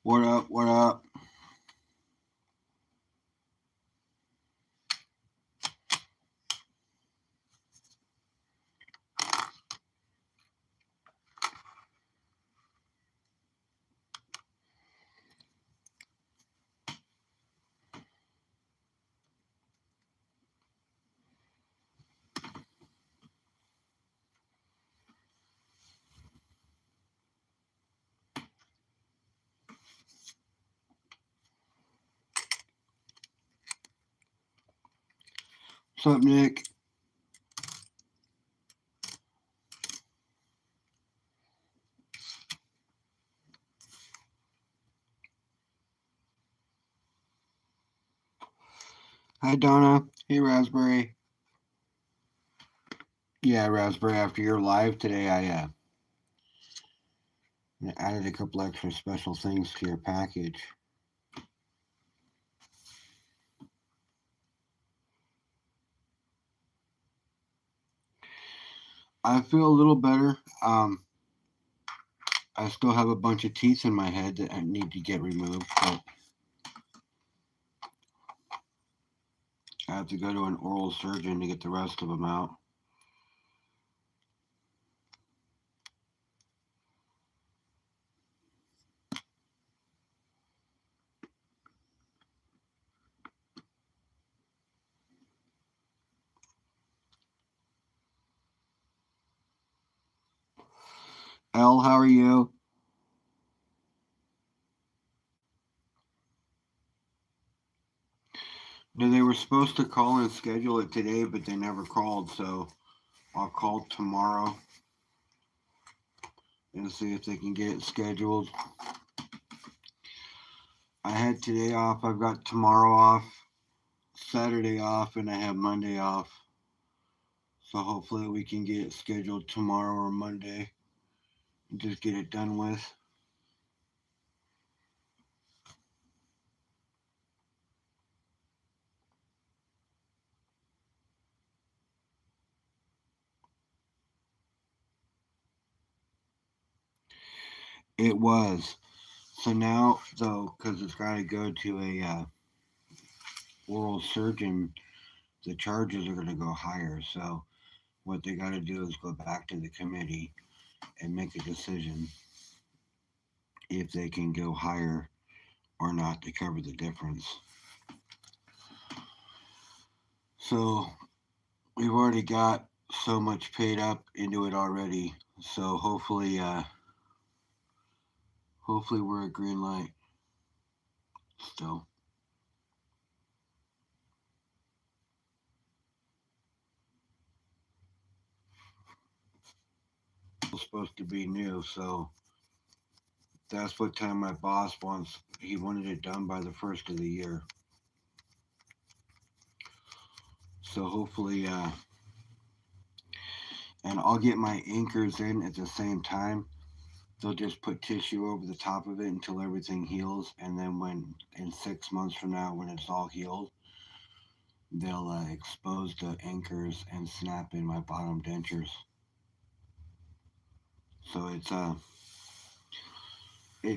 What up? What up? What's up, Nick? Hi, Donna. Hey, Raspberry. Yeah, Raspberry. After your live today, I added a couple extra special things to your package. I feel a little better. I still have a bunch of teeth in my head that I need to get removed, but I have to go to an oral surgeon to get the rest of them out. Elle, how are you? No, they were supposed to call and schedule it today, but they never called, so I'll call tomorrow and see if they can get it scheduled. I had today off, I've got tomorrow off, Saturday off, and I have Monday off. So hopefully we can get it scheduled tomorrow or Monday and just get it done with. It was. So now, though, because it's got to go to a oral surgeon, the charges are going to go higher. So what they got to do is go back to the committee and make a decision if they can go higher or not to cover the difference. So we've already got so much paid up into it already. So hopefully we're a green light still. It's supposed to be new, so that's what time my boss wants. He wanted it done by the first of the year. So hopefully, and I'll get my anchors in at the same time. They'll just put tissue over the top of it until everything heals, and then when in 6 months from now, when it's all healed, they'll expose the anchors and snap in my bottom dentures. So it's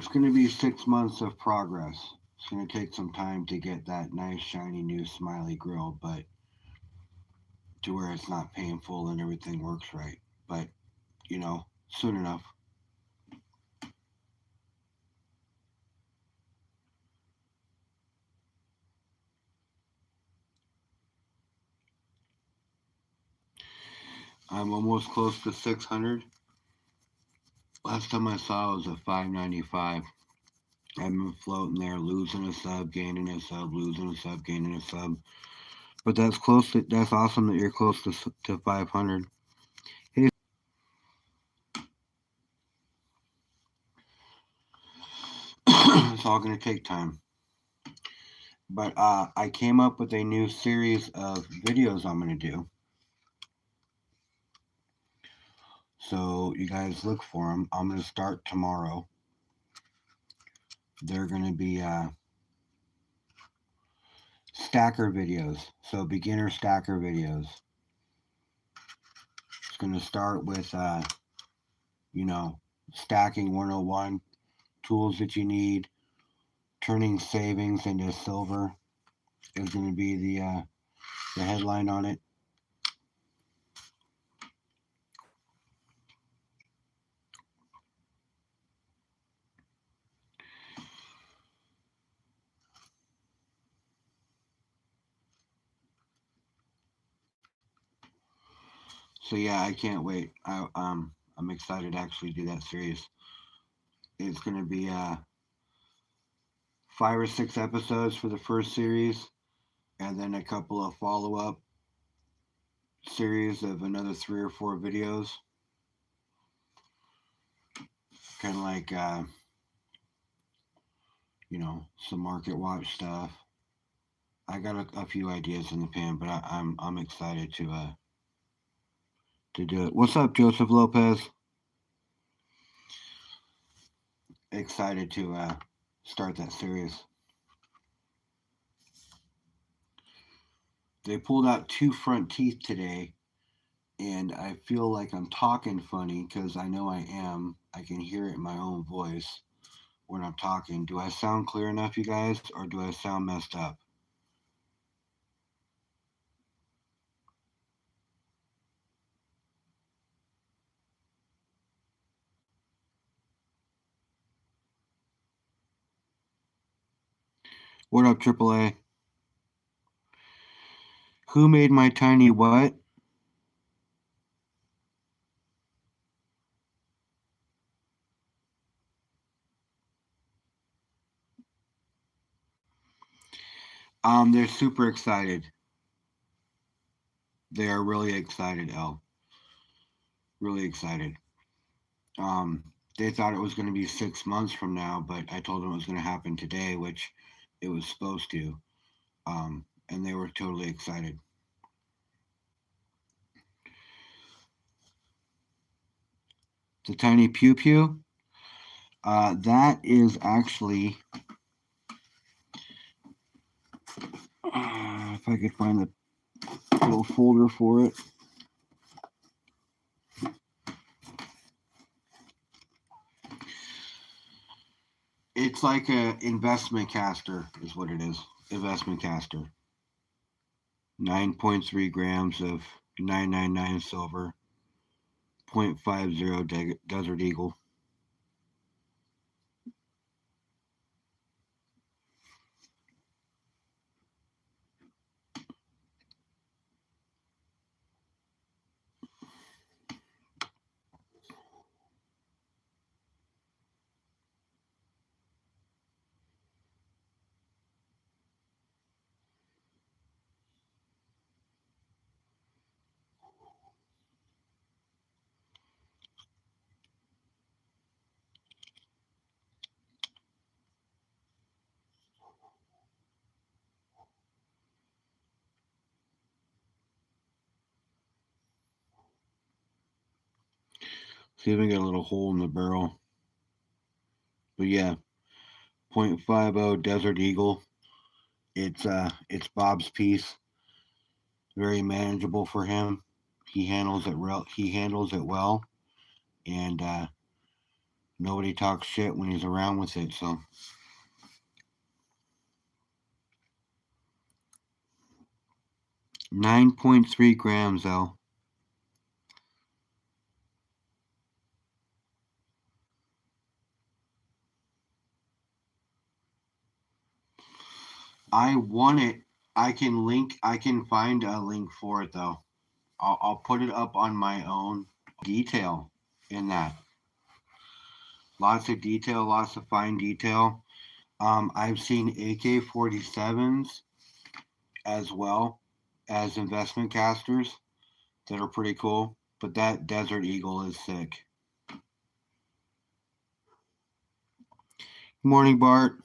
going to be 6 months of progress. It's going to take some time to get that nice shiny new smiley grill, but to where it's not painful and everything works right. But soon enough. I'm almost close to 600. Last time I saw it was a 595. I've been floating there, losing a sub, gaining a sub, losing a sub, gaining a sub. But that's close. That's awesome that you're close to 500. Hey, it's all gonna take time. But I came up with a new series of videos I'm gonna do. So you guys look for them. I'm gonna start tomorrow. They're gonna be stacker videos. So beginner stacker videos. It's gonna start with you know, stacking 101, tools that you need, Turning savings into silver is going to be the headline on it. So yeah, I can't wait. I'm excited to actually do that series. It's going to be 5 or 6 episodes for the first series, and then a couple of follow up series of another 3 or 4 videos, kind of like some market watch stuff. I got a few ideas in the pan, but I'm excited to do it. What's up, Joseph Lopez? Excited to start that series. They pulled out 2 front teeth today, and I feel like I'm talking funny because I know I am. I can hear it in my own voice when I'm talking. Do I sound clear enough, you guys, or do I sound messed up? What up, AAA? Who made my tiny what? They're super excited. They are really excited, El. Really excited. They thought it was going to be 6 months from now, but I told them it was going to happen today, which it was supposed to. And they were totally excited. The tiny pew pew. That is actually, if I could find the little folder for it. It's like a investment caster, is what it is. Investment caster. 9.3 grams of 999 silver. 0.50 Desert Eagle. See if I get a little hole in the barrel. But yeah, 0.50 Desert Eagle. It's Bob's piece. Very manageable for him. He handles it real. He handles it well, and nobody talks shit when he's around with it. So 9.3 grams though. I want it. I can link. I can find a link for it though. I'll put it up on my own. Detail in that. Lots of detail. Lots of fine detail. I've seen AK-47s as well as investment casters that are pretty cool. But that Desert Eagle is sick. Good morning, Bart.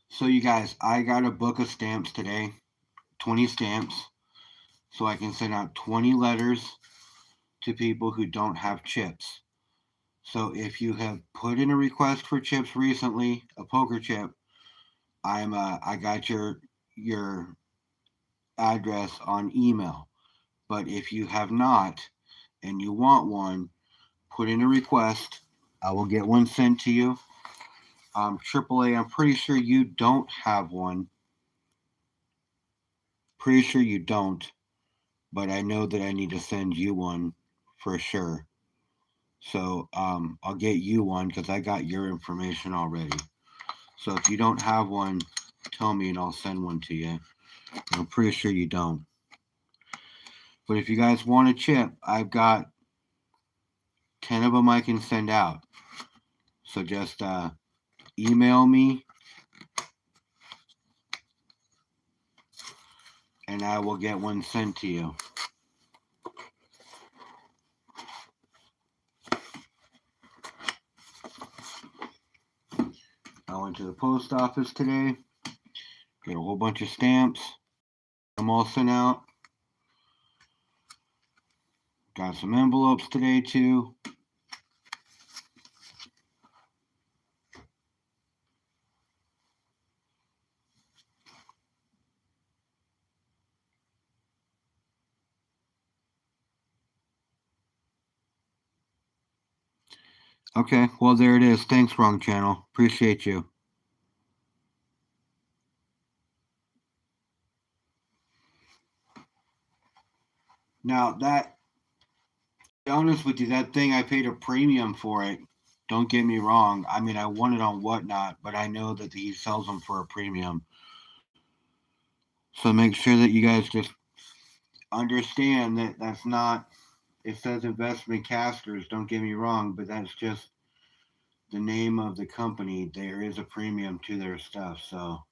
So, you guys, I got a book of stamps today, 20 stamps, so I can send out 20 letters to people who don't have chips. So, if you have put in a request for chips recently, a poker chip, I got your address on email. But if you have not and you want one, put in a request. I will get one sent to you. AAA, I'm pretty sure you don't have one. Pretty sure you don't, but I know that I need to send you one for sure. So I'll get you one because I got your information already. So if you don't have one, tell me and I'll send one to you. I'm pretty sure you don't. But if you guys want a chip, I've got 10 of them I can send out. So just email me and I will get one sent to you. I went to the post office today, got a whole bunch of stamps. I'm all sent out. Got some envelopes today too. Okay, well there it is. Thanks, wrong channel. Appreciate you. Now that, to be honest with you, that thing I paid a premium for it. Don't get me wrong. I mean, I want it on Whatnot, but I know that he sells them for a premium. So make sure that you guys just understand that that's not. It says investment casters. Don't get me wrong, but that's just the name of the company. There is a premium to their stuff. So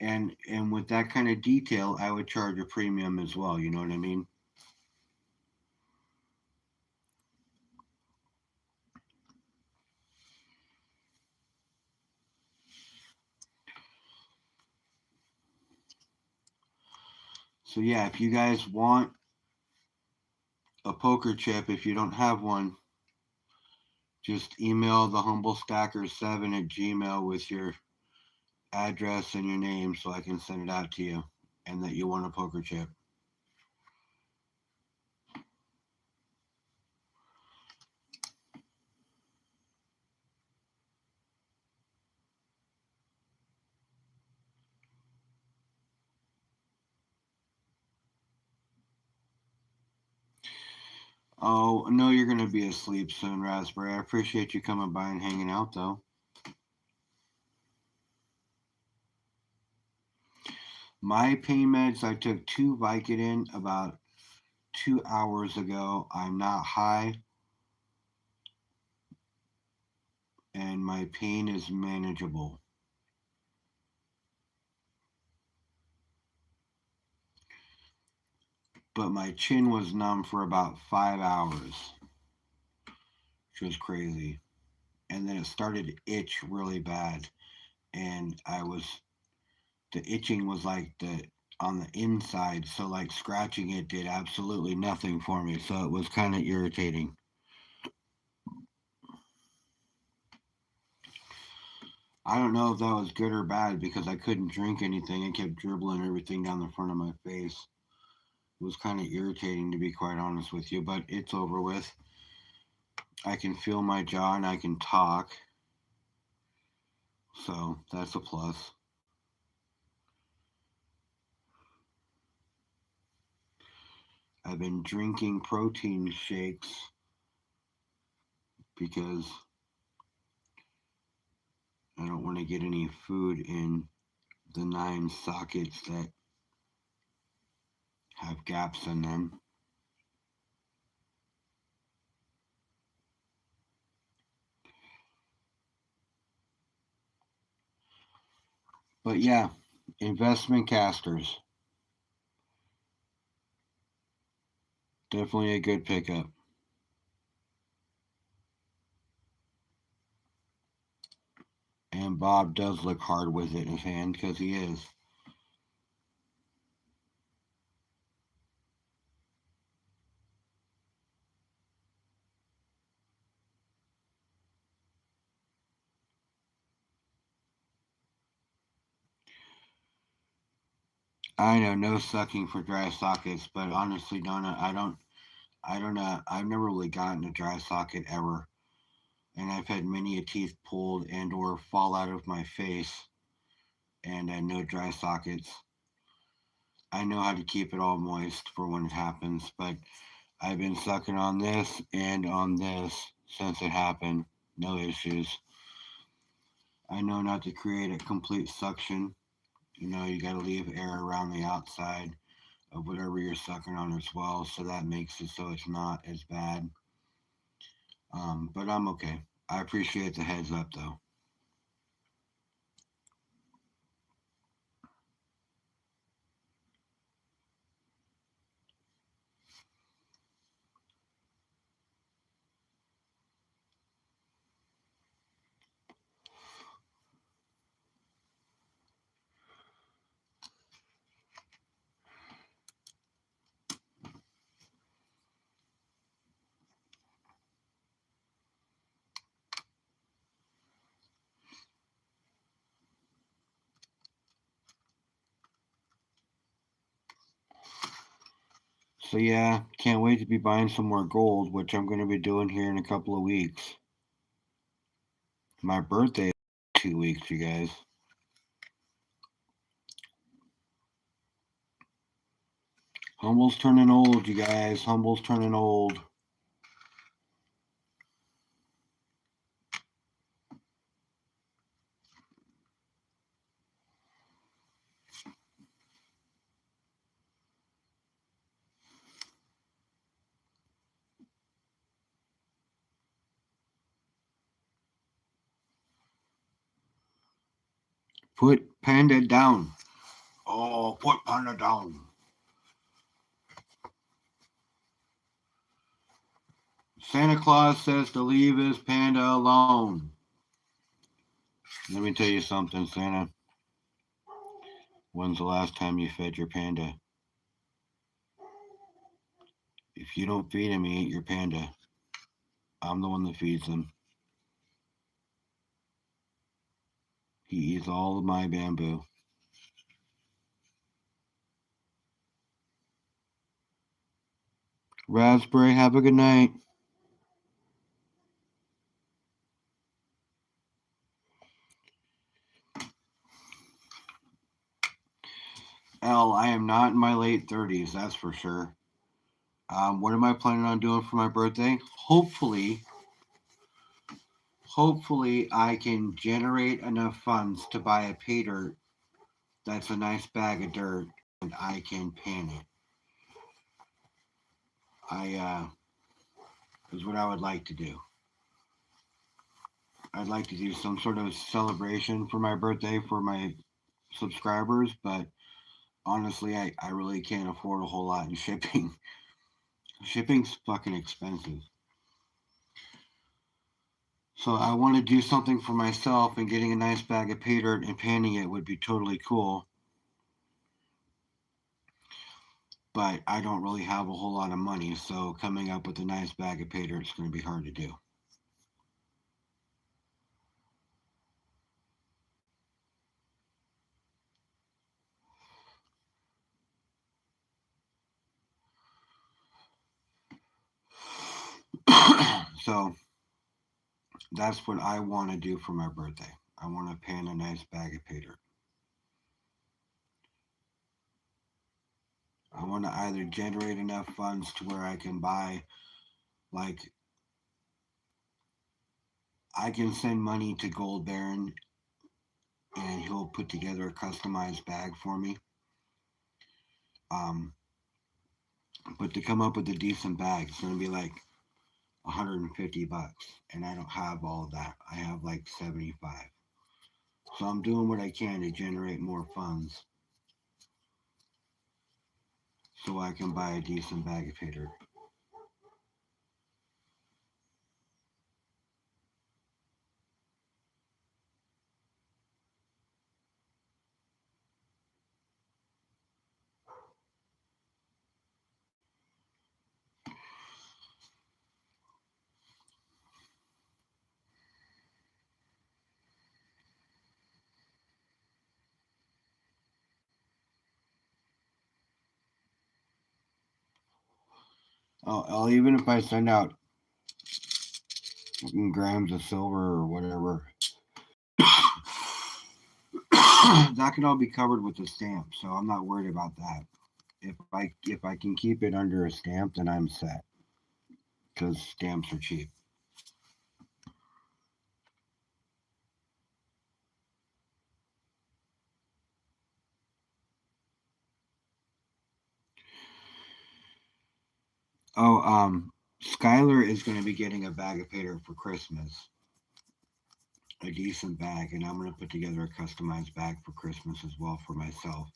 and with that kind of detail, I would charge a premium as well. You know what I mean? So yeah, if you guys want a poker chip, if you don't have one, just email the humblestacker7 at gmail with your address and your name so I can send it out to you and that you want a poker chip. Oh, I know you're going to be asleep soon, Raspberry. I appreciate you coming by and hanging out, though. My pain meds, I took 2 Vicodin about 2 hours ago. I'm not high, and my pain is manageable. But my chin was numb for about 5 hours, which was crazy. And then it started to itch really bad. And the itching was like on the inside. So, like, scratching it did absolutely nothing for me. So, it was kind of irritating. I don't know if that was good or bad because I couldn't drink anything. I kept dribbling everything down the front of my face. It was kind of irritating, to be quite honest with you, but it's over with. I can feel my jaw and I can talk. So that's a plus. I've been drinking protein shakes because I don't want to get any food in the 9 sockets that have gaps in them. But yeah, investment casters. Definitely a good pickup. And Bob does look hard with it in his hand because he is. I know, no sucking for dry sockets, but honestly, Donna, I don't know. I've never really gotten a dry socket ever, and I've had many a teeth pulled and or fall out of my face, and no dry sockets. I know how to keep it all moist for when it happens, but I've been sucking on this and on this since it happened. No issues. I know not to create a complete suction. You got to leave air around the outside of whatever you're sucking on as well, so that makes it so it's not as bad. But I'm okay. I appreciate the heads up though. So yeah, can't wait to be buying some more gold, which I'm going to be doing here in a couple of weeks. My birthday is 2 weeks, you guys. Humble's turning old, you guys. Humble's turning old. Put Panda down. Oh, put Panda down. Santa Claus says to leave his panda alone. Let me tell you something, Santa. When's the last time you fed your panda? If you don't feed him, he ain't your panda. I'm the one that feeds him. He eats all of my bamboo. Raspberry, have a good night. L, I am not in my late 30s, that's for sure. What am I planning on doing for my birthday? Hopefully, I can generate enough funds to buy a pay dirt that's a nice bag of dirt and I can pan it. I is what I would like to do. I'd like to do some sort of celebration for my birthday for my subscribers, but honestly, I really can't afford a whole lot in shipping. Shipping's fucking expensive. So I want to do something for myself, and getting a nice bag of pay dirt and panning it would be totally cool. But I don't really have a whole lot of money, so coming up with a nice bag of pay dirt is going to be hard to do. So that's what I want to do for my birthday. I want to pan a nice bag of pay dirt. I want to either generate enough funds to where I can buy, like, I can send money to Gold Baron and he'll put together a customized bag for me. Um, but to come up with a decent bag, it's going to be like $150, and I don't have all of that. I have like 75. So I'm doing what I can to generate more funds so I can buy a decent bag of pay dirt. Even if I send out grams of silver or whatever, that can all be covered with a stamp. So I'm not worried about that. If I can keep it under a stamp, then I'm set because stamps are cheap. Oh, Skylar is going to be getting a bag of paper for Christmas, a decent bag, and I'm going to put together a customized bag for Christmas as well for myself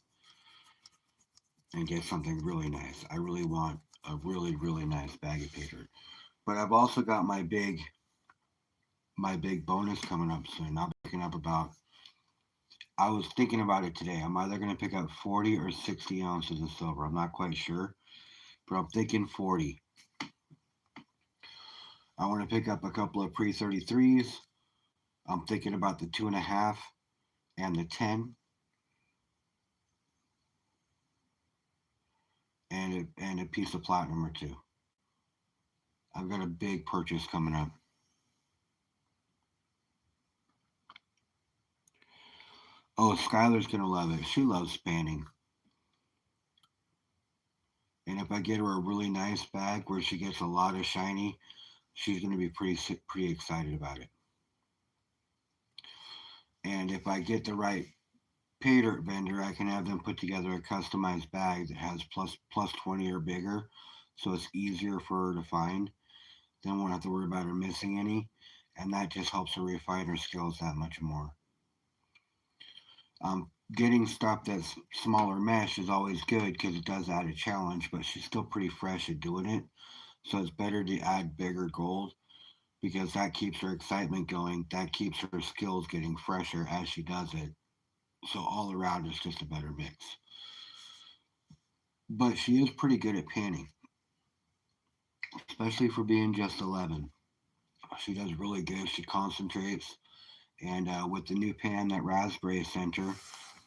and get something really nice. I really want a really nice bag of paper. But I've also got my big bonus coming up soon. I'll be picking up about. I was thinking about it today. I'm either going to pick up 40 or 60 ounces of silver. I'm not quite sure, but I'm thinking 40. I want to pick up a couple of pre 33s. I'm thinking about the 2.5 and the 10 and a piece of platinum or two. I've got a big purchase coming up. Oh, Skylar's gonna love it. She loves spanning, and if I get her a really nice bag where she gets a lot of shiny, she's gonna be pretty excited about it. And if I get the right pay dirt vendor, I can have them put together a customized bag that has plus 20 or bigger, so it's easier for her to find. Then won't have to worry about her missing any, and that just helps her refine her skills that much more. Getting stuff that's smaller mesh is always good because it does add a challenge, but she's still pretty fresh at doing it. So it's better to add bigger gold because that keeps her excitement going. That keeps her skills getting fresher as she does it. So all around, it's just a better mix. But she is pretty good at panning, especially for being just 11. She does really good. She concentrates. And with the new pan that Raspberry sent her,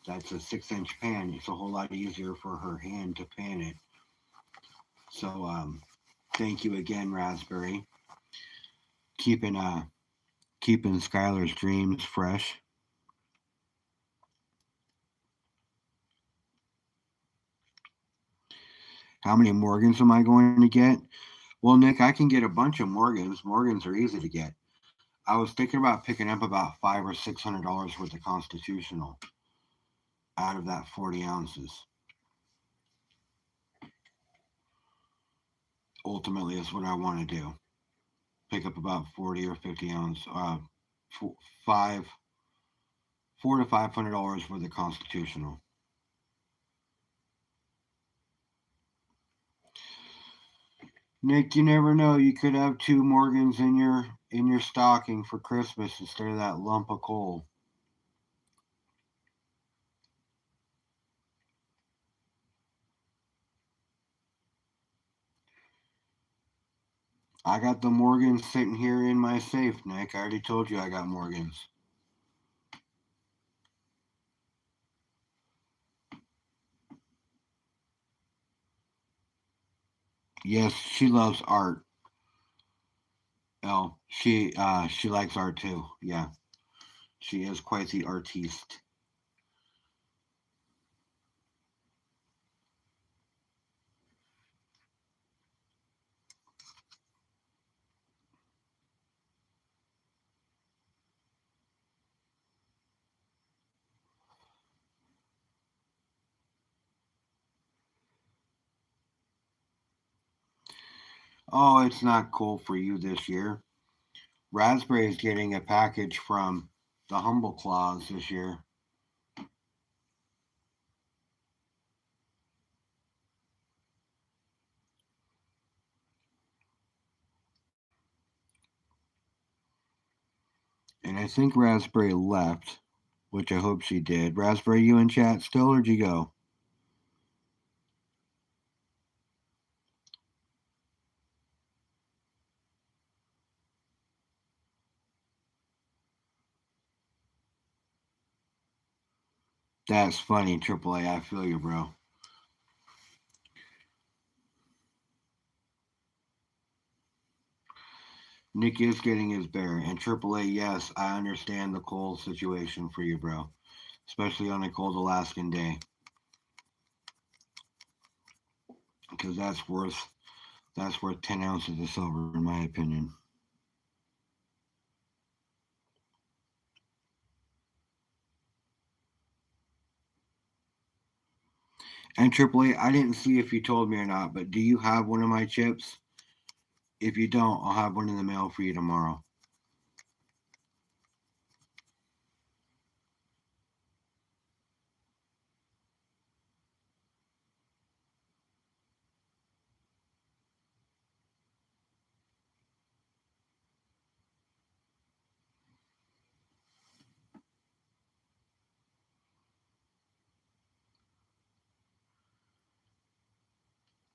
that's a 6-inch pan. It's a whole lot easier for her hand to pan it. So thank you again, Raspberry, keeping keeping Skylar's dreams fresh. How many Morgans am I going to get? Well, Nick, I can get a bunch of Morgans. Morgans are easy to get. I was thinking about picking up about $500 or $600 worth of Constitutional out of that 40 ounces. Ultimately, is what I want to do. Pick up about 40 or 50 ounce, five, $400 to $500 worth of Constitutional. Nick, you never know. You could have two Morgans in your stocking for Christmas instead of that lump of coal. I got the Morgans sitting here in my safe, Nick. I already told you I got Morgans. Yes, she loves art. Oh, she likes art too. Yeah, she is quite the artiste. Oh, it's not cool for you this year. Raspberry is getting a package from the Humble Claws this year. And I think Raspberry left, which I hope she did. Raspberry, you in chat still, or would you go? That's funny, AAA. I feel you, bro. Nick is getting his bear. And AAA, yes, I understand the cold situation for you, bro. Especially on a cold Alaskan day. Because that's worth 10 ounces of silver, in my opinion. And AAA, I didn't see if you told me or not, but do you have one of my chips? If you don't, I'll have one in the mail for you tomorrow.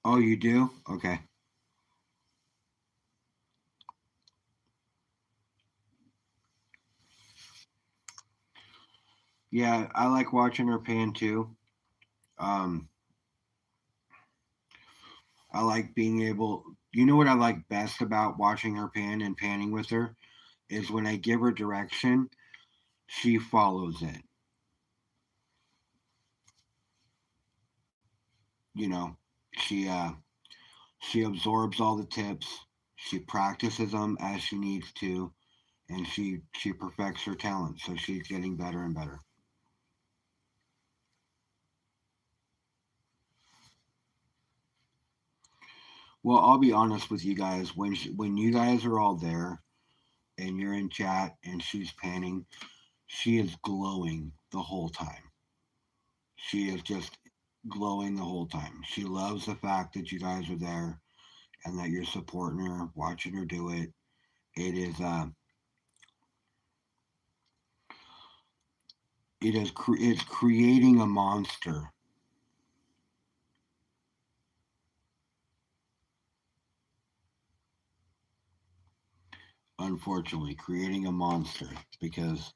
Oh, you do? Okay. Yeah, I like watching her pan too. Um, I like being able. You know what I like best about watching her pan and panning with her is when I give her direction, she follows it. You know, she she absorbs all the tips. She practices them as she needs to, and she perfects her talent. So she's getting better and better. Well, I'll be honest with you guys. When you guys are all there and you're in chat and she's panning, she is glowing the whole time. She is just glowing the whole time. She loves the fact that you guys are there and that you're supporting her, watching her do it. It is it's creating a monster. Unfortunately, creating a monster because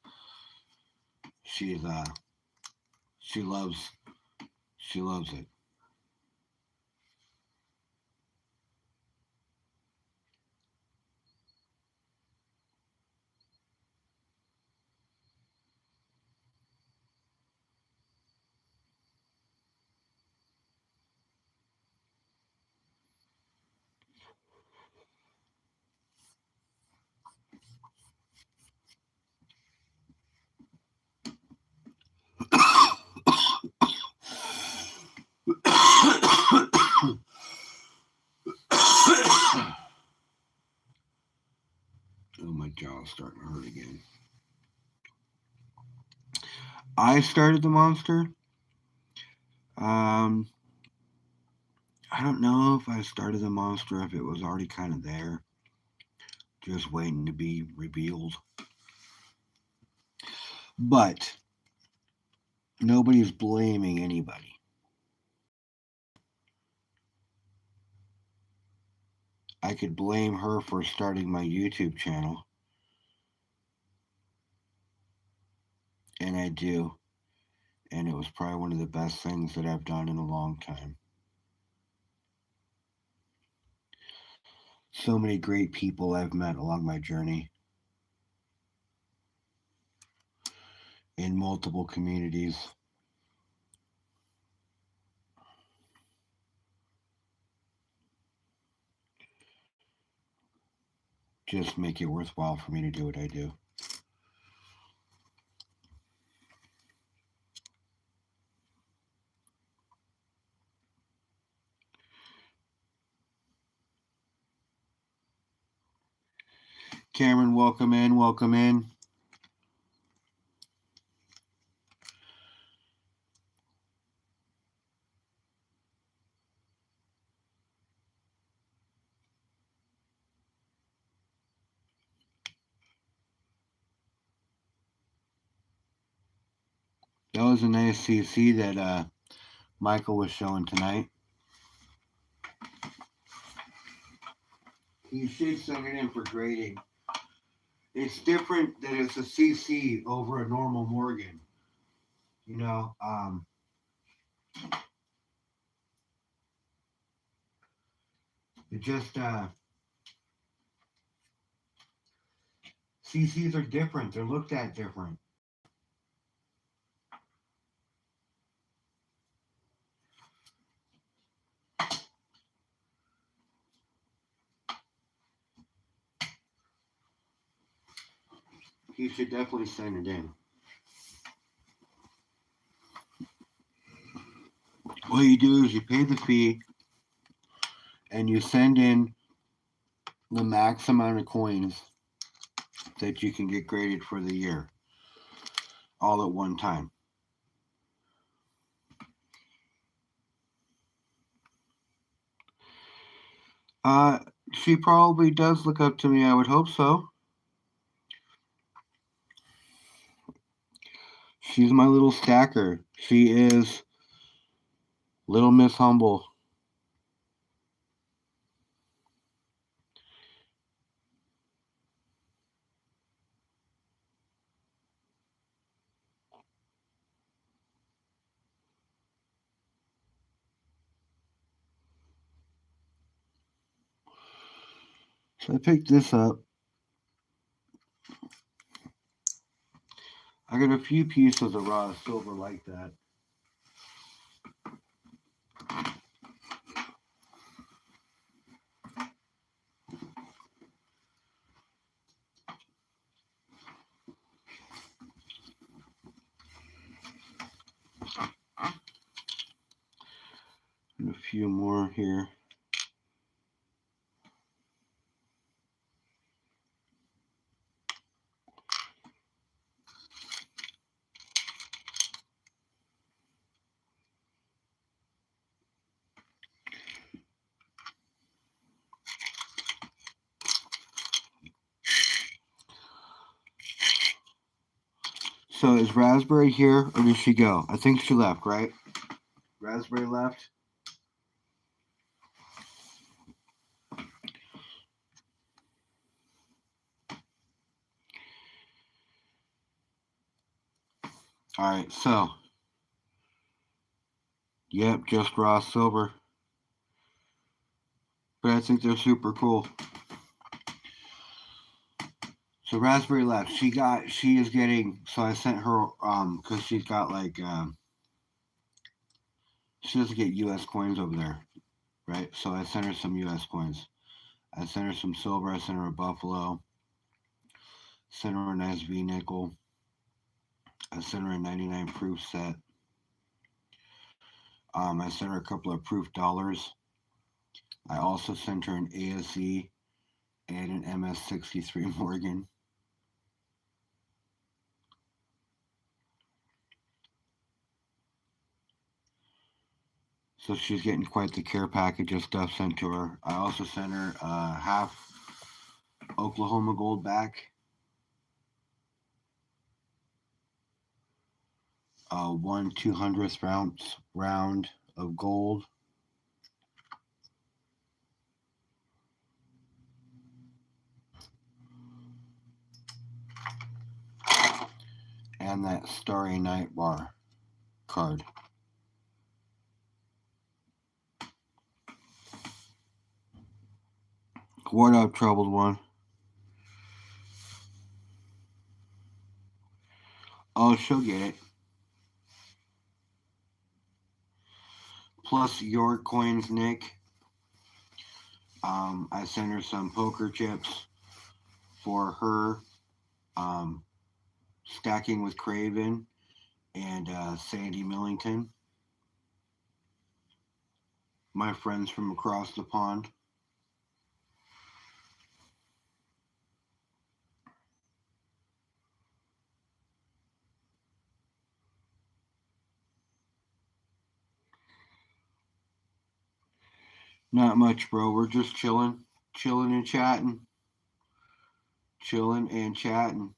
she's she loves she loves it. Oh, my jaw's starting to hurt again. I started the monster. Um, I don't know if I started the monster, if it was already kind of there, just waiting to be revealed. But nobody's blaming anybody. I could blame her for starting my YouTube channel, and I do. And it was probably one of the best things that I've done in a long time. So many great people I've met along my journey in multiple communities. Just make it worthwhile for me to do what I do. Cameron, welcome in, welcome in. That was a nice CC that Michael was showing tonight. You should send it in for grading. It's different that it's a CC over a normal Morgan. You know, it just CCs are different. They're looked at different. You should definitely send it in. What you do is you pay the fee and you send in the max amount of coins that you can get graded for the year all at one time. Uh, she probably does look up to me. I would hope so. She's my little stacker. She is Little Miss Humble. So I picked this up. I got a few pieces of raw silver like that. And a few more here. So is Raspberry here or did she go? I think she left, right? Raspberry left. Alright, so. Yep, just raw silver. But I think they're super cool. So Raspberry left. She is getting, so I sent her, cause she's got like, she doesn't get US coins over there, right? So I sent her some US coins. I sent her some silver, I sent her a buffalo, sent her a nice V nickel, I sent her a 99 proof set. I sent her a couple of proof dollars. I also sent her an ASE and an MS63 Morgan. So she's getting quite the care package of stuff sent to her. I also sent her half Oklahoma gold back, 1/200th round of gold, and that Starry Night bar card. What up, troubled one? Oh, she'll get it. Plus your coins, Nick. I sent her some poker chips for her stacking with Craven and Sandy Millington, my friends from across the pond. Not much, bro. We're just chilling and chatting, chilling and chatting.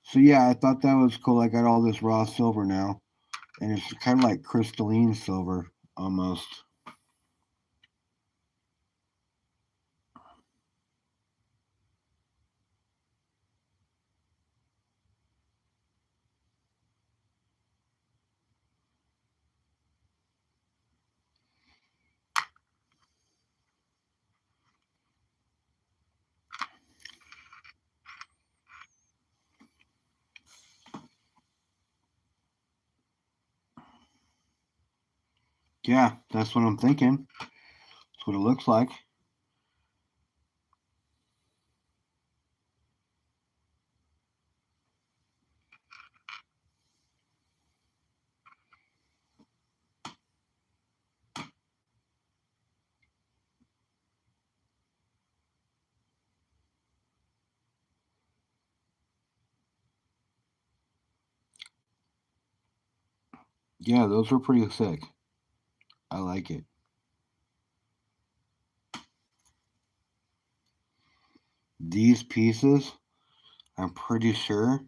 So yeah, I thought that was cool. I got all this raw silver now, and it's kind of like crystalline silver almost. Yeah, that's what I'm thinking. That's what it looks like. Yeah, those were pretty sick. I like it. These pieces, I'm pretty sure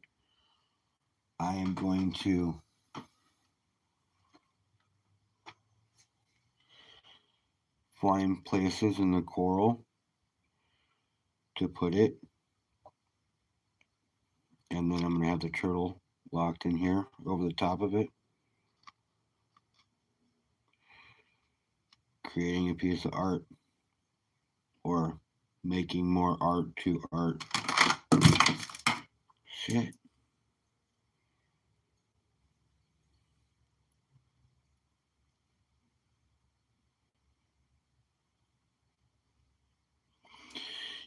I am going to find places in the coral to put it, and then I'm going to have the turtle locked in here over the top of it, creating a piece of art or making more art to art. Shit.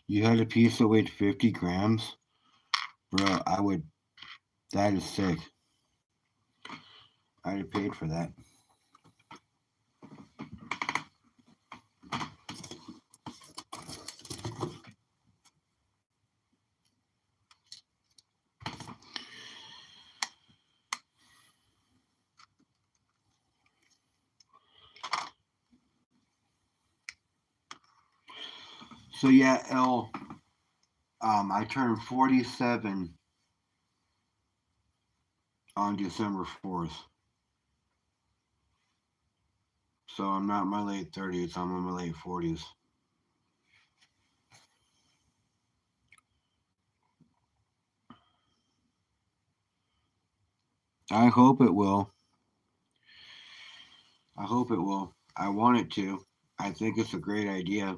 You had a piece that weighed 50 grams? Bro, I would. That is sick. I'd have paid for that. So, yeah, L, I turned 47 on December 4th. So, I'm not in my late 30s, I'm in my late 40s. I hope it will. I hope it will. I want it to. I think it's a great idea.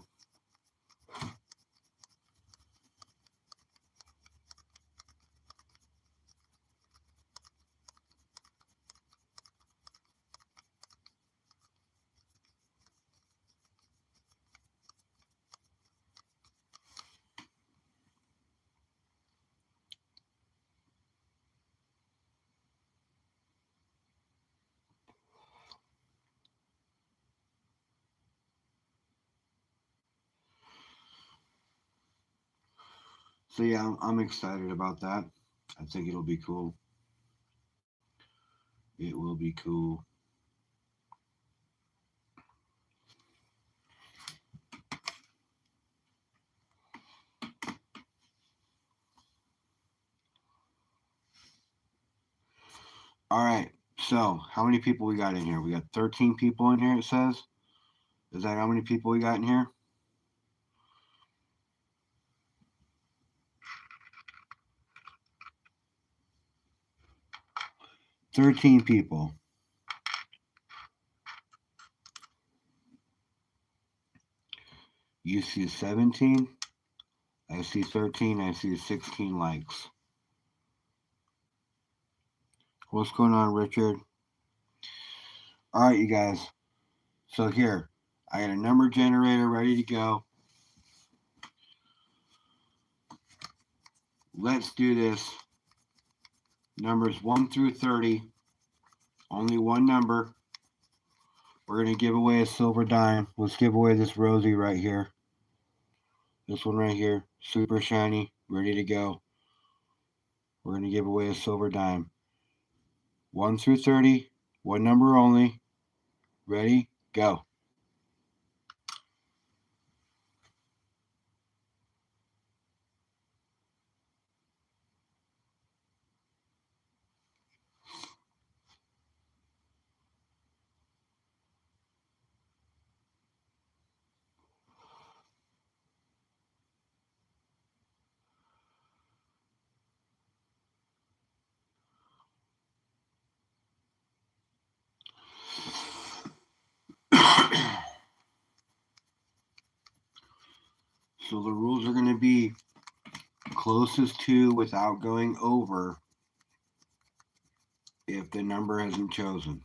So, yeah, I'm excited about that. I think it'll be cool. It will be cool. All right. So, how many people we got in here? We got 13 people in here, it says. Is that how many people we got in here? 13 people. You see 17. I see 13. I see 16 likes. What's going on, Richard? All right, you guys. So, here, I got a number generator ready to go. Let's do this. Numbers 1 through 30. Only one number. We're going to give away a silver dime. Let's give away this Rosie right here. This one right here. Super shiny. Ready to go. We're going to give away a silver dime. 1 through 30. One number only. Ready? Go. So the rules are going to be closest to without going over if the number hasn't chosen.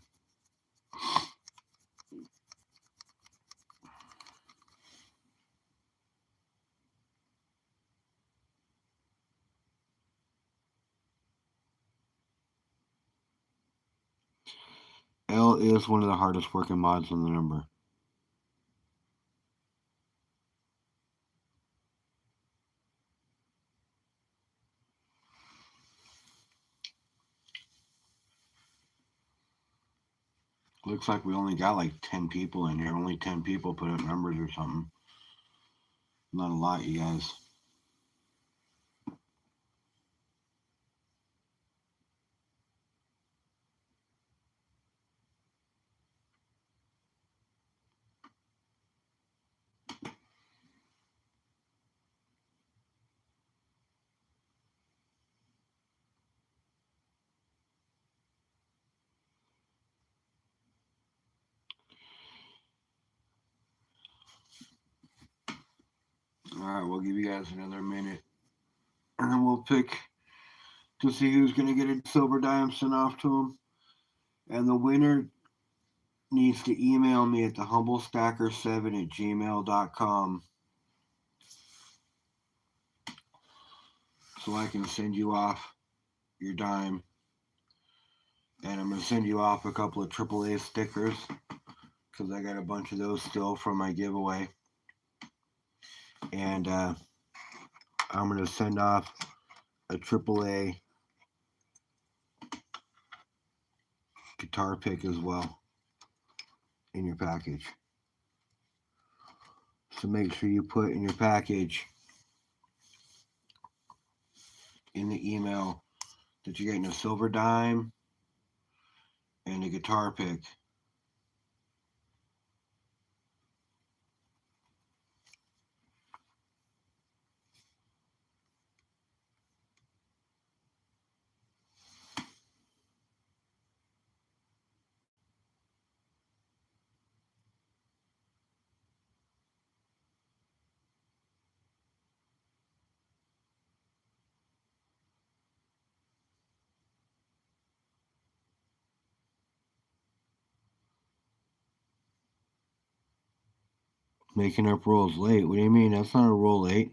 Roosevelt is one of the hardest working mods on the number. Looks like we only got like 10 people in here. Only 10 people put up numbers or something. Not a lot, you guys. Alright, we'll give you guys another minute. And then we'll pick to see who's going to get a silver dime sent off to them. And the winner needs to email me at thehumblestacker7@gmail.com so I can send you off your dime. And I'm going to send you off a couple of AAA stickers because I got a bunch of those still from my giveaway. And I'm going to send off a AAA guitar pick as well in your package. So make sure you put in your package in the email that you're getting a silver dime and a guitar pick. Making up rolls late. What do you mean? That's not a roll late.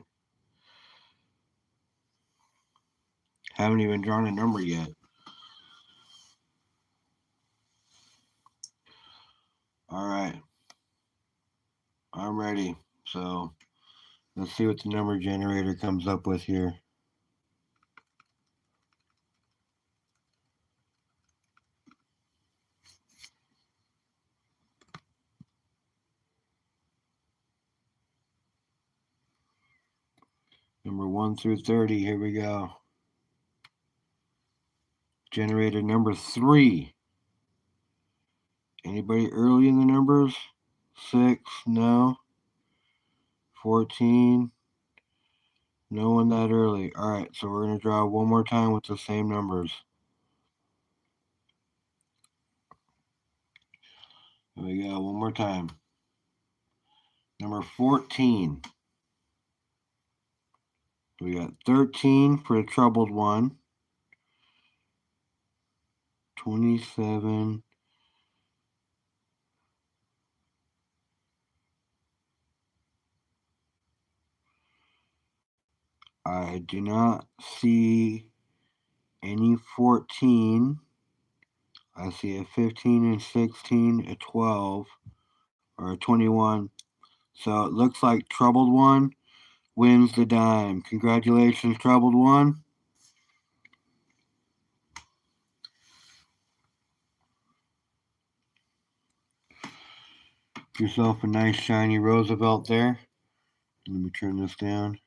Haven't even drawn a number yet. Alright. I'm ready. So let's see what the number generator comes up with here. Number 1 through 30. Here we go. Generator number 3. Anybody early in the numbers? 6, no. 14, no one that early. Alright, so we're going to draw one more time with the same numbers. Here we go, one more time. Number 14. We got 13 for the troubled one. 27. I do not see any 14. I see a 15 and 16, a 12, or a 21. So it looks like troubled one wins the dime. Congratulations, troubled one. Get yourself a nice shiny Roosevelt there. Let me turn this down.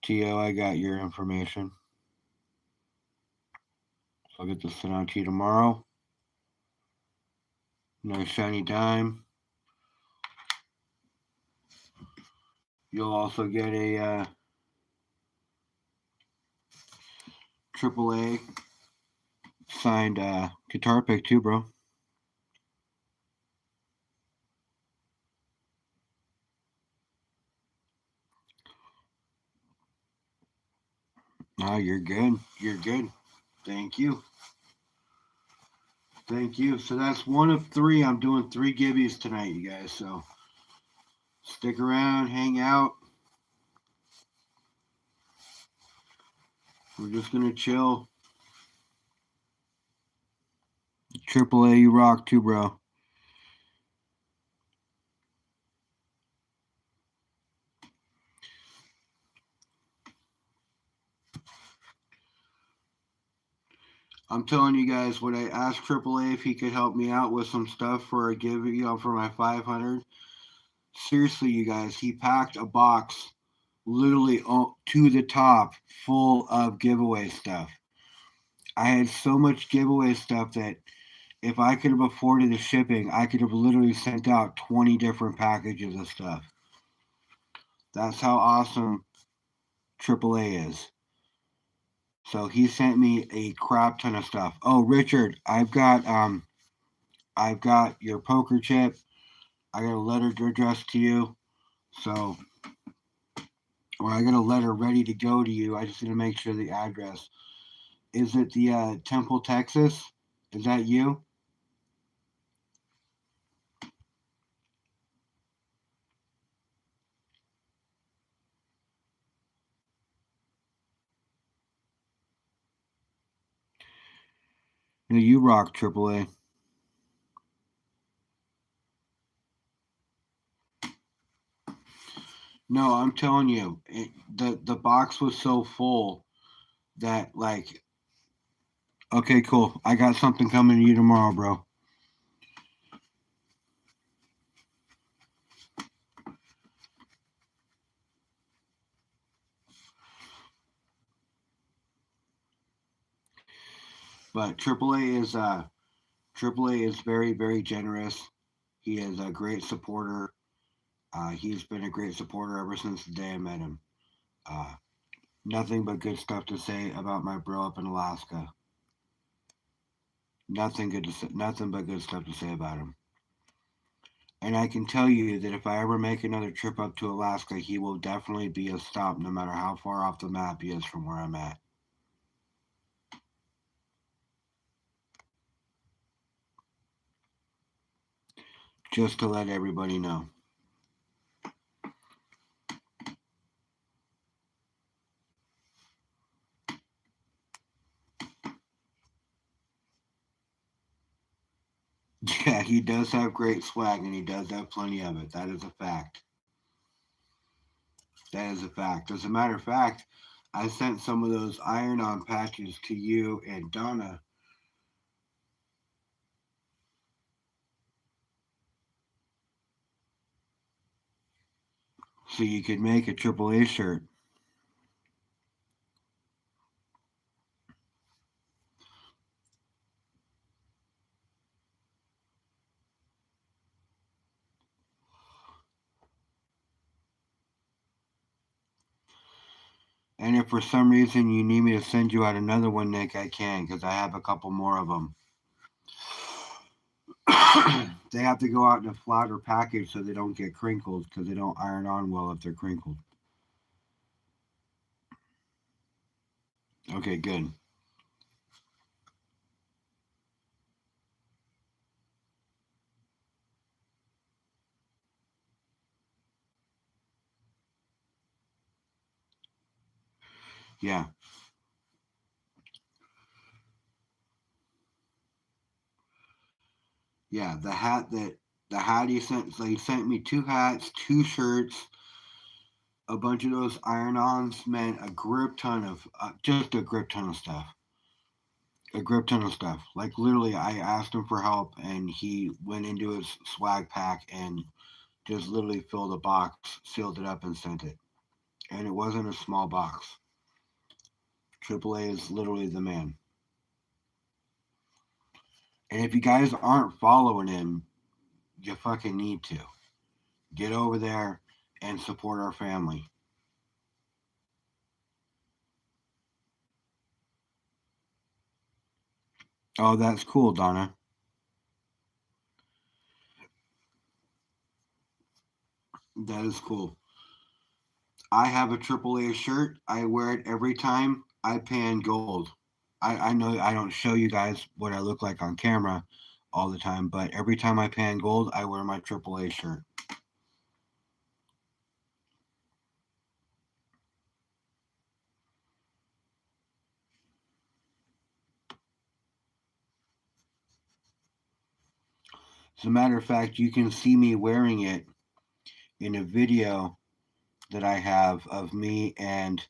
T.O., I got your information. So I'll get this sent out to you tomorrow. Nice shiny dime. You'll also get a AAA signed guitar pick too, bro. No, you're good. You're good. Thank you. Thank you. So that's one of 3. I'm doing 3 gibbies tonight, you guys. So stick around, hang out. We're just going to chill, AAA, you rock too, bro. I'm telling you guys, when I asked AAA if he could help me out with some stuff for a give, for my 500, seriously, you guys, he packed a box literally to the top full of giveaway stuff. I had so much giveaway stuff that if I could have afforded the shipping, I could have literally sent out 20 different packages of stuff. That's how awesome AAA is. So he sent me a crap ton of stuff. Oh, Richard, I've got your poker chip. I got a letter addressed to you. So, or I got a letter ready to go to you. I just need to make sure the address. Is it the Temple, Texas? Is that you? No, you rock AAA. No, I'm telling you, the box was so full that like, okay, cool. I got something coming to you tomorrow, bro. But AAA is very very generous. He is a great supporter. He's been a great supporter ever since the day I met him. Uh, Nothing but good stuff to say about my bro up in Alaska. Nothing but good stuff to say about him. And I can tell you that if I ever make another trip up to Alaska, he will definitely be a stop, no matter how far off the map he is from where I'm at. Just to let everybody know. Yeah, he does have great swag, and he does have plenty of it. That is a fact. That is a fact. As a matter of fact, I sent some of those iron-on patches to you and Donna so you could make a AAA shirt. And if for some reason you need me to send you out another one, Nick, I can because I have a couple more of them. They have to go out in a flatter package so they don't get crinkled because they don't iron on well if they're crinkled. Okay, good. Yeah, yeah. The hat he sent. So he sent me two hats, two shirts, a bunch of those iron-ons. Man, a grip ton of just a grip ton of stuff. A grip ton of stuff. Like literally, I asked him for help, and he went into his swag pack and just literally filled a box, sealed it up, and sent it. And it wasn't a small box. AAA is literally the man. And if you guys aren't following him, you fucking need to. Get over there and support our family. Oh, that's cool, Donna. That is cool. I have a AAA shirt. I wear it every time I pan gold. I know I don't show you guys what I look like on camera all the time, but every time I pan gold, I wear my AAA shirt. As a matter of fact, you can see me wearing it in a video that I have of me and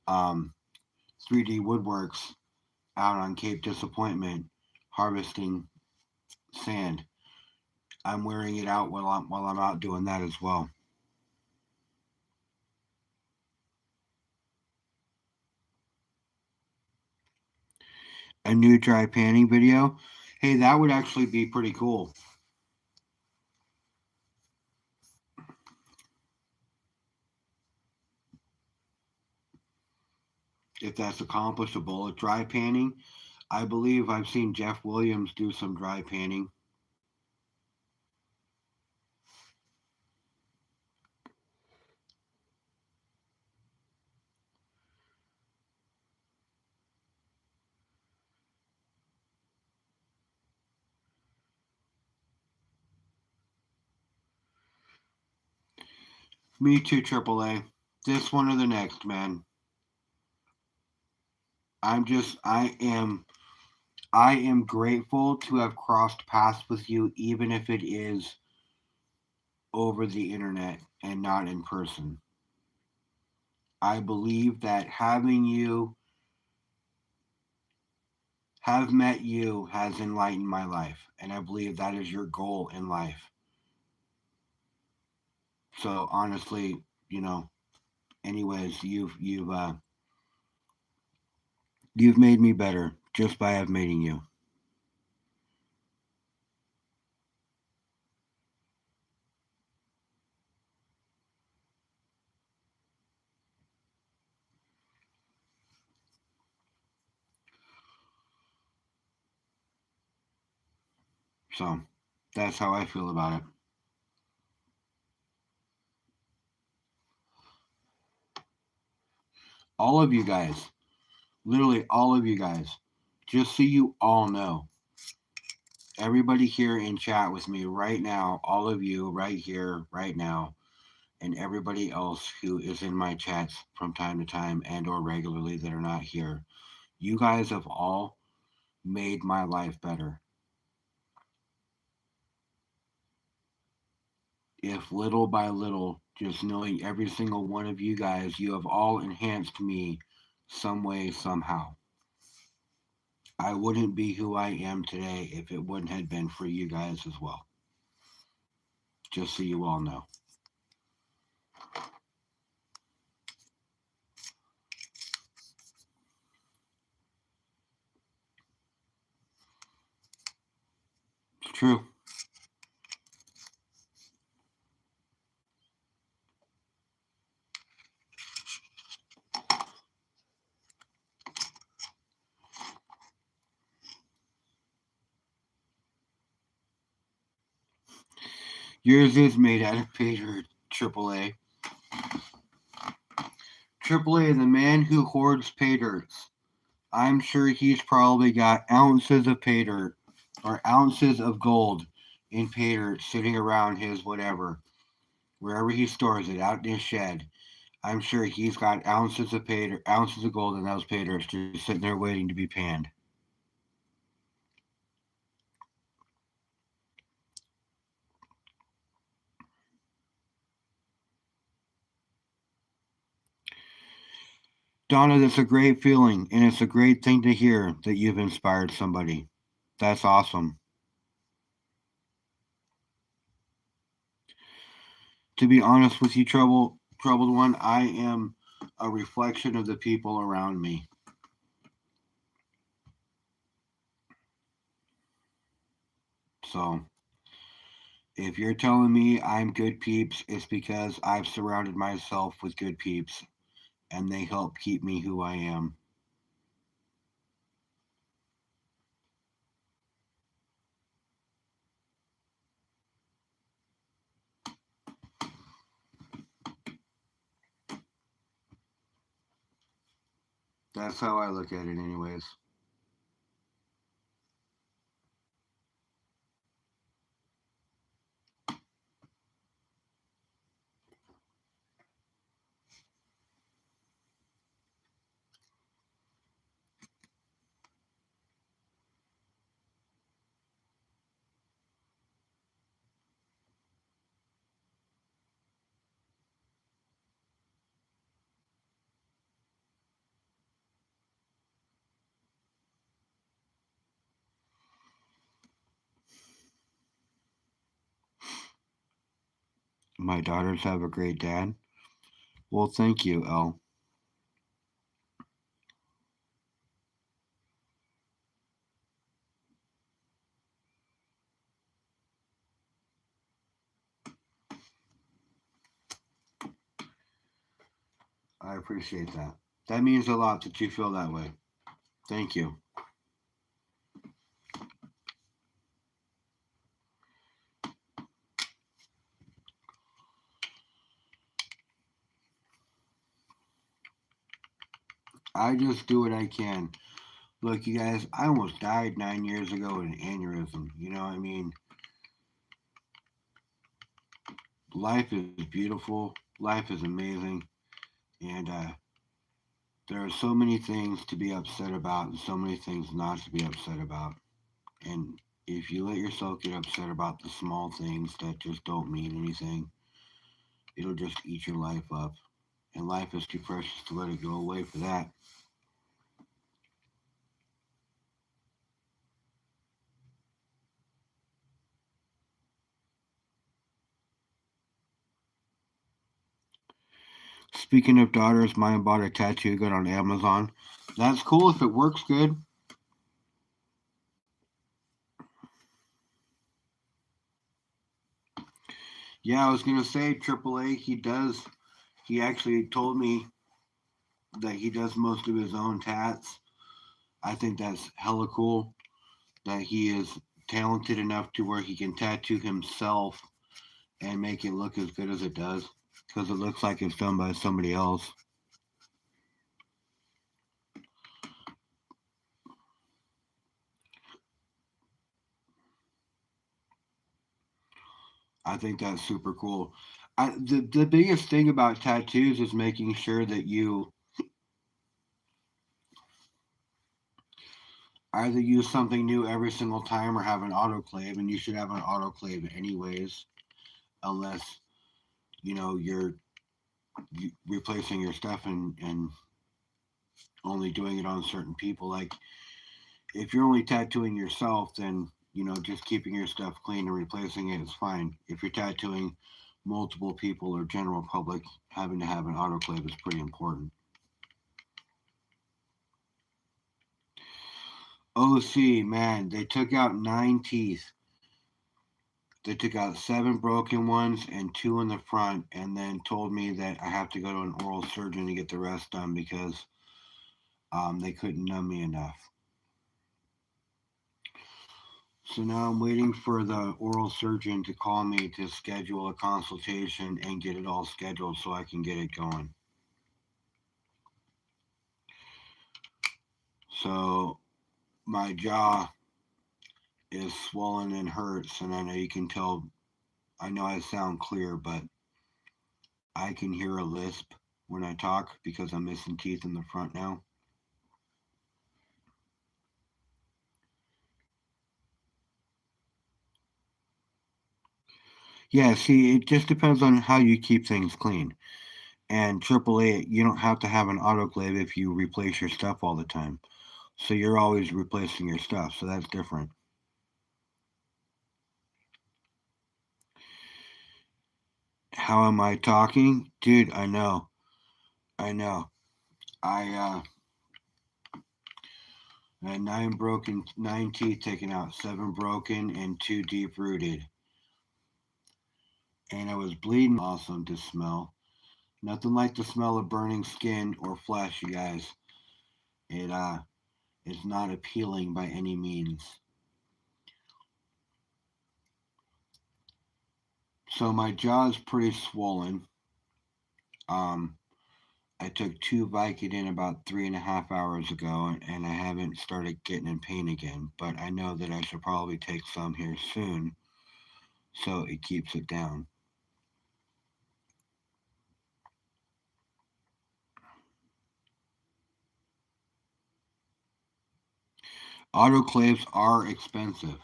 um, 3D Woodworks out on Cape Disappointment harvesting sand. I'm wearing it out while I'm out doing that as well. A new dry panning video. Hey, that would actually be pretty cool if that's accomplishable. Dry panning. I believe I've seen Jeff Williams do some dry panning. Me too, AAA. This one or the next, man. I am grateful to have crossed paths with you, even if it is over the internet and not in person. I believe that have met you has enlightened my life, and I believe that is your goal in life. So honestly, you know, anyways, you've made me better just by have meeting you. So that's how I feel about it. All of you guys, literally all of you guys, just so you all know, everybody here in chat with me right now, all of you right here, right now, and everybody else who is in my chats from time to time and or regularly that are not here, you guys have all made my life better. If little by little, just knowing every single one of you guys, you have all enhanced me some way, somehow. I wouldn't be who I am today if it wouldn't have been for you guys as well. Just so you all know. It's true. Yours is made out of paper, AAA. AAA, the man who hoards pay dirts. I'm sure he's probably got ounces of pay dirt or ounces of gold in pay dirt sitting around his whatever, wherever he stores it, out in his shed. I'm sure he's got ounces of pay dirt, ounces of gold in those pay dirts just sitting there waiting to be panned. Donna, that's a great feeling, and it's a great thing to hear that you've inspired somebody. That's awesome. To be honest with you, troubled one, I am a reflection of the people around me. So if you're telling me I'm good peeps, it's because I've surrounded myself with good peeps, and they help keep me who I am. That's how I look at it, anyways. My daughters have a great dad. Well, thank you, El. I appreciate that. That means a lot that you feel that way. Thank you. I just do what I can. Look, you guys, I almost died 9 years ago with an aneurysm. You know, I mean, life is beautiful, life is amazing, and there are so many things to be upset about and so many things not to be upset about. And if you let yourself get upset about the small things that just don't mean anything, it'll just eat your life up. And life is too precious to let it go away for that. Speaking of daughters, mine bought a tattoo gun on Amazon. That's cool if it works good. Yeah, I was gonna say AAA. He does. He actually told me that he does most of his own tats. I think that's hella cool. That he is talented enough to where he can tattoo himself and make it look as good as it does, because it looks like it's done by somebody else. I think that's super cool. The biggest thing about tattoos is making sure that you either use something new every single time or have an autoclave, and you should have an autoclave anyways, unless you're replacing your stuff and only doing it on certain people. Like if you're only tattooing yourself, then just keeping your stuff clean and replacing it is fine. If you're tattooing multiple people or general public, having to have an autoclave is pretty important. OC, man, they took out 9 teeth. They took out seven broken ones and two in the front, and then told me that I have to go to an oral surgeon to get the rest done because they couldn't numb me enough. So now I'm waiting for the oral surgeon to call me to schedule a consultation and get it all scheduled so I can get it going. So my jaw is swollen and hurts, and I know you can tell. I know I sound clear, but I can hear a lisp when I talk because I'm missing teeth in the front now. Yeah, see, it just depends on how you keep things clean. And AAA, you don't have to have an autoclave if you replace your stuff all the time. So you're always replacing your stuff, so that's different. How am I talking? Dude, I know. I know. I had nine teeth taken out, seven broken, and two deep rooted. And I was bleeding. Awesome to smell. Nothing like the smell of burning skin or flesh, you guys. It is not appealing by any means. So my jaw is pretty swollen. Um, I took two Vicodin about 3.5 hours ago, and I haven't started getting in pain again. But I know that I should probably take some here soon, so it keeps it down. Autoclaves are expensive.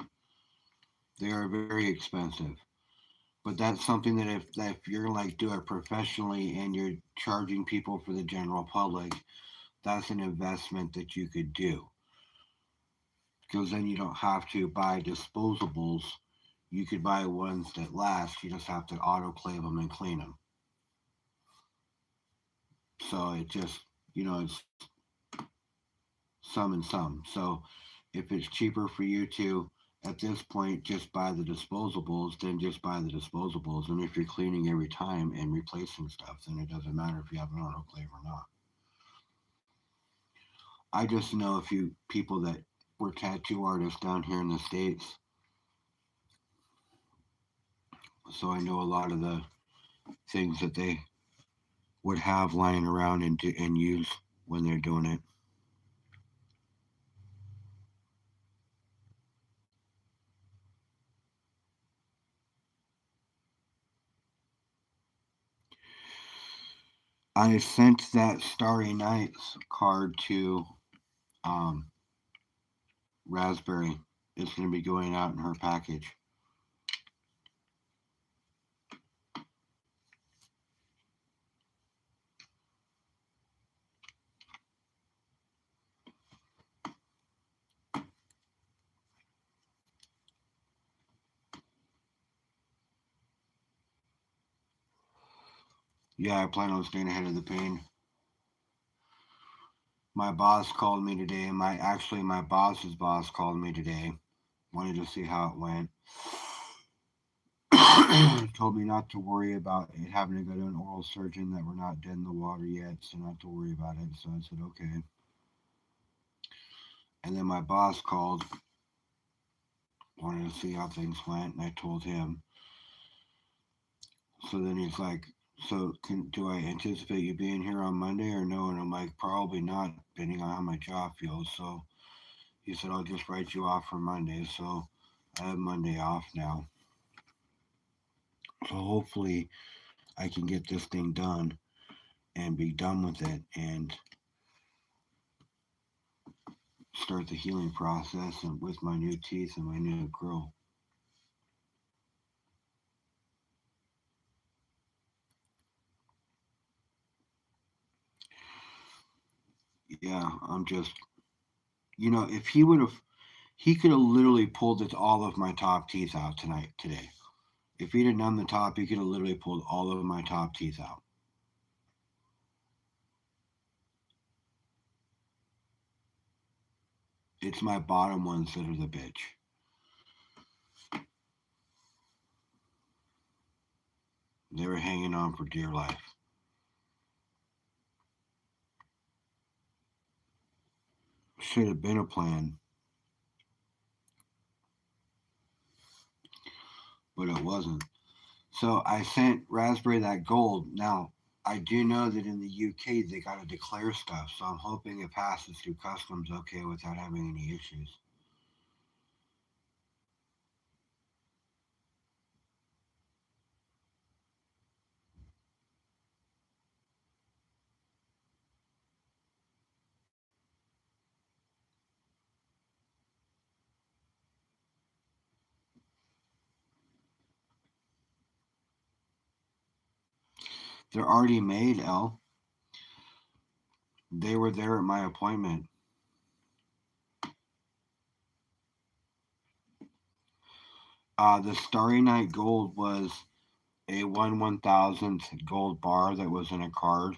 They are very expensive. But that's something that if you're like do it professionally and you're charging people for the general public, that's an investment that you could do because then you don't have to buy disposables You could buy ones that last. You just have to autoclave them and clean them. So it just, it's some and some. So if it's cheaper for you to, at this point, just buy the disposables, then just buy the disposables. And if you're cleaning every time and replacing stuff, then it doesn't matter if you have an autoclave or not. I just know a few people that were tattoo artists down here in the States. So I know a lot of the things that they would have lying around and use when they're doing it. I sent that Starry Nights card to um, Raspberry. It's going to be going out in her package. Yeah, I plan on staying ahead of the pain. My boss called me today. My boss's boss called me today. Wanted to see how it went. Told me not to worry about it having to go to an oral surgeon, that we're not dead in the water yet, so not to worry about it. So I said okay. And then my boss called, wanted to see how things went, and I told him. So then he's like, "So do I anticipate you being here on Monday or no?" And I'm like, "Probably not, depending on how my jaw feels." So he said, "I'll just write you off for Monday." So I have Monday off now. So hopefully I can get this thing done and be done with it and start the healing process and with my new teeth and my new grill. Yeah, I'm just, if he would have, he could have literally pulled all of my top teeth out today. If he'd have done the top, he could have literally pulled all of my top teeth out. It's my bottom ones that are the bitch. They were hanging on for dear life. Should have been a plan, but it wasn't. So I sent Raspberry that gold. Now, I do know that in the UK they got to declare stuff, so I'm hoping it passes through customs okay without having any issues. They're already made, L. They were there at my appointment. The Starry Night Gold was a 1/1000th gold bar that was in a card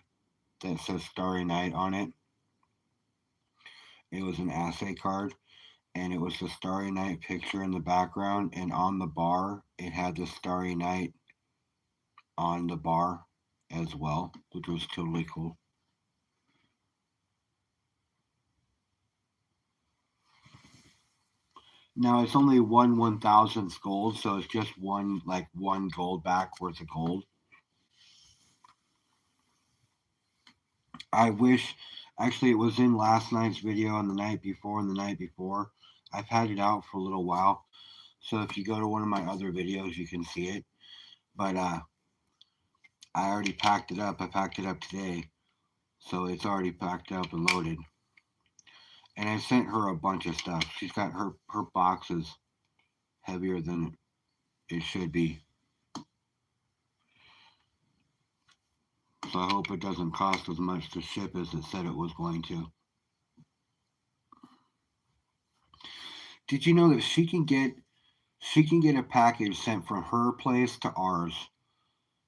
that says Starry Night on it. It was an assay card, and it was the Starry Night picture in the background, and on the bar, it had the Starry Night on the bar as well, which was totally cool. Now it's only 1/1000th gold, so it's just one gold back worth of gold. I wish, actually, it was in last night's video and the night before and the night before. I've had it out for a little while, so if you go to one of my other videos, you can see it. But I already packed it up. I packed it up today, so it's already packed up and loaded. And I sent her a bunch of stuff. She's got her boxes heavier than it should be. So I hope it doesn't cost as much to ship as it said it was going to. Did you know that She can get a package sent from her place to ours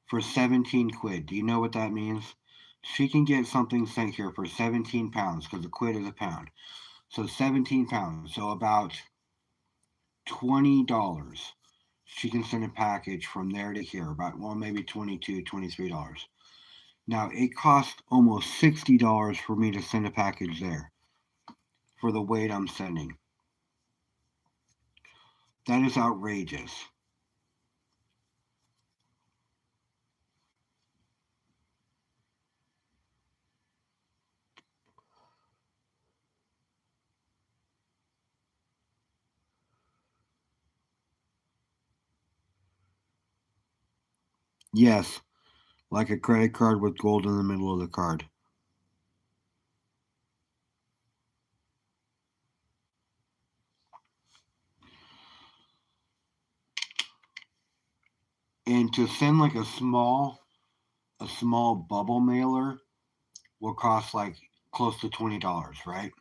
for 17 quid. Do you know what that means? She can get something sent here for 17 pounds because a quid is a pound. So 17 pounds. So about $20. She can send a package from there to here. About, well, maybe $22, $23. Now, it costs almost $60 for me to send a package there for the weight I'm sending. That is outrageous. Yes, like a credit card with gold in the middle of the card. And to send like a small bubble mailer will cost like close to $20, right?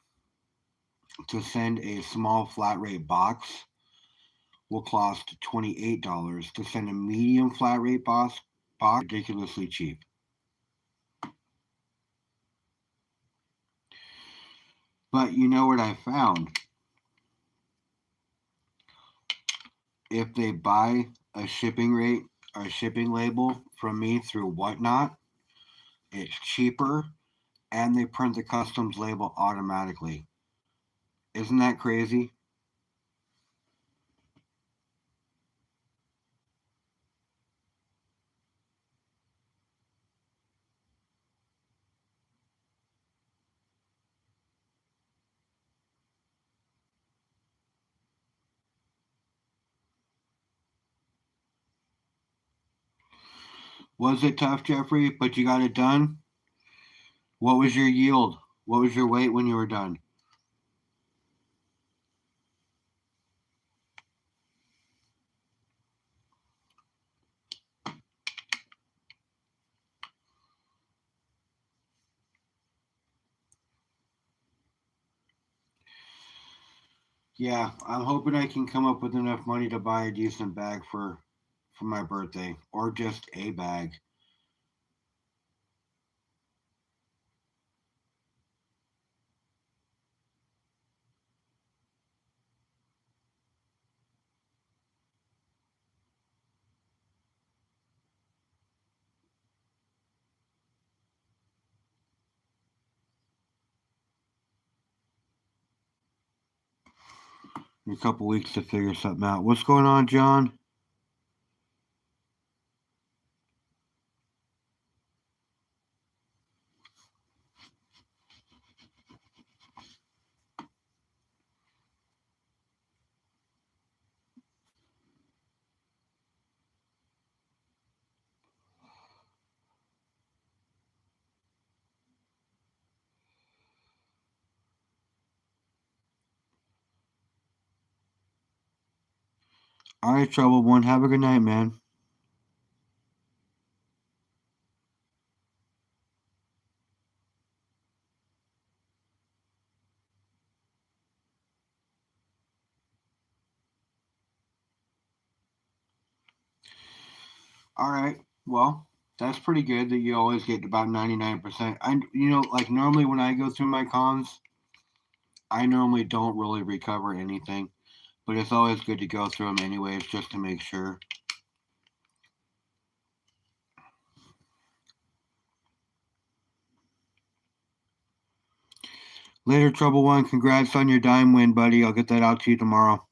To send a small flat rate box will cost $28. To send a medium flat rate box ridiculously cheap. But you know what I found? If they buy a shipping rate or a shipping label from me through Whatnot, it's cheaper and they print the customs label automatically. Isn't that crazy? Was it tough, Jeffrey? But you got it done? What was your yield? What was your weight when you were done? Yeah, I'm hoping I can come up with enough money to buy a decent bag for my birthday, or just a bag. In a couple weeks to figure something out. What's going on, John? All right, trouble one. Have a good night, man. All right. Well, that's pretty good that you always get about 99%. Like normally when I go through my cons, I normally don't really recover anything, but it's always good to go through them anyways just to make sure. Later, trouble one. Congrats on your dime win, buddy. I'll get that out to you tomorrow.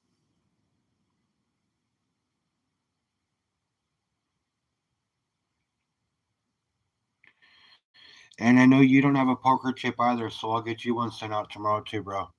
And I know you don't have a poker chip either, so I'll get you one sent out tomorrow too, bro.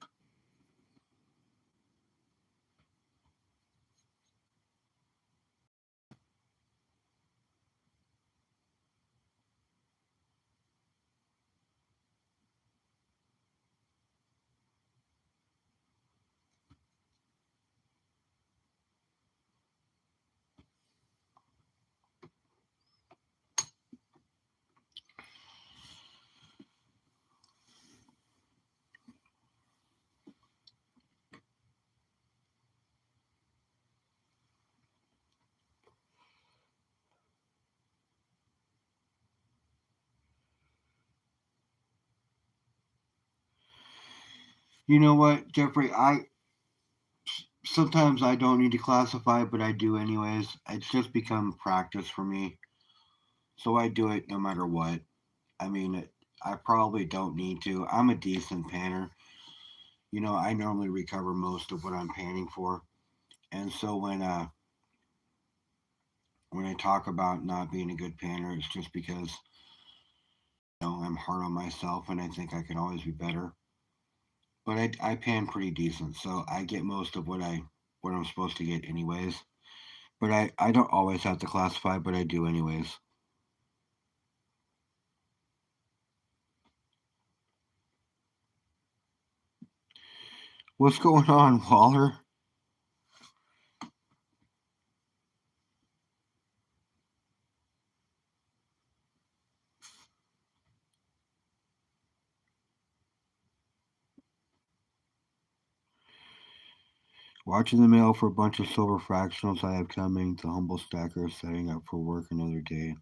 You know what, Jeffrey? I sometimes I don't need to classify, but I do anyways. It's just become practice for me, so I do it no matter what. I mean, I probably don't need to. I'm a decent panner. I normally recover most of what I'm panning for, and so when I talk about not being a good panner, it's just because I'm hard on myself and I think I can always be better. But I pan pretty decent, so I get most of what I'm supposed to get anyways. But I don't always have to classify, but I do anyways. What's going on, Waller? Watching the mail for a bunch of silver fractionals I have coming. The humble stacker setting up for work another day.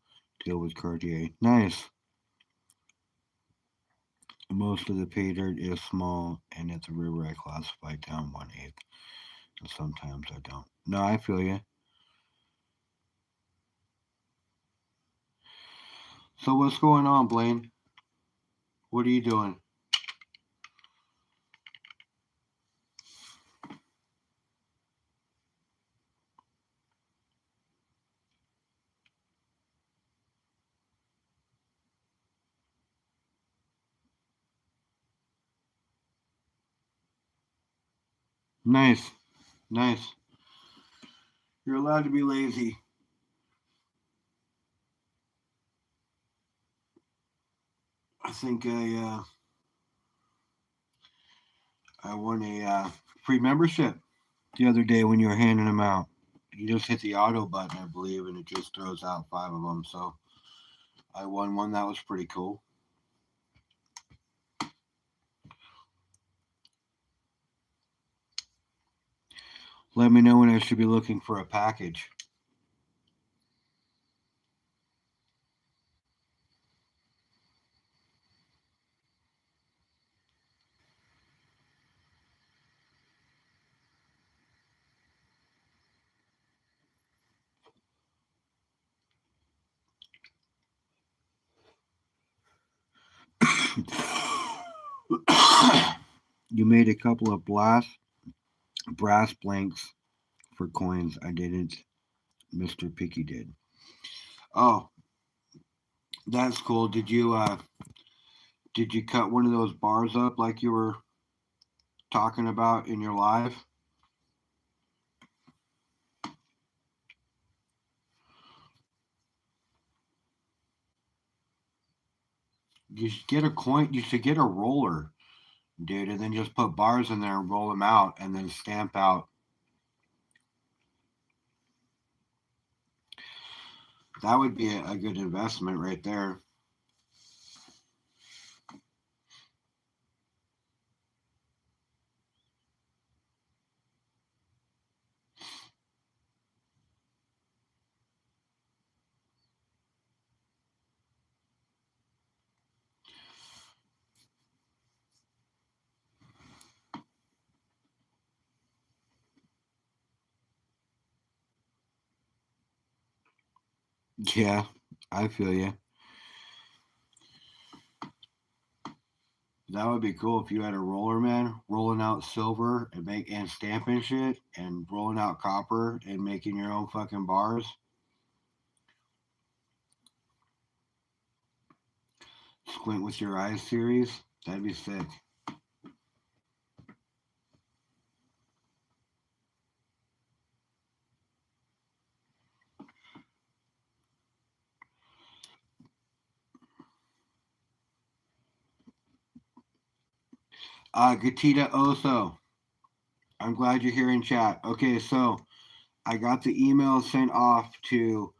Deal with Cartier. Nice. Most of the pay dirt is small, and at the river I classify down 1/8, and sometimes I don't. No, I feel you. So what's going on, Blaine? What are you doing? Nice, nice. You're allowed to be lazy. I think I won a free membership the other day when you were handing them out. You just hit the auto button, I believe, and it just throws out 5 of them. So I won one. That was pretty cool. Let me know when I should be looking for a package. You made a couple of brass blanks for coins. I didn't. Mr. Picky did. Oh, that's cool. Did you cut one of those bars up like you were talking about in your live? You should get a coin. You should get a roller, dude, and then just put bars in there and roll them out, and then stamp out. That would be a good investment right there. Yeah, I feel you. That would be cool if you had a roller man rolling out silver and stamping shit and rolling out copper and making your own fucking bars. Squint with your eyes series. That'd be sick. Gatita Oso. I'm glad you're here in chat. Okay, so I got the email sent off to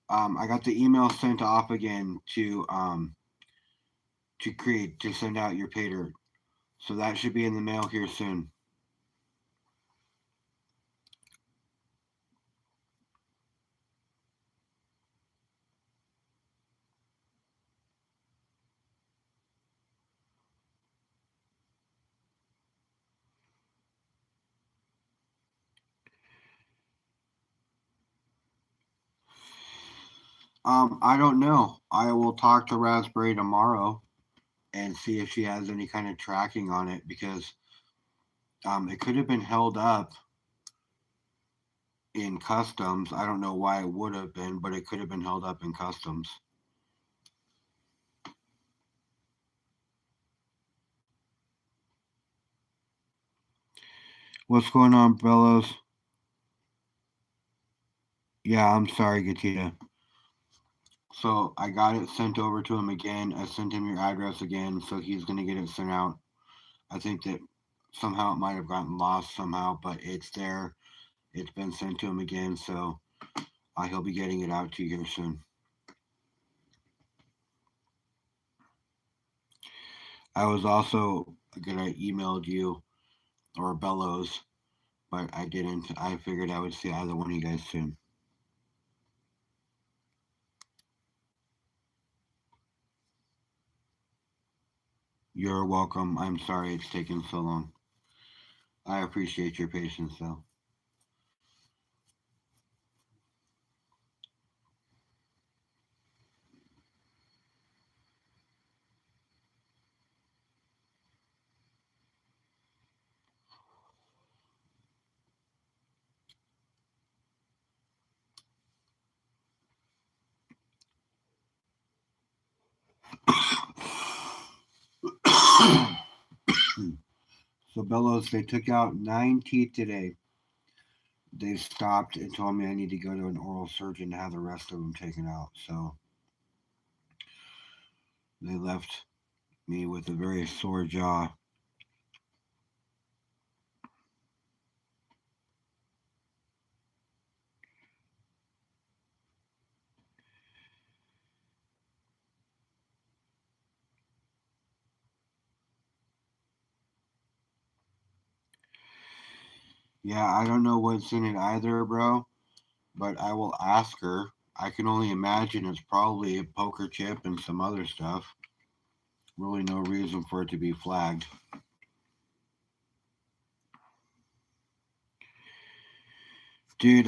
I got the email sent off again to send out your pay dirt. So that should be in the mail here soon. I don't know. I will talk to Raspberry tomorrow and see if she has any kind of tracking on it because it could have been held up in customs. I don't know why it would have been, but it could have been held up in customs. What's going on, Bellows? Yeah, I'm sorry, Gatita. So I got it sent over to him again. I sent him your address again, so he's gonna get it sent out. I think that somehow it might have gotten lost somehow, but it's there. It's been sent to him again, so he'll be getting it out to you here soon. I was also gonna email you or Bellows, but I didn't. I figured I would see either one of you guys soon. You're welcome. I'm sorry it's taken so long. I appreciate your patience, though. So, Bellows, they took out 9 teeth today. They stopped and told me I need to go to an oral surgeon to have the rest of them taken out. So, they left me with a very sore jaw. Yeah, I don't know what's in it either, bro, but I will ask her. I can only imagine it's probably a poker chip and some other stuff. Really, no reason for it to be flagged. Dude,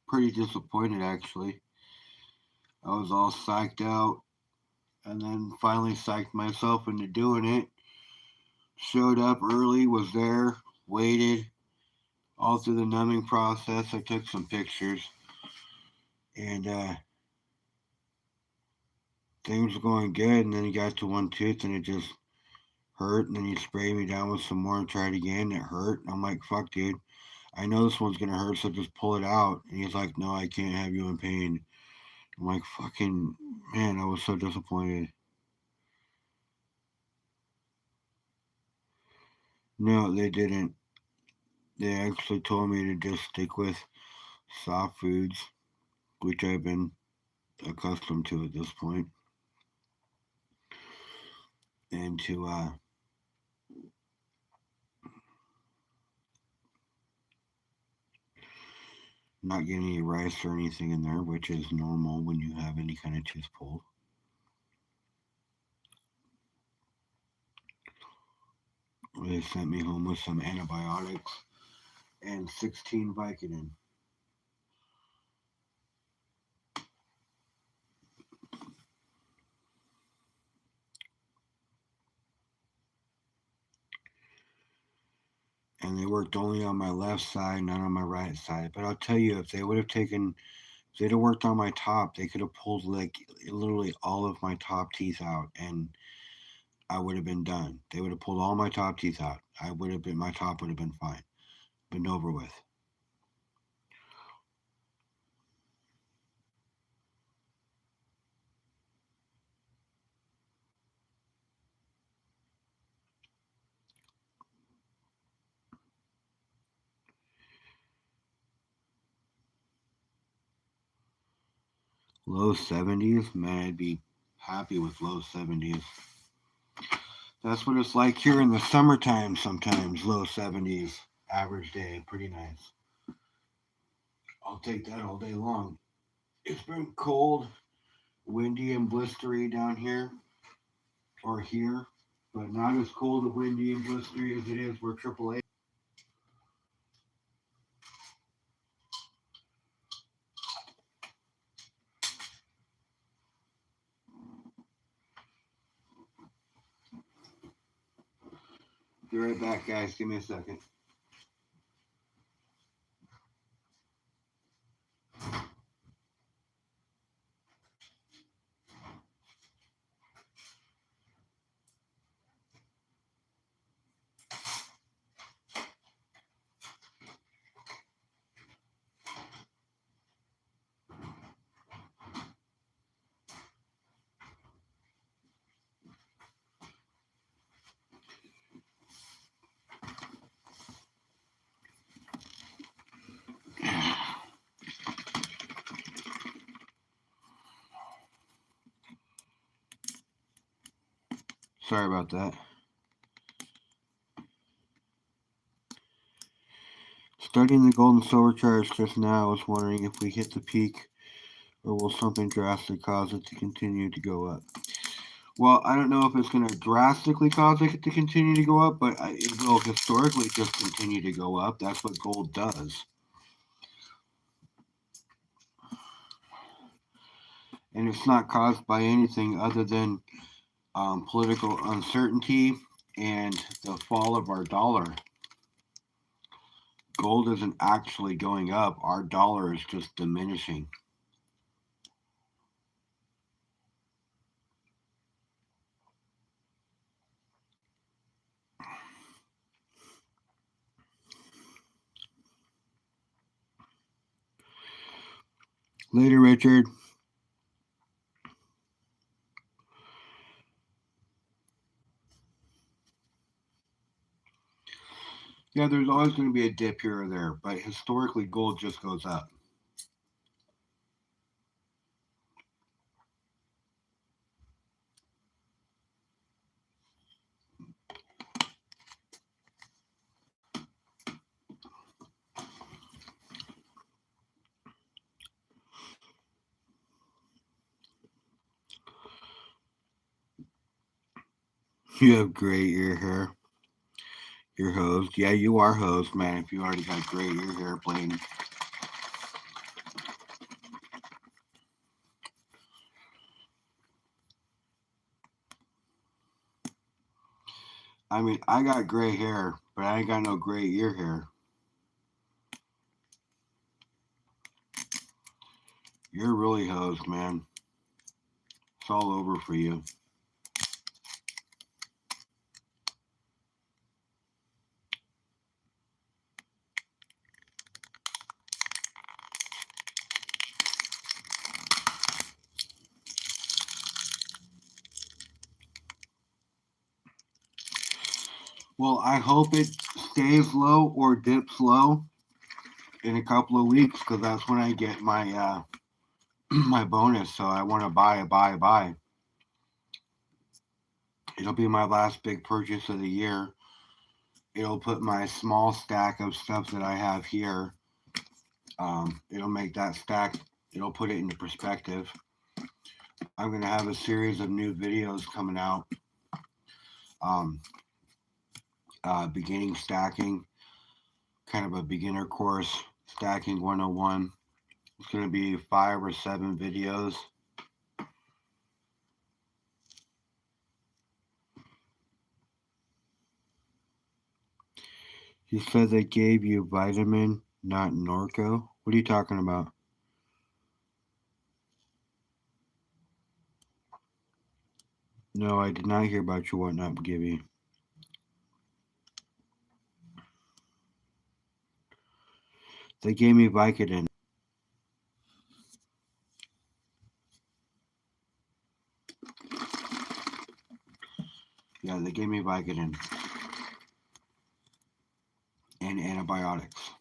pretty disappointed actually. I was all psyched out and then finally psyched myself into doing it. Showed up early, was there, waited all through the numbing process. I took some pictures and things were going good. And then he got to one tooth and it just hurt. And then he sprayed me down with some more and tried again. It hurt. And I'm like, fuck, dude. I know this one's gonna hurt, so just pull it out. And he's like, no, I can't have you in pain. I'm like, fucking man, I was so disappointed. No, they didn't. They actually told me to just stick with soft foods, which I've been accustomed to at this point, and to not get any rice or anything in there, which is normal when you have any kind of tooth pulled. They sent me home with some antibiotics and 16 Vicodin. And they worked only on my left side, not on my right side. But I'll tell you, if they would have taken, if they'd have worked on my top, they could have pulled like literally all of my top teeth out, and I would have been done. They would have pulled all my top teeth out. I would have been, my top would have been fine, been over with. Low 70s, man, I'd be happy with low 70s. That's what it's like here in the summertime sometimes, low 70s, average day, pretty nice. I'll take that all day long. It's been cold, windy, and blistery down here, or here, but not as cold and windy and blistery as it is where AAA. Be right back, guys. Give me a second. Sorry about that. Studying the gold and silver charts just now, I was wondering if we hit the peak or will something drastic cause it to continue to go up? Well, I don't know if it's going to drastically cause it to continue to go up, but it will historically just continue to go up. That's what gold does. And it's not caused by anything other than political uncertainty and the fall of our dollar. Gold isn't actually going up, our dollar is just diminishing. Later, Richard. Yeah, there's always going to be a dip here or there, but historically, gold just goes up. You have gray ear hair. You're hosed. Yeah, you are hosed, man. If you already got gray ear hair, Blaine. I mean, I got gray hair, but I ain't got no gray ear hair. You're really hosed, man. It's all over for you. Well, I hope it stays low or dips low in a couple of weeks because that's when I get my my bonus. So I want to buy. It'll be my last big purchase of the year. It'll put my small stack of stuff that I have here. It'll make that stack. It'll put it into perspective. I'm gonna have a series of new videos coming out. Um, Beginning stacking, kind of a beginner course, stacking 101. It's gonna be 5 or 7 videos. You said they gave you vitamin, not Norco. What are you talking about? No, I did not hear about your whatnot giving. They gave me Vicodin. Yeah, they gave me Vicodin and antibiotics.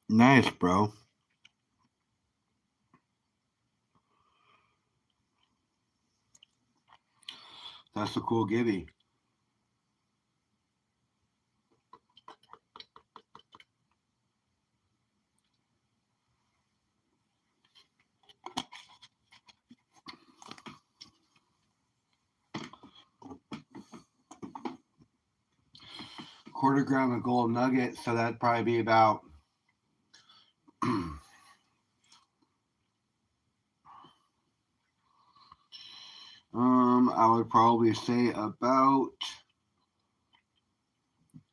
Nice, bro. That's a cool Gibby. Quarter gram of gold nugget, so that'd probably be about I would probably say about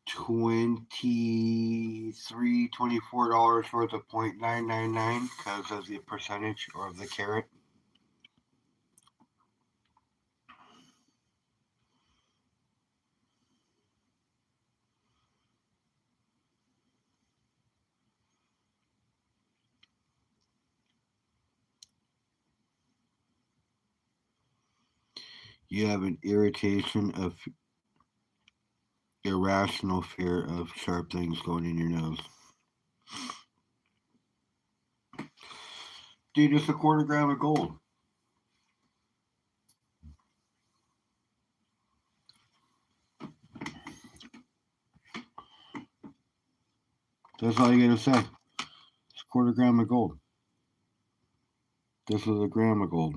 $24 worth of 0.999 because of the percentage or of the carat. You have an irrational fear of sharp things going in your nose. Dude, it's a quarter gram of gold. That's all you gotta say. It's a quarter gram of gold. This is a gram of gold.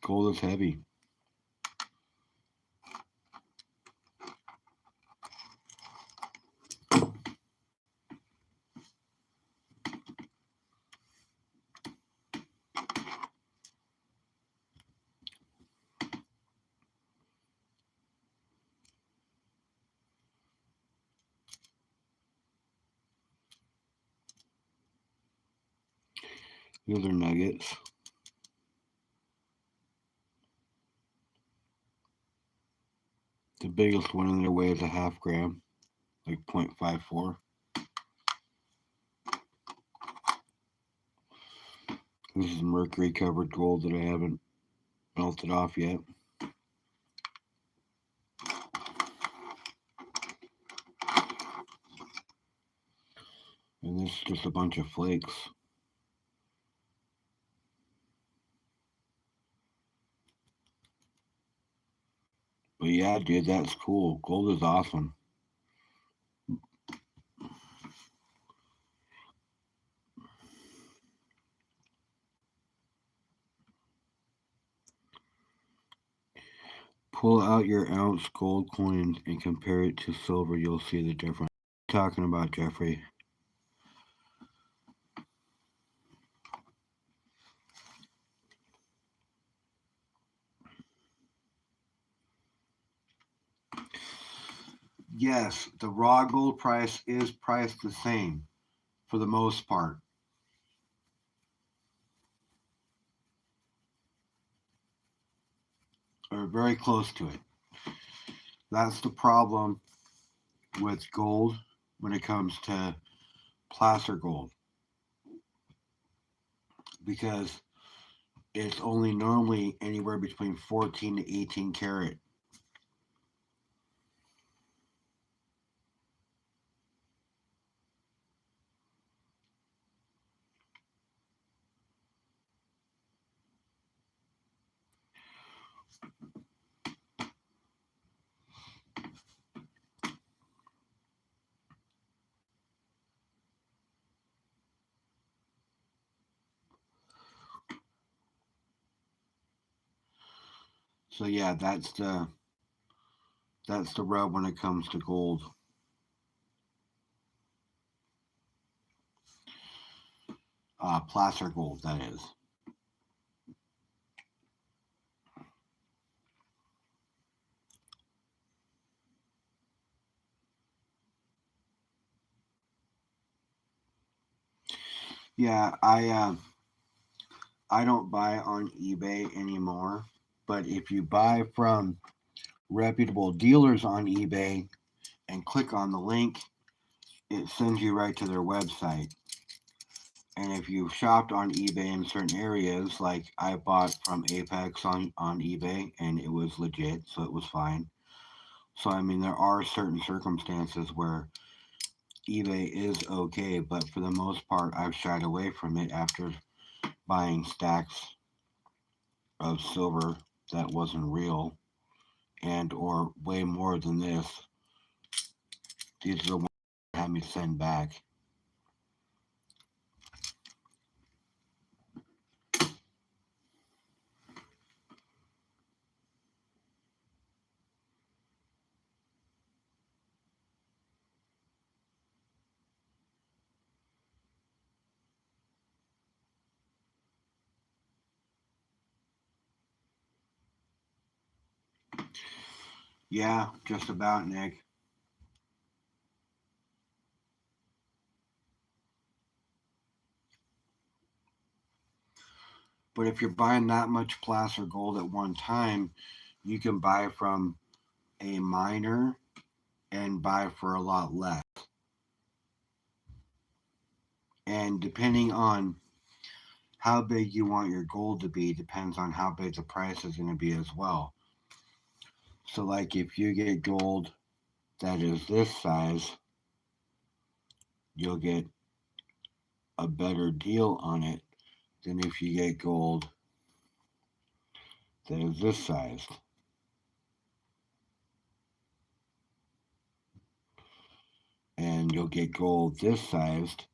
Gold is heavy. These are nuggets. The biggest one in their weighs a half gram, like 0.54. This is mercury covered gold that I haven't melted off yet. And this is just a bunch of flakes. But yeah, dude, that's cool. Gold is awesome. Pull out your ounce gold coins and compare it to silver. You'll see the difference. What are you talking about, Jeffrey? Yes, the raw gold price is priced the same for the most part, or very close to it. That's the problem with gold when it comes to placer gold because it's only normally anywhere between 14 to 18 karat. So yeah, that's the rub when it comes to gold. Placer gold, that is. Yeah, I don't buy on eBay anymore, but if you buy from reputable dealers on eBay and click on the link, it sends you right to their website. And if you've shopped on eBay in certain areas, like I bought from Apex on eBay and it was legit, so it was fine. So, I mean, there are certain circumstances where eBay is okay, but for the most part, I've shied away from it after buying stacks of silver that wasn't real and or way more than this. These are the ones that had me send back. Yeah, just about, Nick. But if you're buying that much placer gold at one time, you can buy from a miner and buy for a lot less. And depending on how big you want your gold to be, depends on how big the price is going to be as well. So, like if you get gold that is this size, you'll get a better deal on it than if you get gold that is this size. And you'll get gold this sized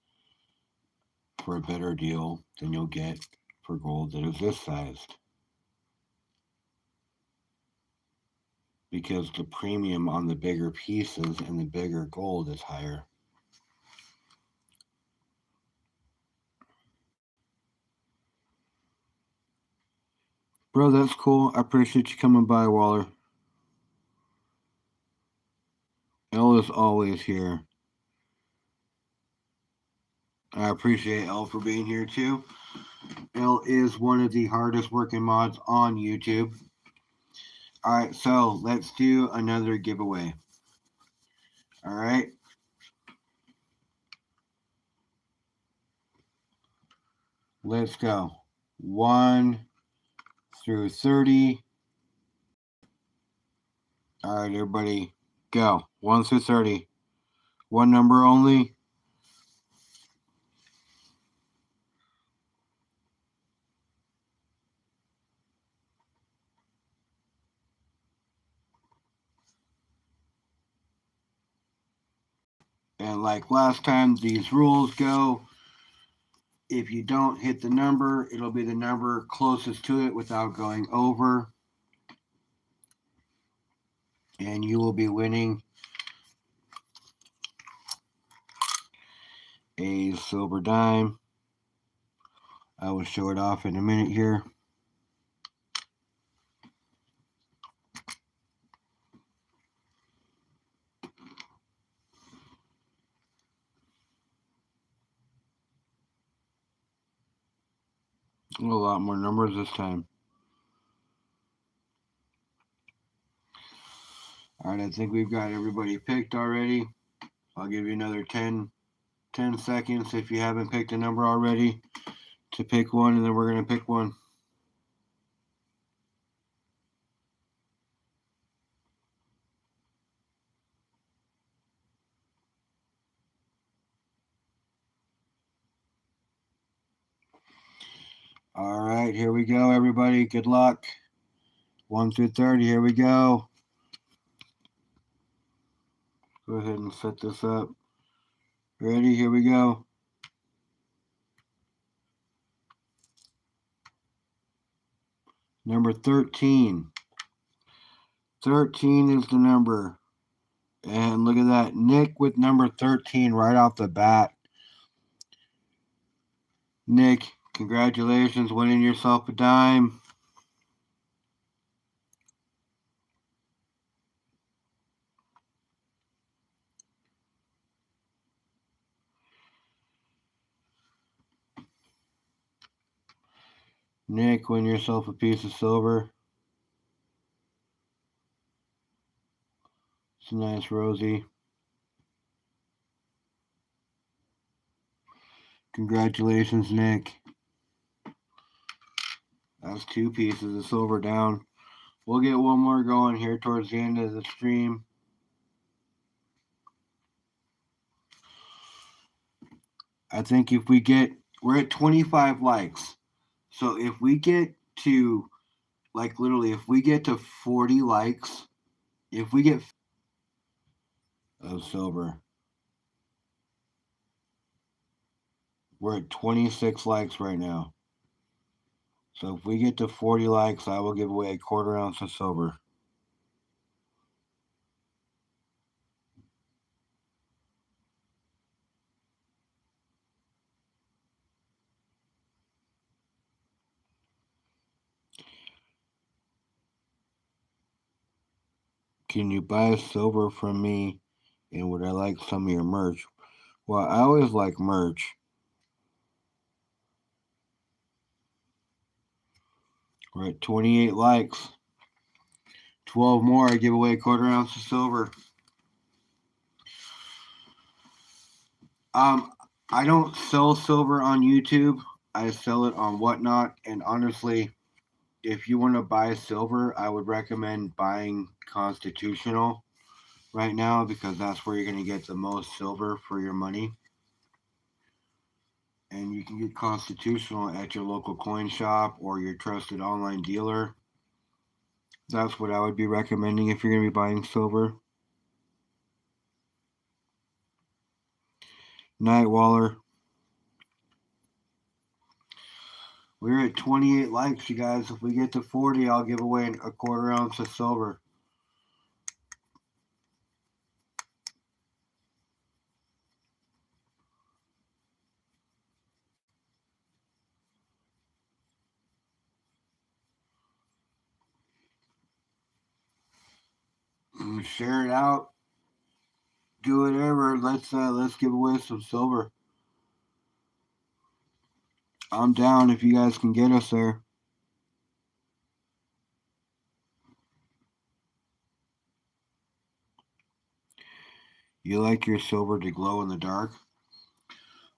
for a better deal than you'll get for gold that is this sized. Because the premium on the bigger pieces and the bigger gold is higher. Bro, that's cool. I appreciate you coming by, Waller. Elle is always here. I appreciate Elle for being here too. Elle is one of the hardest working mods on YouTube. Alright, so let's do another giveaway. Alright. Let's go. 1 through 30. Alright, everybody, go. 1 through 30. One number only. And like last time, these rules go. If you don't hit the number, it'll be the number closest to it without going over. And you will be winning a silver dime. I will show it off in a minute here. A lot more numbers this time. Alright, I think we've got everybody picked already. I'll give you another 10 seconds if you haven't picked a number already to pick one, and then we're going to pick one. All right, here we go, everybody. Good luck. 1 through 30, here we go. Go ahead and set this up. Ready? Here we go. Number 13. 13 is the number. And look at that. Nick with number 13 right off the bat. Nick, congratulations, winning yourself a dime. Nick, win yourself a piece of silver. It's a nice rosy. Congratulations, Nick. That's 2 pieces of silver down. We'll get one more going here towards the end of the stream. I think we're at 25 likes. So if we get to Like literally, if we get to 40 likes, if we get of silver, we're at 26 likes right now. So if we get to 40 likes, I will give away a quarter ounce of silver. Can you buy silver from me? And would I like some of your merch? Well, I always like merch. We're at 28 likes. 12 more, I give away a quarter ounce of silver. Um, I don't sell silver on YouTube. I sell it on Whatnot. And honestly, if you want to buy silver, I would recommend buying Constitutional right now because that's where you're going to get the most silver for your money. And you can get Constitutional at your local coin shop or your trusted online dealer. That's what I would be recommending if you're going to be buying silver. Nightwaller. We're at 28 likes, you guys. If we get to 40, I'll give away a quarter ounce of silver. Share it out. Do whatever. Let's give away some silver. I'm down if you guys can get us there. You like your silver to glow in the dark?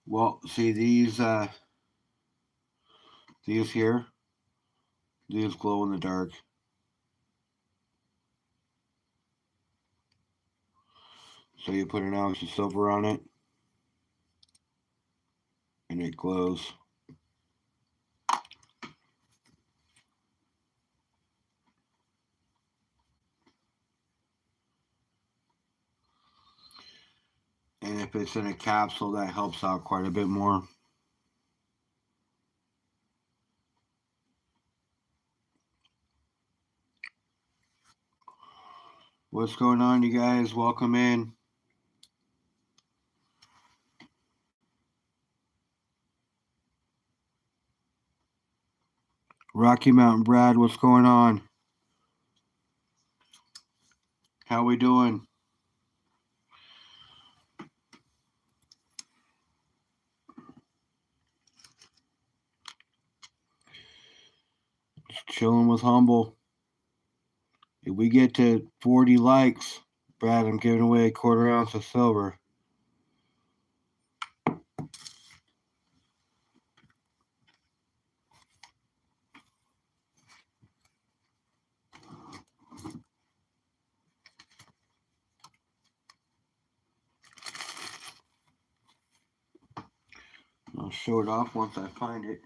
Well, see these here. These glow in the dark. So you put an ounce of silver on it, and it glows. And if it's in a capsule, that helps out quite a bit more. What's going on, you guys? Welcome in. Rocky Mountain Brad, what's going on? How we doing? Just chilling with Humble. If we get to 40 likes, Brad, I'm giving away a quarter ounce of silver. I'll show it off once I find it.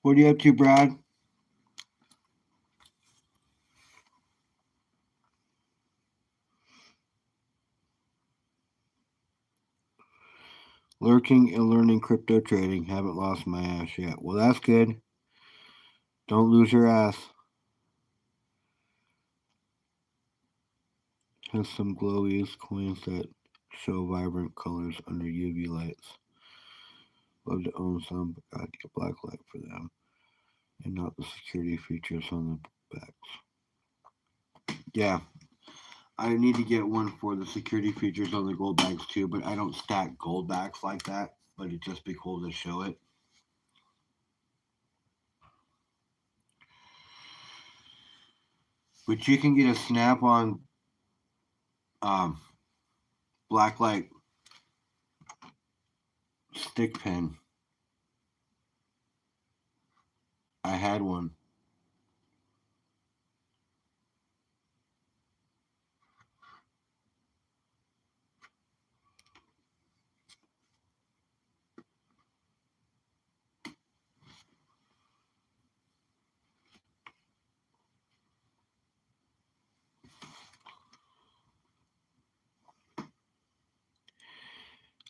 What are you up to, Brad? Lurking and learning crypto trading. Haven't lost my ass yet. Well, that's good. Don't lose your ass. Has some glowies coins that show vibrant colors under UV lights. Love to own some, but gotta get black light for them, and not the security features on the backs. Yeah, I need to get one for the security features on the gold bags too, but I don't stack gold bags like that. But it'd just be cool to show it. But you can get a snap on um, blacklight stick pin. I had one.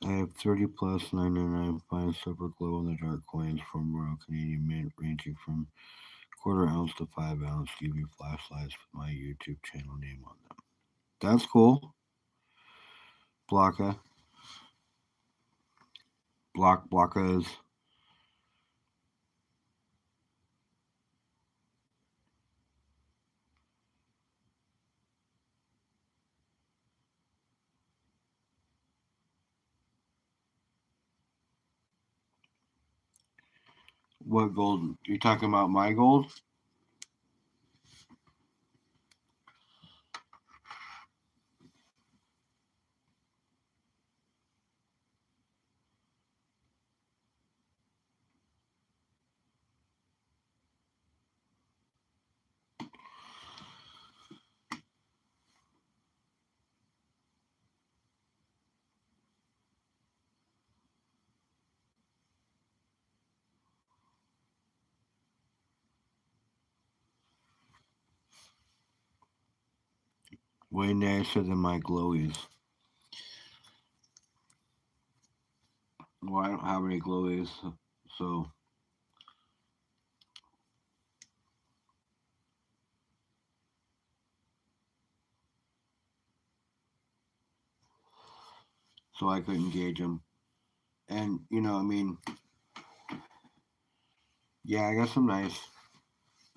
I have 30 plus 999 fine silver glow in the dark coins from Royal Canadian Mint, ranging from quarter ounce to 5 ounce UV flashlights with my YouTube channel name on them. That's cool. Blocka. Blockas. What gold? You're talking about my gold? Way nicer than my glowies. Well, I don't have any glowies, so I couldn't gauge them. And I mean, yeah, I got some nice,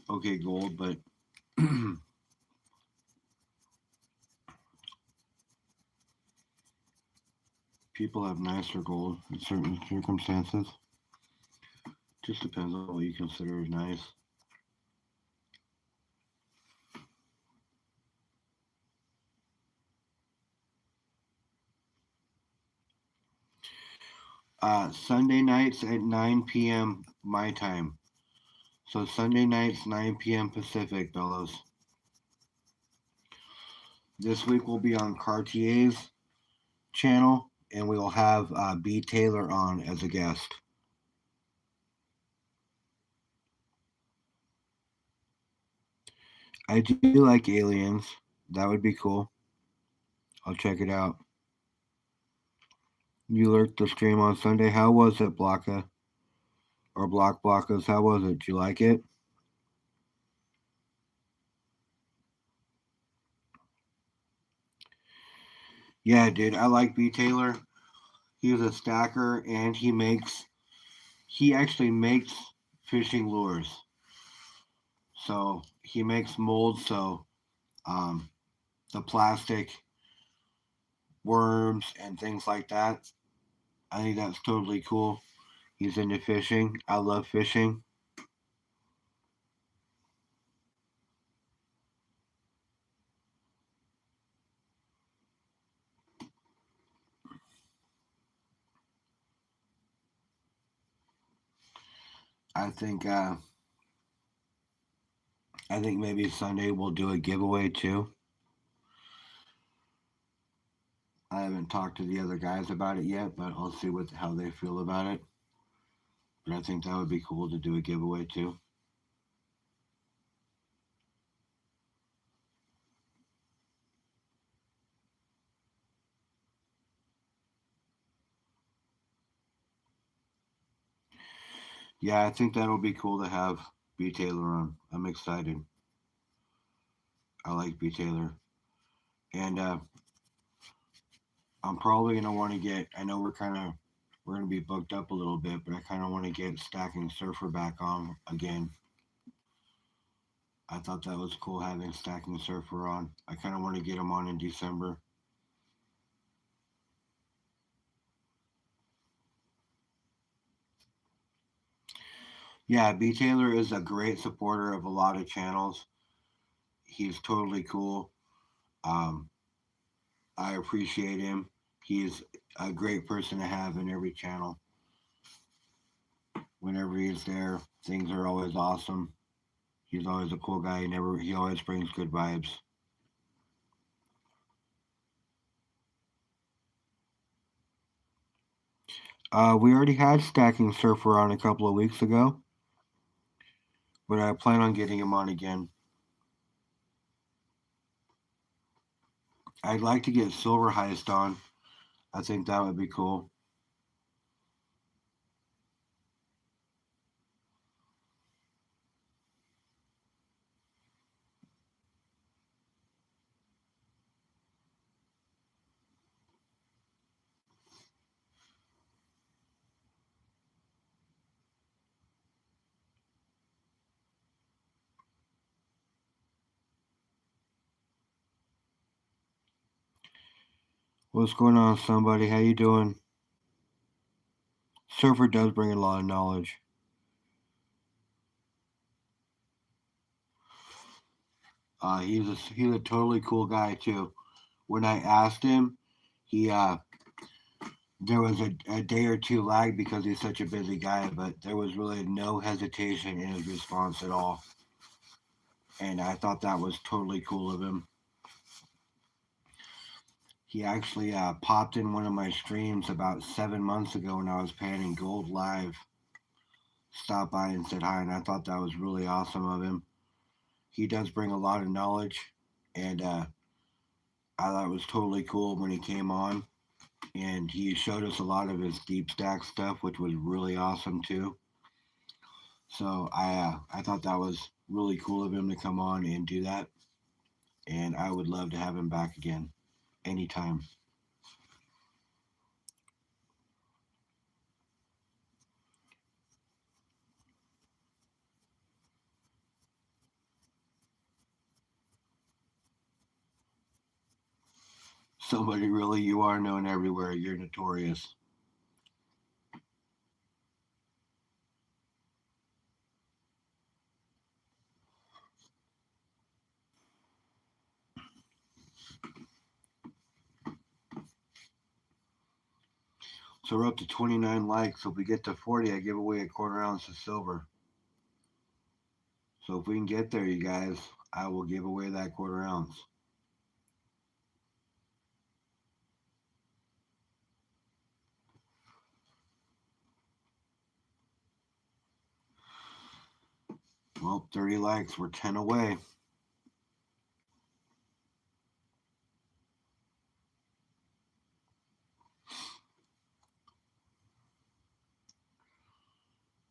okay, gold, but people have nicer gold in certain circumstances. Just depends on what you consider as nice. Sunday nights at 9 p.m. my time. So Sunday nights 9 p.m. Pacific, fellas. This week we'll be on Cartier's channel, and we will have B Taylor on as a guest. I do like aliens. That would be cool. I'll check it out. You lurked the stream on Sunday. How was it, Blocka? Or Blockas? How was it? Did you like it? Yeah, dude. I like B Taylor. He's a stacker, and he actually makes fishing lures. So he makes molds. So um, the plastic worms and things like that. I think that's totally cool. He's into fishing. I love fishing. I think uh, I think maybe Sunday we'll do a giveaway too. I haven't talked to the other guys about it yet, but I'll see how they feel about it. But I think that would be cool to do a giveaway too. Yeah, I think that'll be cool to have B Taylor on. I'm excited. I like B Taylor. And I'm probably gonna want to get. I know we're gonna be booked up a little bit, but I kind of want to get Stacking Surfer back on again. I thought that was cool having Stacking Surfer on. I kind of want to get him on in December. Yeah, B Taylor is a great supporter of a lot of channels. He's totally cool. Um, I appreciate him. He's a great person to have in every channel. Whenever he's there, things are always awesome. He's always a cool guy. He always brings good vibes. We already had Stacking Surfer on a couple of weeks ago, but I plan on getting him on again. I'd like to get Silver Heist on. I think that would be cool. What's going on, somebody? How you doing? Surfer does bring a lot of knowledge. He's a totally cool guy too. When I asked him, he there was a day or two lag because he's such a busy guy, but there was really no hesitation in his response at all, and I thought that was totally cool of him. He actually popped in one of my streams about 7 months ago when I was panning gold live. Stopped by and said hi, and I thought that was really awesome of him. He does bring a lot of knowledge, and I thought it was totally cool when he came on, and he showed us a lot of his deep stack stuff, which was really awesome too. So I thought that was really cool of him to come on and do that, and I would love to have him back again anytime. Somebody really, you are known everywhere. You're notorious. So we're up to 29 likes. So if we get to 40, I give away a quarter ounce of silver. So if we can get there, you guys, I will give away that quarter ounce. Well, 30 likes. We're 10 away.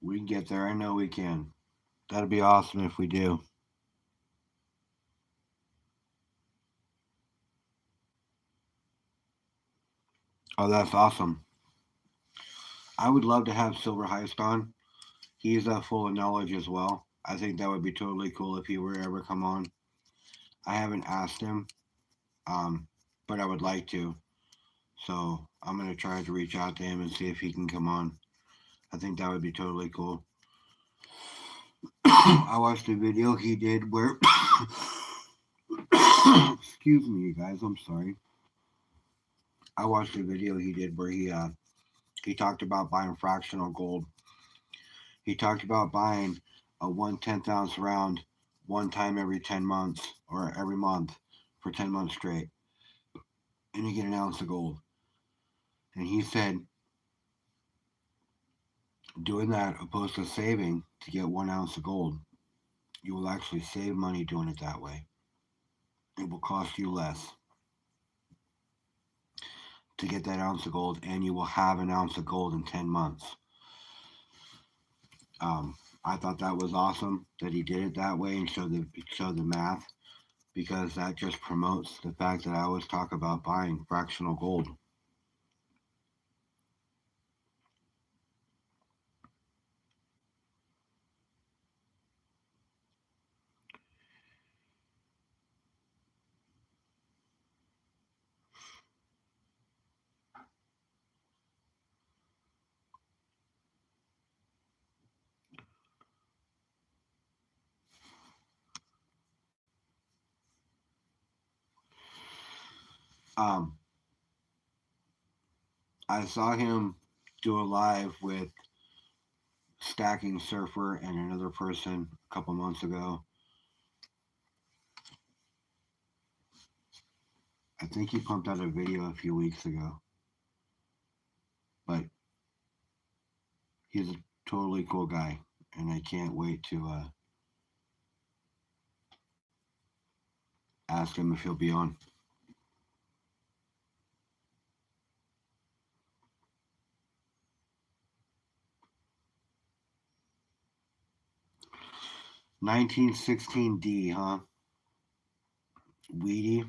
We can get there. I know we can. That'd be awesome if we do. Oh, that's awesome. I would love to have Silver Heist on. He's full of knowledge as well. I think that would be totally cool if he were to ever come on. I haven't asked him, um, but I would like to. So I'm gonna try to reach out to him and see if he can come on. I think that would be totally cool. I watched a video he did where, excuse me, you guys. I'm sorry. I watched a video he did where he talked about buying fractional gold. He talked about buying a 1/10 ounce round one time every 10 months or every month for 10 months straight, and you get an ounce of gold. And he said doing that opposed to saving to get 1 ounce of gold, you will actually save money doing it that way. It will cost you less to get that ounce of gold, and you will have an ounce of gold in 10 months. I thought that was awesome that he did it that way and showed the math. because that just promotes the fact that I always talk about buying fractional gold. Um, I saw him do a live with Stacking Surfer and another person a couple months ago. I think he pumped out a video a few weeks ago, but he's a totally cool guy, and I can't wait to ask him if he'll be on. 1916D, huh? Weedy.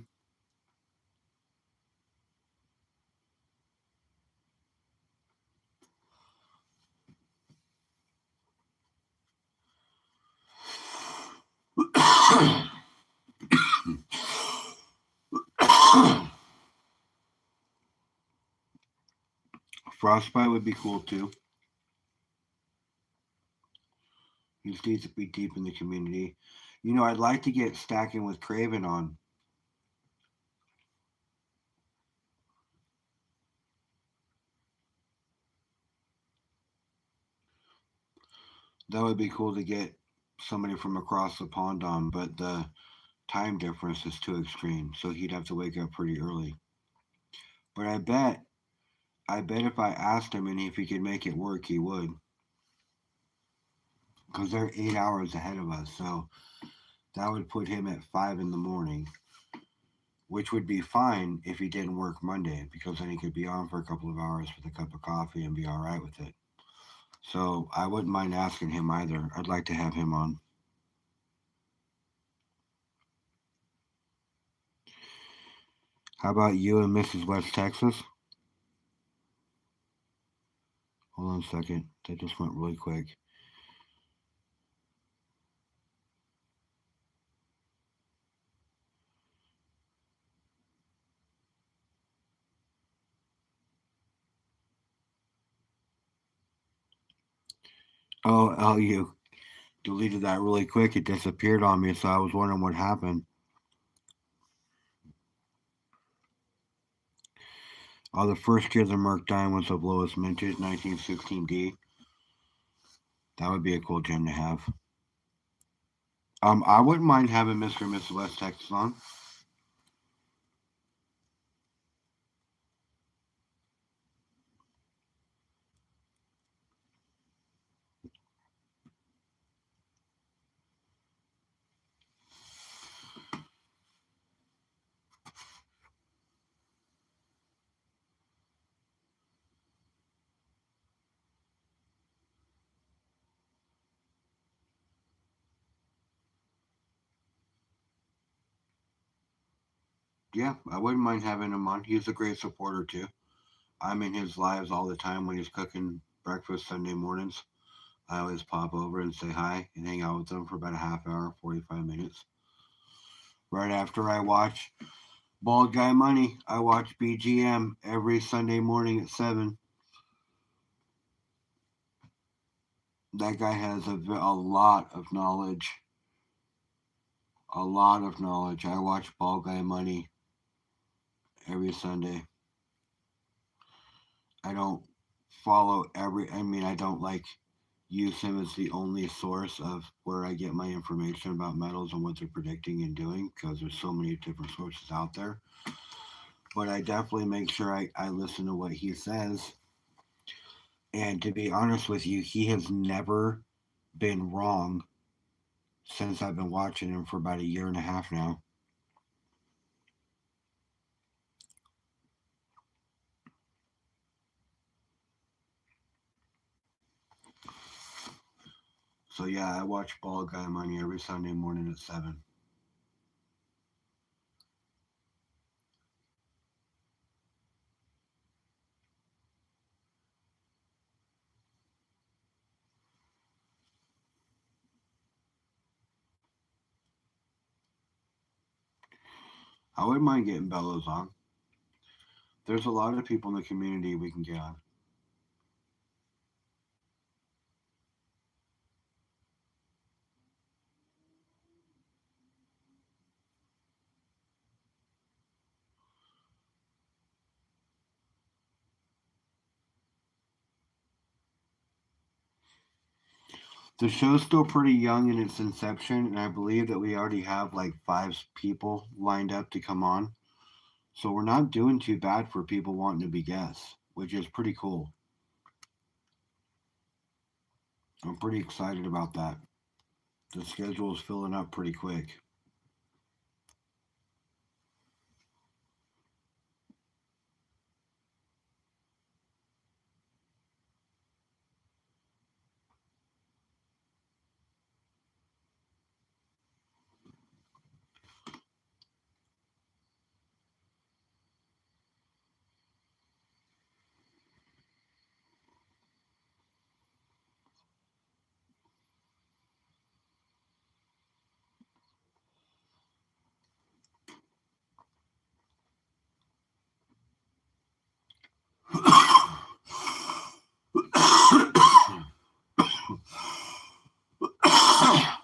Frostbite would be cool too. He just needs to be deep in the community. You know, I'd like to get Stacking with Craven on. That would be cool to get somebody from across the pond on, but the time difference is too extreme, so he'd have to wake up pretty early. But I bet if I asked him and if he could make it work, he would. Because they're 8 hours ahead of us, so that would put him at 5 in the morning, which would be fine if he didn't work Monday, because then he could be on for a couple of hours with a cup of coffee and be all right with it. So I wouldn't mind asking him either. I'd like to have him on. How about you and Mrs. West Texas? Hold on a second. That just went really quick. Oh, you deleted that really quick. It disappeared on me, so I was wondering what happened. Oh, the first year the Merc Diamonds of Lowest Mintage, 1916D. That would be a cool gem to have. I wouldn't mind having Mr. and Mrs. West Texas on. Yeah, I wouldn't mind having him on. He's a great supporter too. I'm in his lives all the time when he's cooking breakfast Sunday mornings. I always pop over and say hi and hang out with him for about a half hour, 45 minutes. Right after I watch Bald Guy Money, I watch BGM every Sunday morning at 7. That guy has a lot of knowledge. A lot of knowledge. I watch Bald Guy Money every Sunday. I don't I don't like use him as the only source of where I get my information about metals and what they're predicting and doing because there's so many different sources out there. But I definitely make sure I listen to what he says. And to be honest with you, he has never been wrong since I've been watching him for about a year and a half now. So yeah, I watch Ball Guy Money every Sunday morning at 7. I wouldn't mind getting Bellows on. There's a lot of people in the community we can get on. The show's still pretty young in its inception, and I believe that we already have like five people lined up to come on. So we're not doing too bad for people wanting to be guests, which is pretty cool. I'm pretty excited about that. The schedule is filling up pretty quick.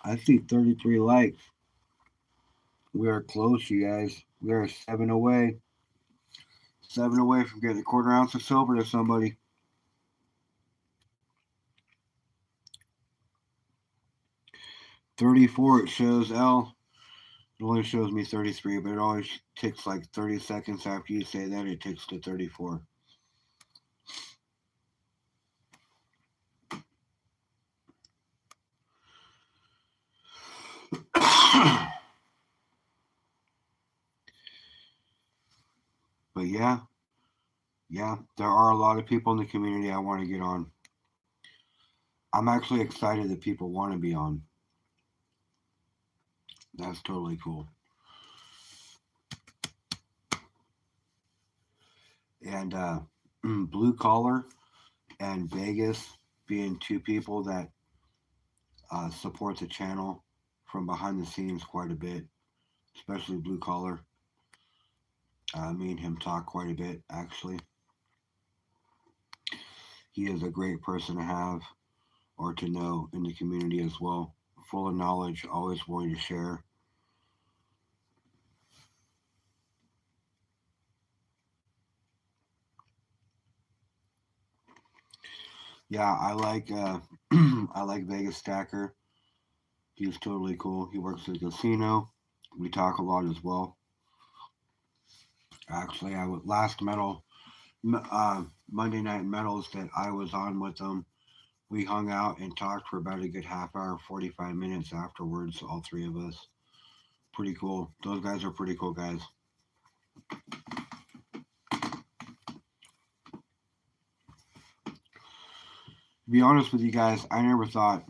I see 33 likes. We are close, you guys. We are seven away. Seven away from getting a quarter ounce of silver to somebody. 34, it shows L. It only shows me 33, but it always takes like 30 seconds after you say that, it takes to 34. But yeah, there are a lot of people in the community I want to get on. I'm actually excited that people want to be on. That's totally cool. And Blue Collar and Vegas being two people that support the channel from behind the scenes quite a bit, especially Blue Collar. Me and him talk quite a bit, actually. He is a great person to have or to know in the community as well. Full of knowledge, always willing to share. Yeah, I like I like Vegas Stacker. He's totally cool. He works at a casino. We talk a lot as well. Actually, I would last Monday Night Metals that I was on with them. We hung out and talked for about a good half hour, 45 minutes afterwards. All three of us. Pretty cool. Those guys are pretty cool guys. To be honest with you guys, I never thought.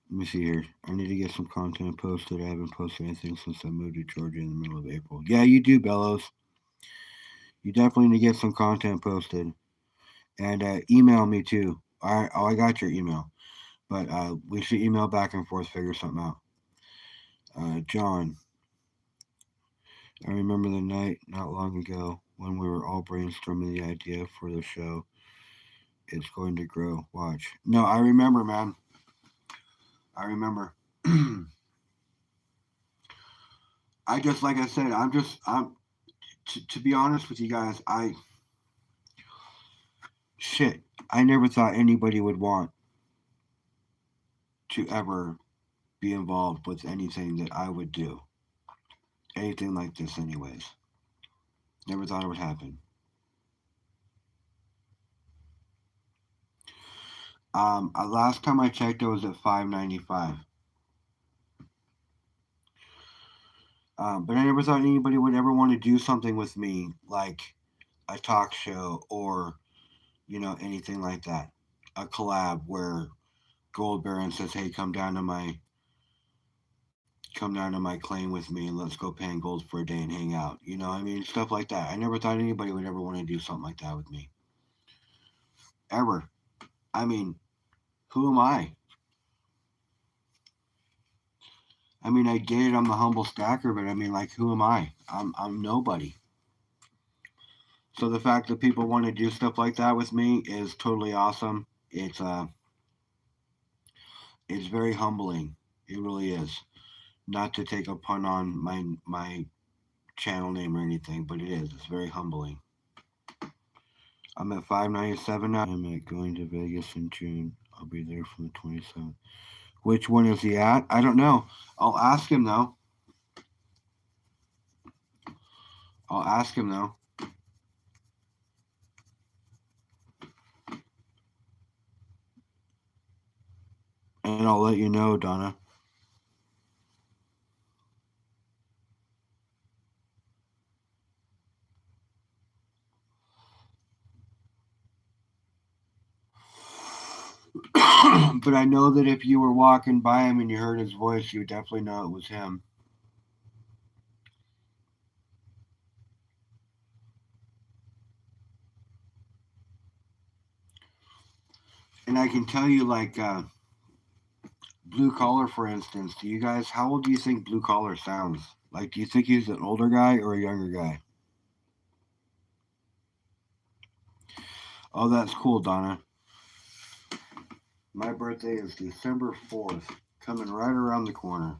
Let me see here. I need to get some content posted. I haven't posted anything since I moved to Georgia in the middle of April. Yeah, you do, Bellows. You definitely need to get some content posted. And email me too. I got your email. But we should email back and forth, figure something out. John, I remember the night not long ago when we were all brainstorming the idea for the show. It's going to grow. Watch. No, I remember, man. I remember. I just, like I said, to be honest with you guys, shit, I never thought anybody would want to ever be involved with anything that I would do. Anything like this, anyways. Never thought it would happen. Last time I checked, it was at 5.95. But I never thought anybody would ever want to do something with me, like a talk show or anything like that. A collab where Gold Baron says, "Hey, come down to my claim with me, and let's go pan gold for a day and hang out." I mean, stuff like that. I never thought anybody would ever want to do something like that with me, ever. I mean, who am I? I mean, I get it. I'm the humble stacker, but I mean, like, who am I? I'm nobody. So the fact that people want to do stuff like that with me is totally awesome. It's very humbling. It really is. Not to take a pun on my channel name or anything, but it is. It's very humbling. I'm at 597 now. I'm at going to Vegas in June. I'll be there from the 27th. Which one is he at? I don't know. I'll ask him though. I'll ask him though. And I'll let you know, Donna. But I know that if you were walking by him and you heard his voice, you would definitely know it was him. And I can tell you, like, Blue Collar, for instance, do you guys, how old do you think Blue Collar sounds? Like, do you think he's an older guy or a younger guy? Oh, that's cool, Donna. My birthday is December 4th, coming right around the corner.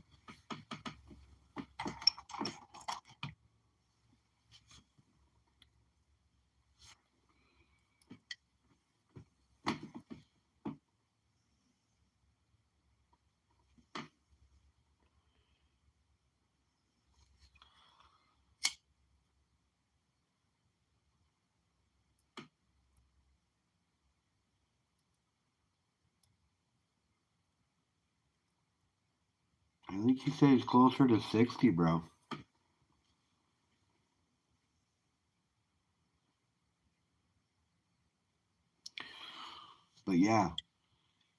I think he said he's closer to 60, bro. But yeah,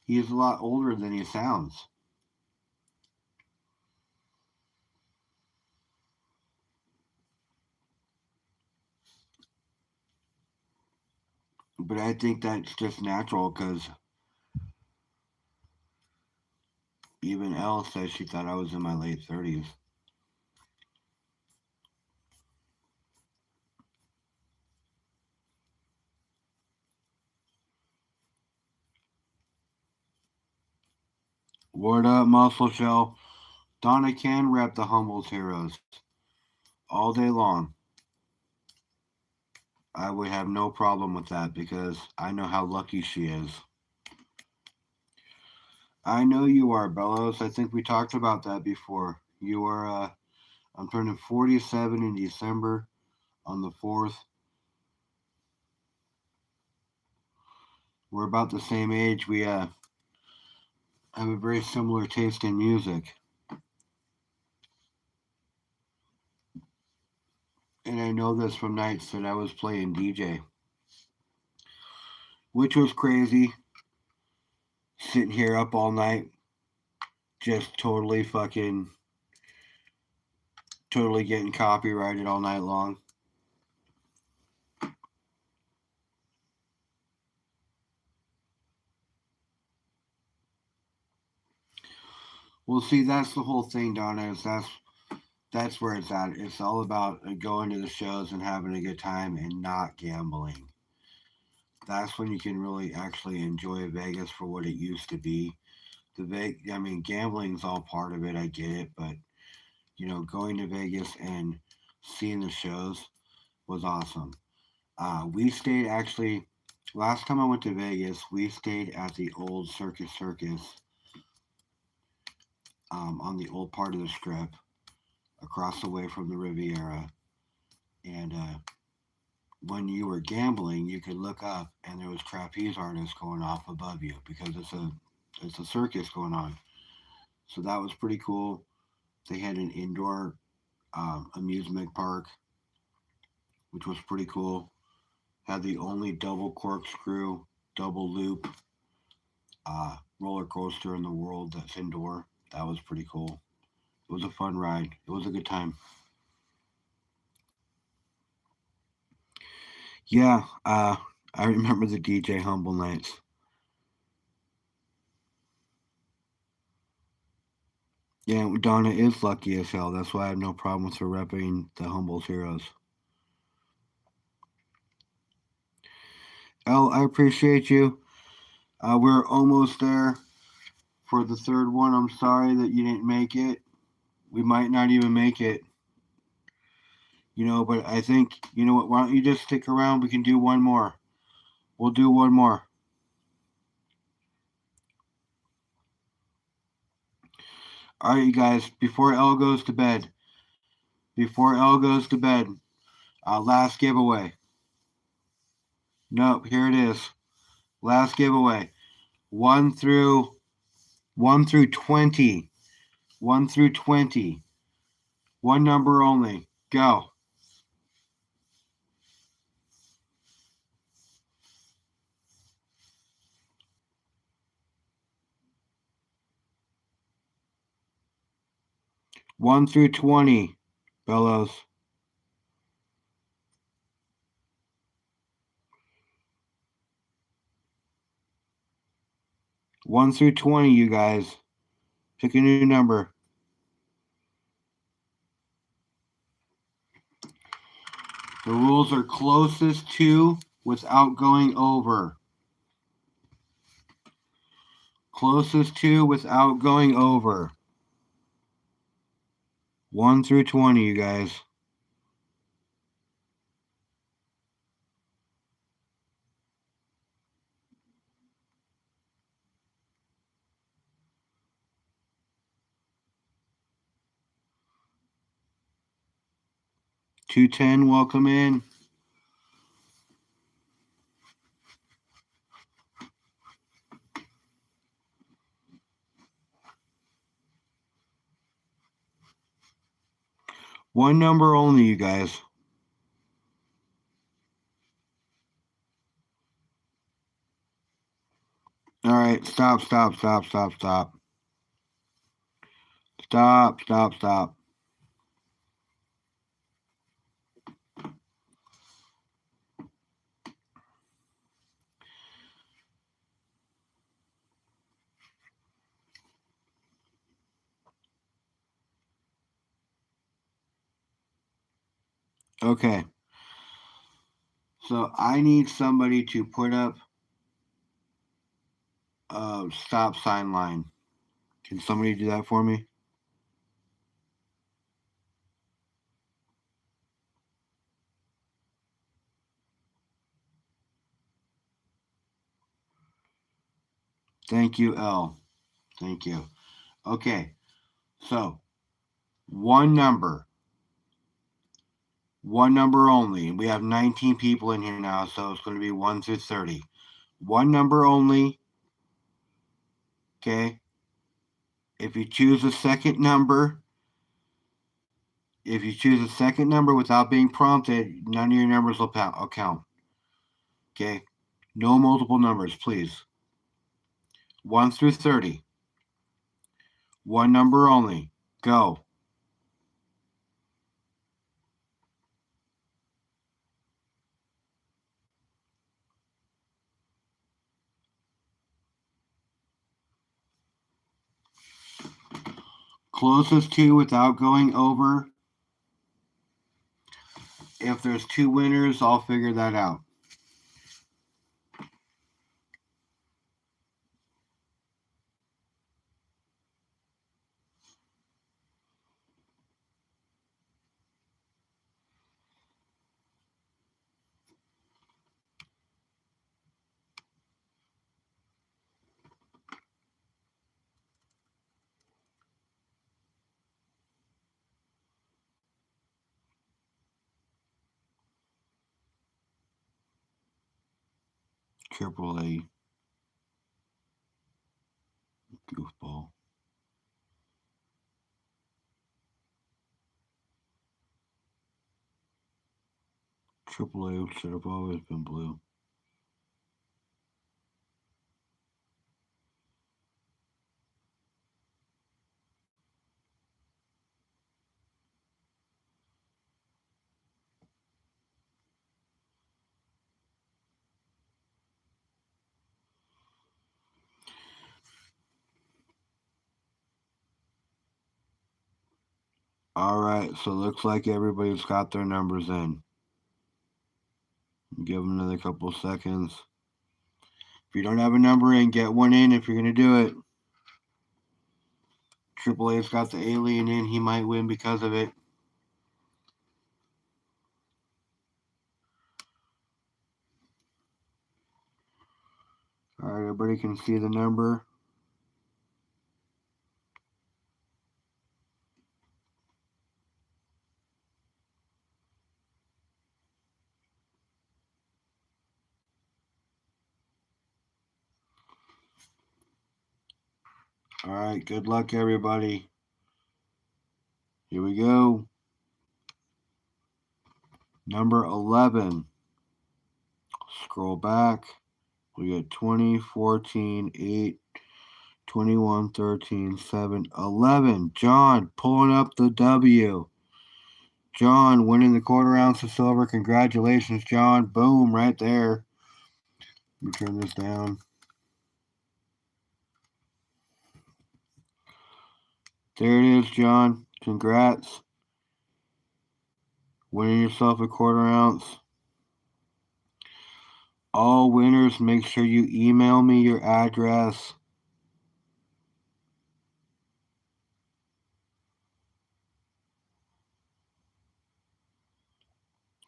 he is a lot older than he sounds. But I think that's just natural because even Elle says she thought I was in my late 30s. Word up, Muscle Shell. Donna can rep the Humbles Heroes all day long. I would have no problem with that because I know how lucky she is. I know you are, Bellows. I think we talked about that before. You are, I'm turning 47 in December on the 4th. We're about the same age. We have a very similar taste in music. And I know this from nights that I was playing DJ, which was crazy. Sitting here up all night, just totally getting copyrighted all night long. Well, see, that's the whole thing, Donna. That's where it's at. It's all about going to the shows and having a good time and not gambling. That's when you can really actually enjoy Vegas for what it used to be. I mean, gambling's all part of it. I get it, but going to Vegas and seeing the shows was awesome. We stayed actually. Last time I went to Vegas, we stayed at the old Circus on the old part of the strip across the way from the Riviera. And when you were gambling, you could look up and there was trapeze artists going off above you because it's a circus going on. So that was pretty cool. They had an indoor amusement park, which was pretty cool. Had the only double corkscrew, double loop roller coaster in the world that's indoor. That was pretty cool. It was a fun ride. It was a good time. Yeah, I remember the DJ Humble nights. Yeah, Donna is lucky as hell. That's why I have no problem with her repping the Humbles Heroes. Elle, I appreciate you. We're almost there for the third one. I'm sorry that you didn't make it. We might not even make it. But I think, you know what, why don't you just stick around? We can do one more. We'll do one more. All right, you guys, before Elle goes to bed, last giveaway. Nope, here it is. Last giveaway. 1 through 20. 1 through 20. One number only. Go. 1 through 20. Bellows. 1 through 20, you guys. Pick a new number. The rules are closest to without going over. Closest to without going over. 1 through 20, you guys. $2.10, welcome in. One number only, you guys. All right, stop. Stop. Okay. So I need somebody to put up a stop sign line. Can somebody do that for me? Thank you, L. Thank you. Okay. So one number. One number only. We have 19 people in here now, so it's going to be 1 through 30. One number only. Okay. If you choose a second number, without being prompted, none of your numbers will count. Okay. No multiple numbers, please. 1 through 30. One number only. Go. Closest to without going over. If there's two winners, I'll figure that out. Triple A. Goofball. Triple A should have always been blue. Alright, so looks like everybody's got their numbers in. Give them another couple seconds. If you don't have a number in, get one in if you're going to do it. Triple A's got the alien in. He might win because of it. Alright, everybody can see the number. Alright, good luck, everybody. Here we go. Number 11. Scroll back. We got 20, 14, 8, 21, 13, 7, 11. John pulling up the W. John winning the quarter ounce of silver. Congratulations, John. Boom, right there. Let me turn this down. There it is, John. Congrats. Winning yourself a quarter ounce. All winners, make sure you email me your address.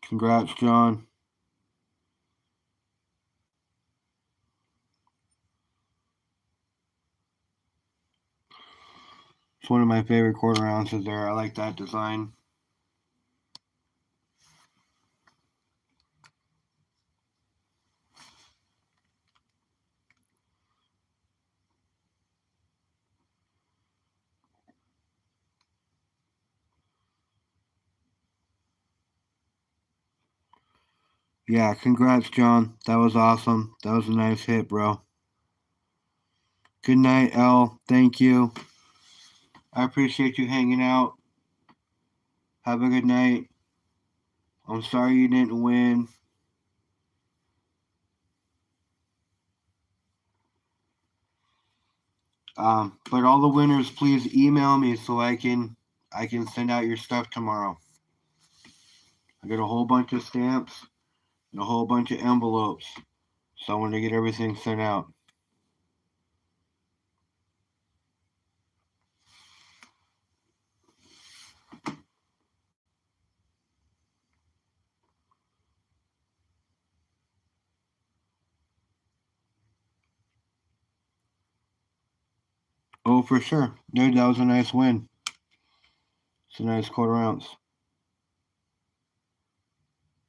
Congrats, John. It's one of my favorite quarter ounces there. I like that design. Yeah, congrats, John. That was awesome. That was a nice hit, bro. Good night, L. Thank you. I appreciate you hanging out. Have a good night. I'm sorry you didn't win. But all the winners, please email me so I can send out your stuff tomorrow. I got a whole bunch of stamps and a whole bunch of envelopes, so I want to get everything sent out. Oh, for sure, dude. That was a nice win. It's a nice quarter ounce.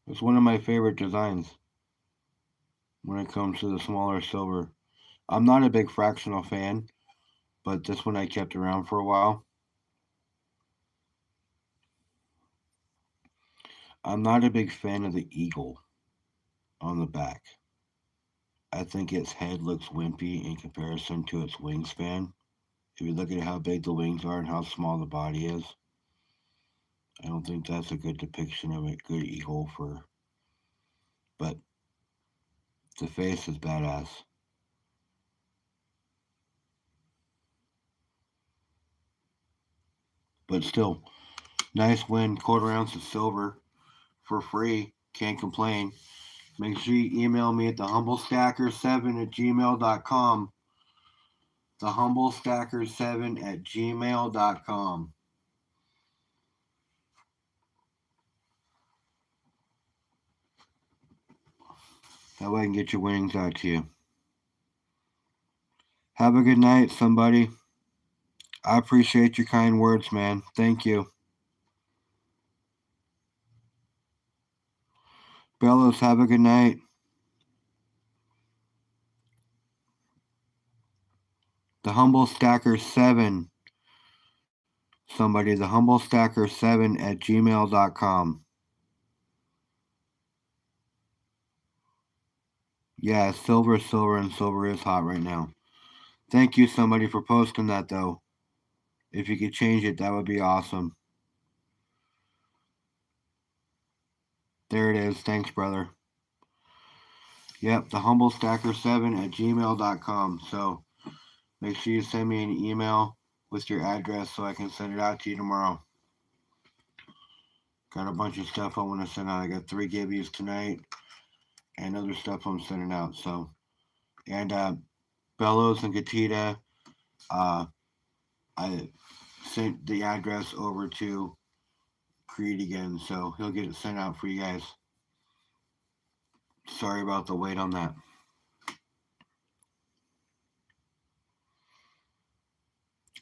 It's one of my favorite designs when it comes to the smaller silver. I'm not a big fractional fan, but this one I kept around for a while. I'm not a big fan of the eagle on the back. I think its head looks wimpy in comparison to its wingspan. If you look at how big the wings are and how small the body is, I don't think that's a good depiction of a good eagle for. But the face is badass. But still, nice win, quarter ounce of silver for free. Can't complain. Make sure you email me at thehumblestacker7@gmail.com. Thehumblestacker7@gmail.com. That way I can get your winnings out to you. Have a good night, somebody. I appreciate your kind words, man. Thank you. Bellows, have a good night. The Humble Stacker 7. Somebody, the Humble Stacker 7@gmail.com. Yeah, silver, and silver is hot right now. Thank you, somebody, for posting that, though. If you could change it, that would be awesome. There it is. Thanks, brother. Yep, the Humble Stacker 7@gmail.com. So make sure you send me an email with your address so I can send it out to you tomorrow. Got a bunch of stuff I want to send out. I got 3 giveaways tonight and other stuff I'm sending out. So, and Bellows and Katita, uh, I sent the address over to Creed again, so he'll get it sent out for you guys. Sorry about the wait on that.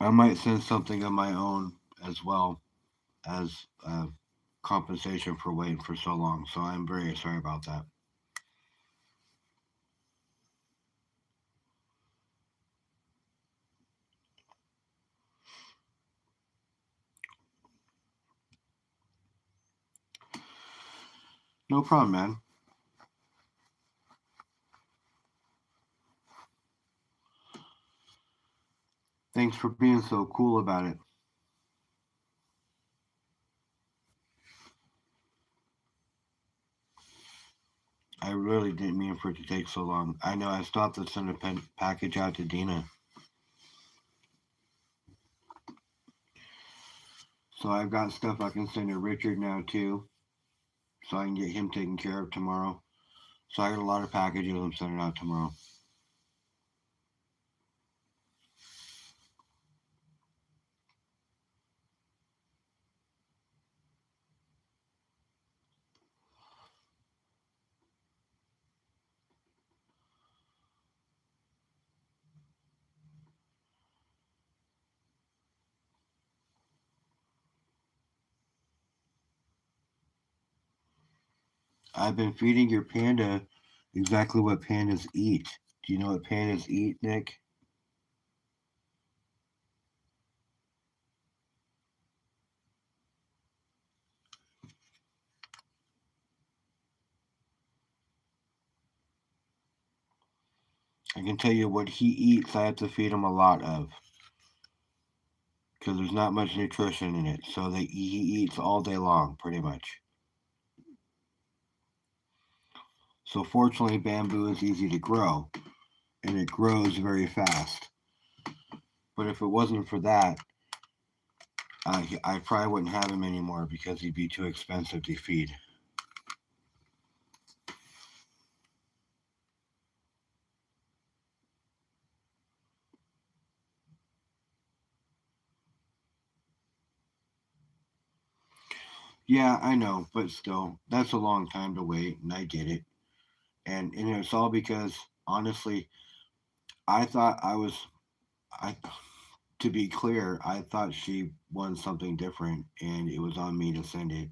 I might send something of my own as well as compensation for waiting for so long. So I'm very sorry about that. No problem, man. Thanks for being so cool about it. I really didn't mean for it to take so long. I know I stopped to send a package out to Dina. So I've got stuff I can send to Richard now too, so I can get him taken care of tomorrow. So I got a lot of packages I'm sending out tomorrow. I've been feeding your panda exactly what pandas eat. Do you know what pandas eat, Nick? I can tell you what he eats. I have to feed him a lot of because there's not much nutrition in it. So he eats all day long, pretty much. So fortunately, bamboo is easy to grow and it grows very fast. But if it wasn't for that, I probably wouldn't have him anymore because he'd be too expensive to feed. Yeah, I know, but still, that's a long time to wait, and I get it. And it's all because honestly, I thought I was I to be clear, I thought she won something different, and it was on me to send it,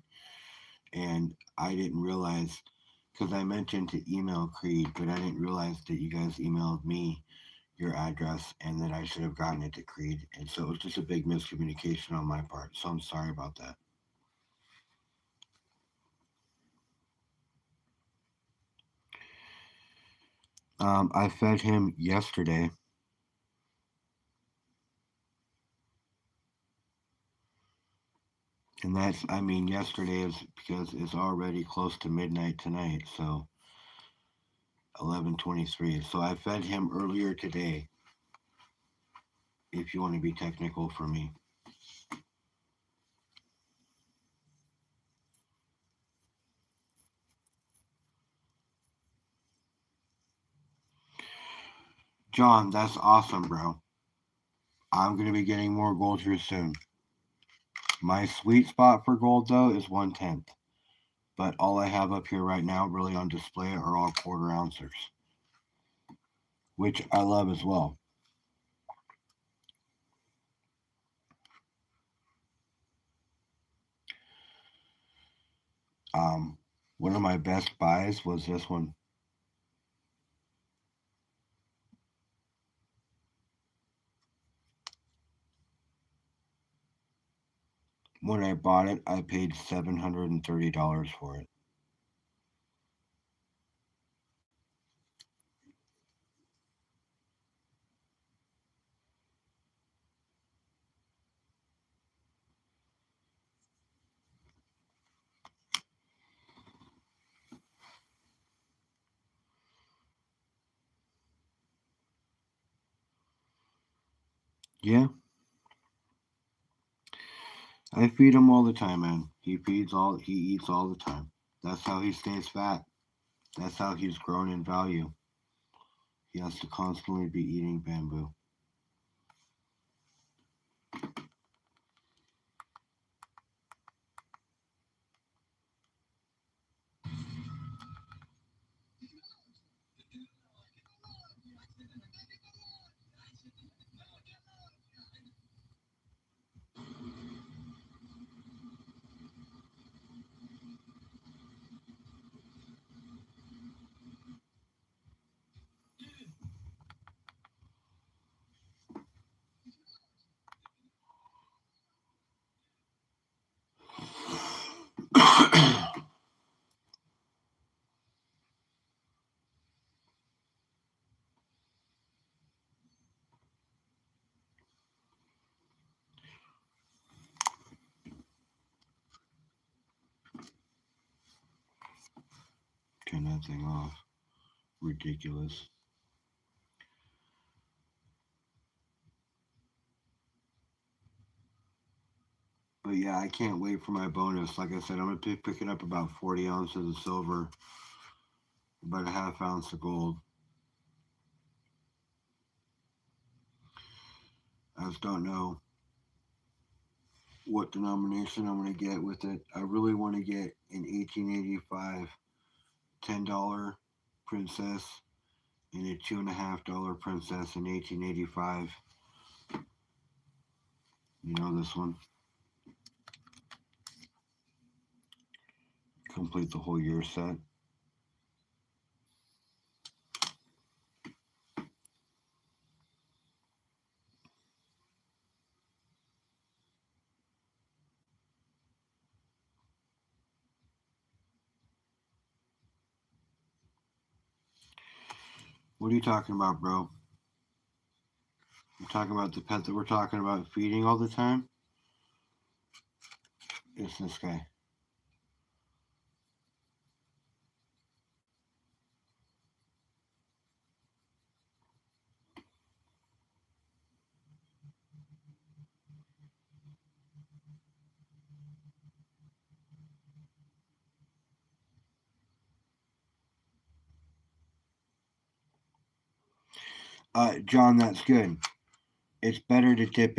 and I didn't realize because I mentioned to email Creed, but I didn't realize that you guys emailed me your address and that I should have gotten it to Creed, and so it was just a big miscommunication on my part. So I'm sorry about that. I fed him yesterday, and that's I mean yesterday is because it's already close to midnight tonight, so 11:23. So I fed him earlier today. If you want to be technical for me, John, that's awesome, bro. I'm gonna be getting more gold here soon. My sweet spot for gold though is 1/10. But all I have up here right now, really on display, are all quarter ounces, which I love as well. Um, One of my best buys was this one. When I bought it, I paid $730 for it. Yeah, I feed him all the time, man. He eats all the time. That's how he stays fat. That's how he's grown in value. He has to constantly be eating bamboo. Turn that thing off. Ridiculous. But yeah, I can't wait for my bonus. Like I said, I'm gonna be picking up about 40 ounces of silver, about a half ounce of gold. I just don't know what denomination I'm gonna get with it. I really want to get an 1885 $10 princess and a $2.50 princess in 1885. You know this one. Complete the whole year set. What are you talking about, bro? You're talking about the pet that we're talking about feeding all the time? It's this guy. John, that's good. It's better to tip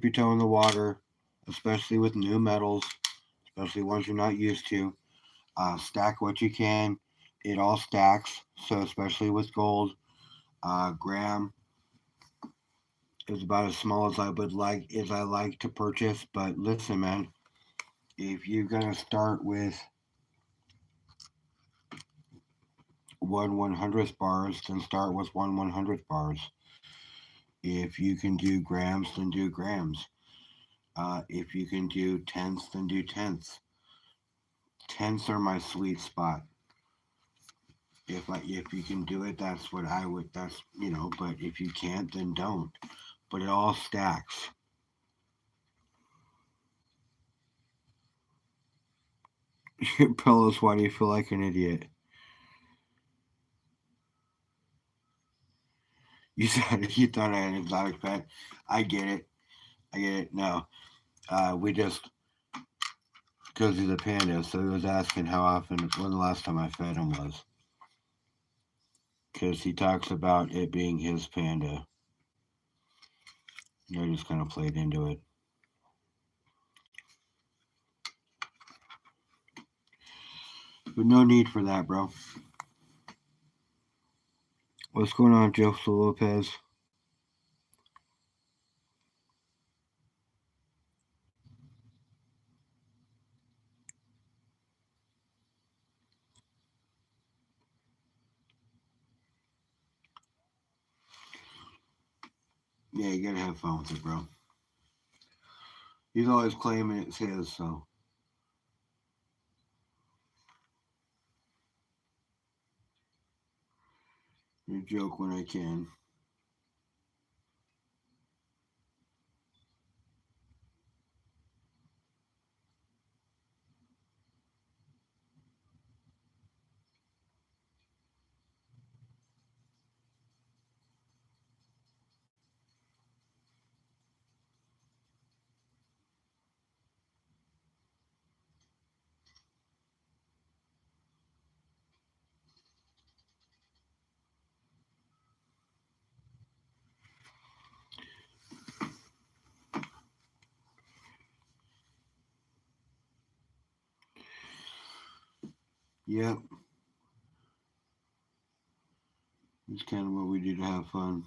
your toe in the water, especially with new metals, especially ones you're not used to. Stack what you can. It all stacks. So especially with gold, gram is about as small as I like to purchase. But listen, man, if you're gonna start with 1/100th bars, then start with 1/100th bars. If you can do grams, then do grams. If you can do tenths, then do tenths. Tenths are my sweet spot. If you can do it, that's what I would. That's you know. But if you can't, then don't. But it all stacks. Pellos, why do you feel like an idiot? You thought I had an exotic pet. I get it. I get it. No, we just because he's a panda. So he was asking how often, when the last time I fed him was. Because he talks about it being his panda. I just kind of played into it. But no need for that, bro. What's going on, Joseph Lopez? Yeah, you gotta have fun with it, bro. He's always claiming it's his, so you joke when I can. Yep, it's kind of what we do to have fun.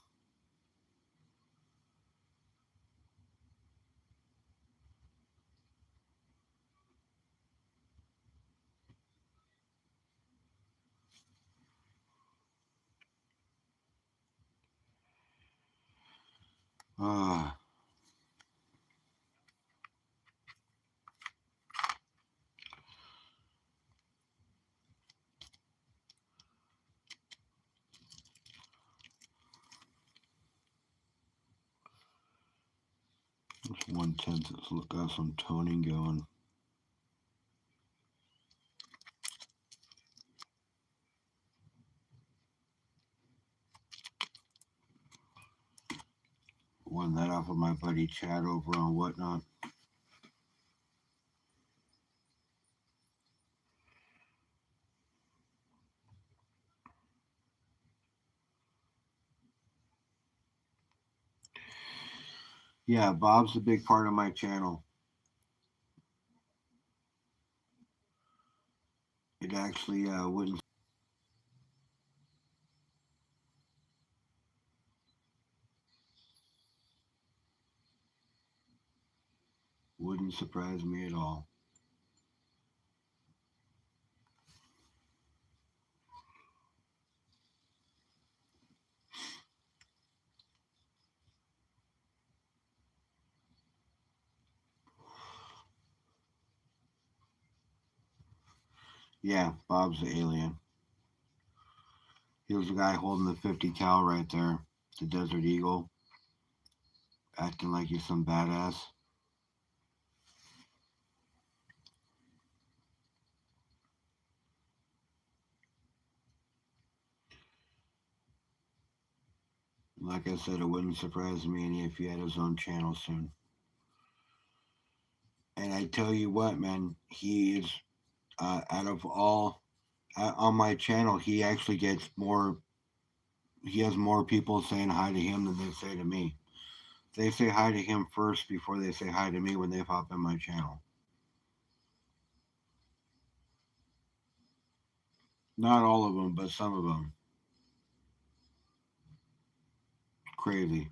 Ah, it's 1/10. Let's got some toning going. Won that off of my buddy Chad over on Whatnot. Yeah, Bob's a big part of my channel. It actually wouldn't surprise me at all. Yeah, Bob's the alien. He was the guy holding the 50 cal right there, the Desert Eagle, acting like he's some badass. Like I said, it wouldn't surprise me any if he had his own channel soon. And I tell you what, man, he is out of all on my channel, he actually gets more. He has more people saying hi to him than they say to me. They say hi to him first before they say hi to me when they pop in my channel. Not all of them, but some of them. Crazy.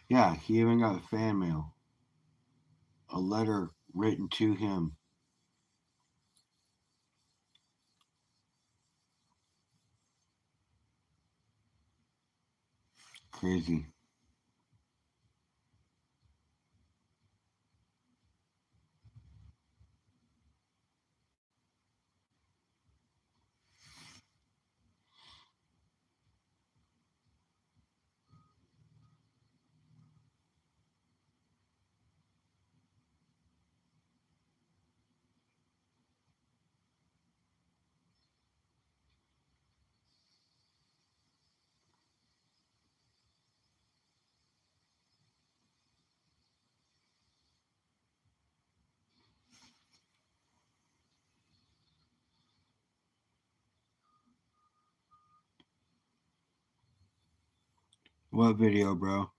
Yeah, he even got fan mail, a letter written to him. Crazy. What video, bro?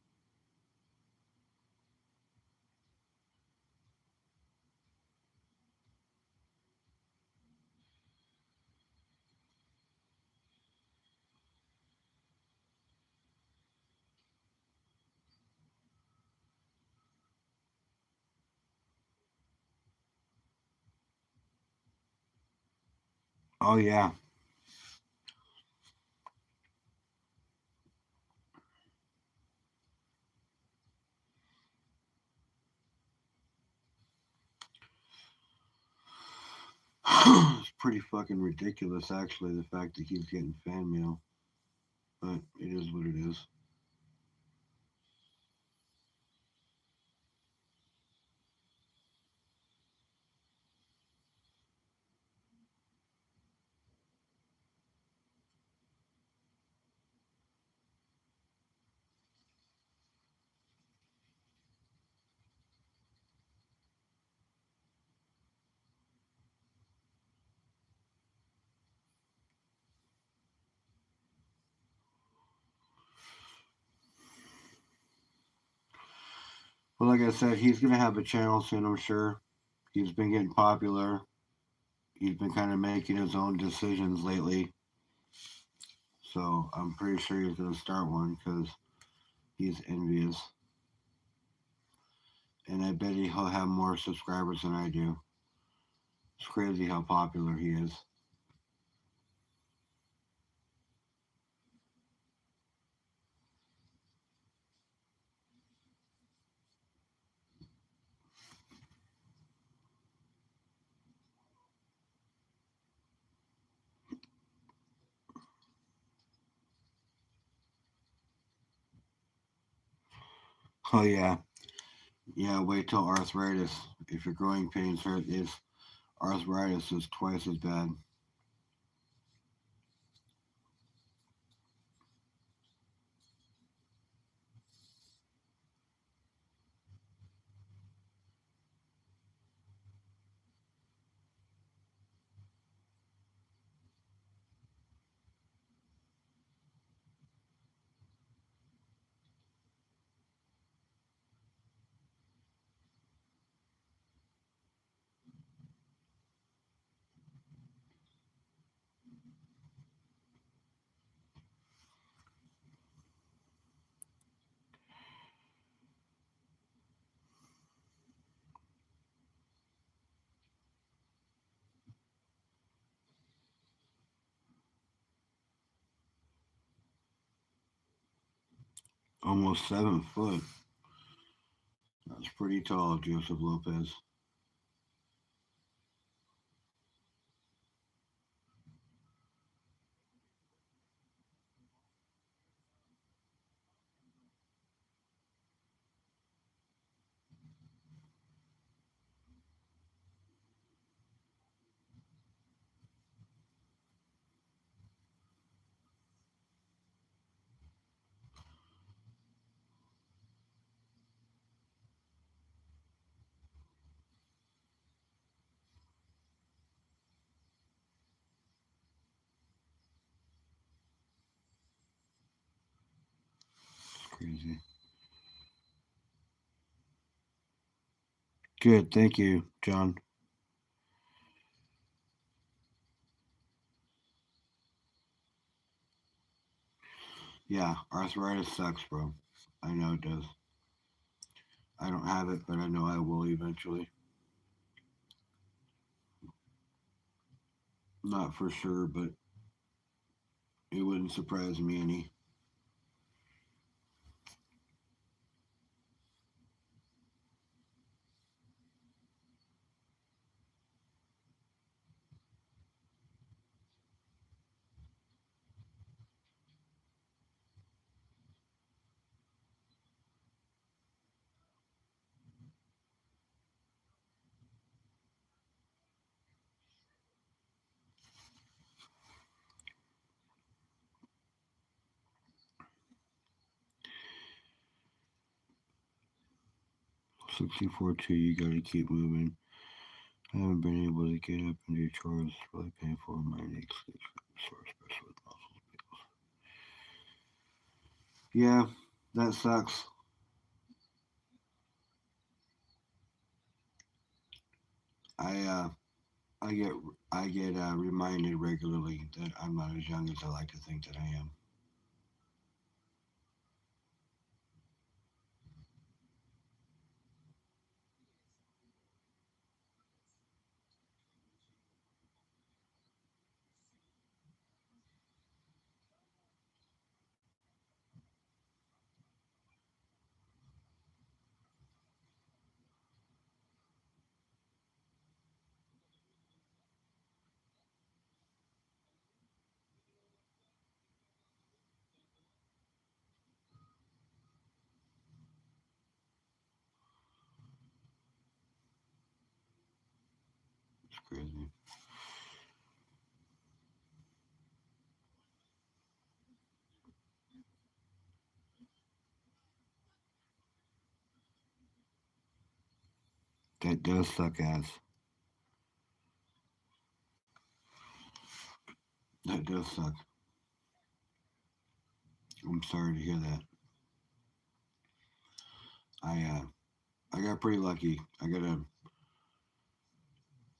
Oh yeah, it's pretty fucking ridiculous, actually. The fact that he's getting fan mail, but it is what it is. But like I said, he's gonna have a channel soon, I'm sure. He's been getting popular. He's been kind of making his own decisions lately. So I'm pretty sure he's gonna start one because he's envious. And I bet he'll have more subscribers than I do. It's crazy how popular he is. Oh yeah, yeah. Wait till arthritis. If your growing pains hurt, is arthritis is twice as bad. Almost 7 foot. That's pretty tall, Joseph Lopez. It's crazy. Good, thank you, John. Yeah, arthritis sucks, bro. I know it does. I don't have it, but I know I will eventually. Not for sure, but it wouldn't surprise me any. Sixty-four two. You gotta keep moving. I haven't been able to get up and do chores. It's really painful. My neck sleeps sore, especially with muscles. Yeah, that sucks. I uh, I get I get reminded regularly that I'm not as young as I like to think that I am. It's crazy. That does suck ass. That does suck. I'm sorry to hear that. I I got pretty lucky. I got a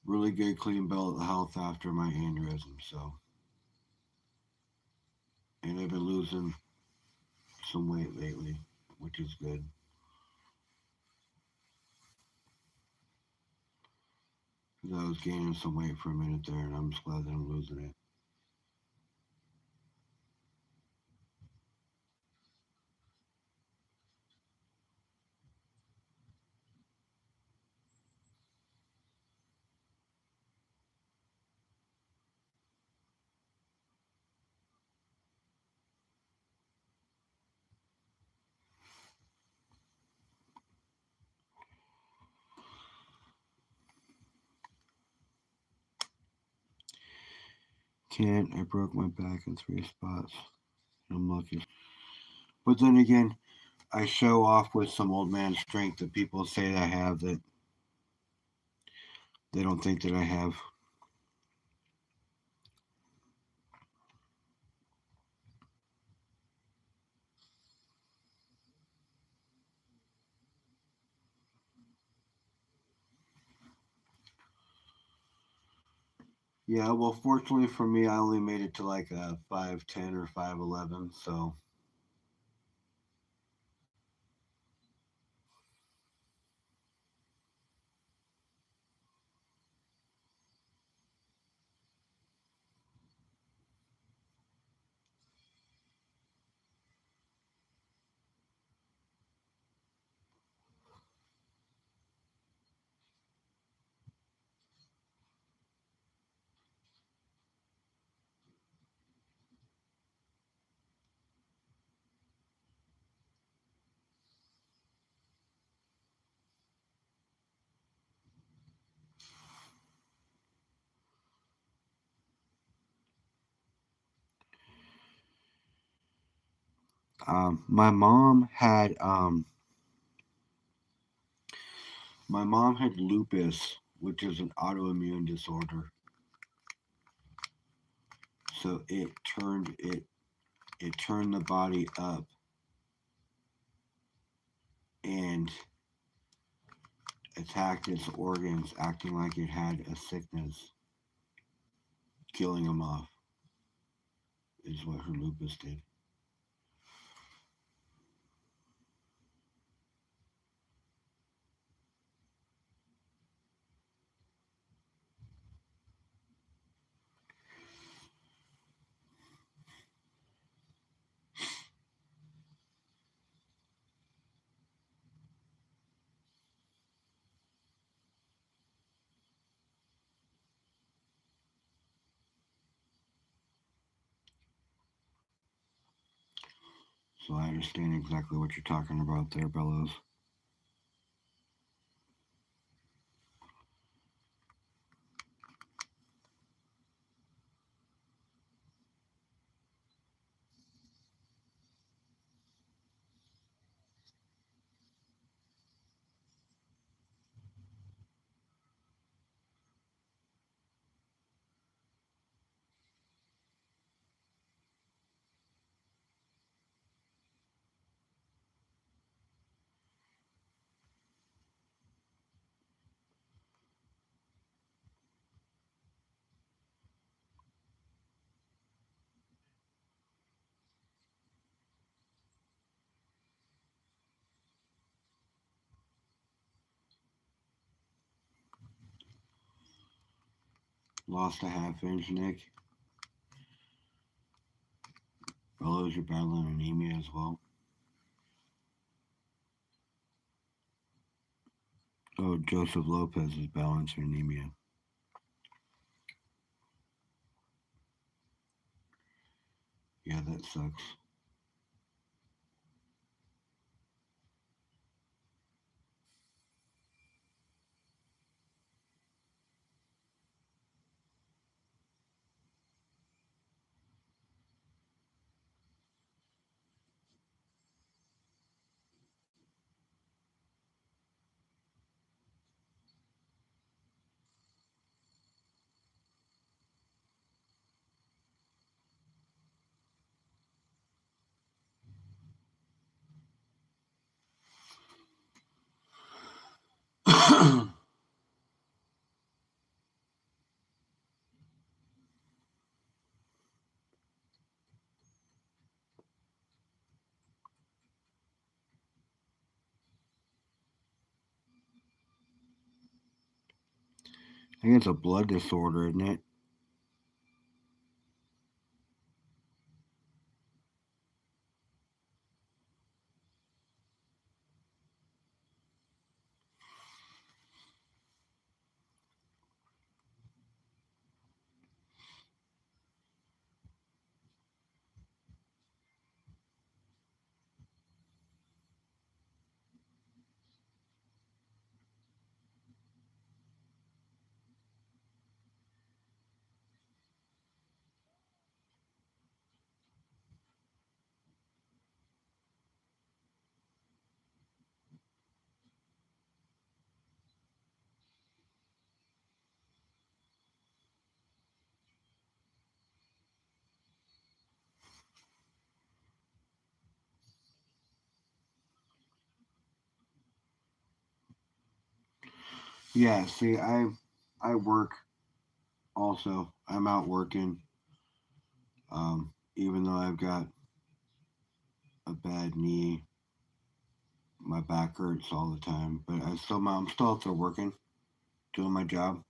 really good clean bill of health after my aneurysm. So, and I've been losing some weight lately, which is good. 'Cause I was gaining some weight for a minute there, and I'm just glad that I'm losing it. Can't. I broke my back in three spots. I'm lucky. But then again, I show off with some old man strength that people say I have that they don't think that I have. Yeah, well, fortunately for me, I only made it to like a 5'10" or 5'11", so my mom had lupus, which is an autoimmune disorder. So it turned the body up and attacked its organs, acting like it had a sickness, killing them off. Is what her lupus did. So I understand exactly what you're talking about there, Bellows. Lost a half inch, Nick. Bellows, you're battling anemia as well. Oh, Joseph Lopez is battling anemia. Yeah, that sucks. I think it's a blood disorder, isn't it? Yeah. See, I work also. I'm out working. Even though I've got a bad knee, my back hurts all the time. But I'm still out there working, doing my job.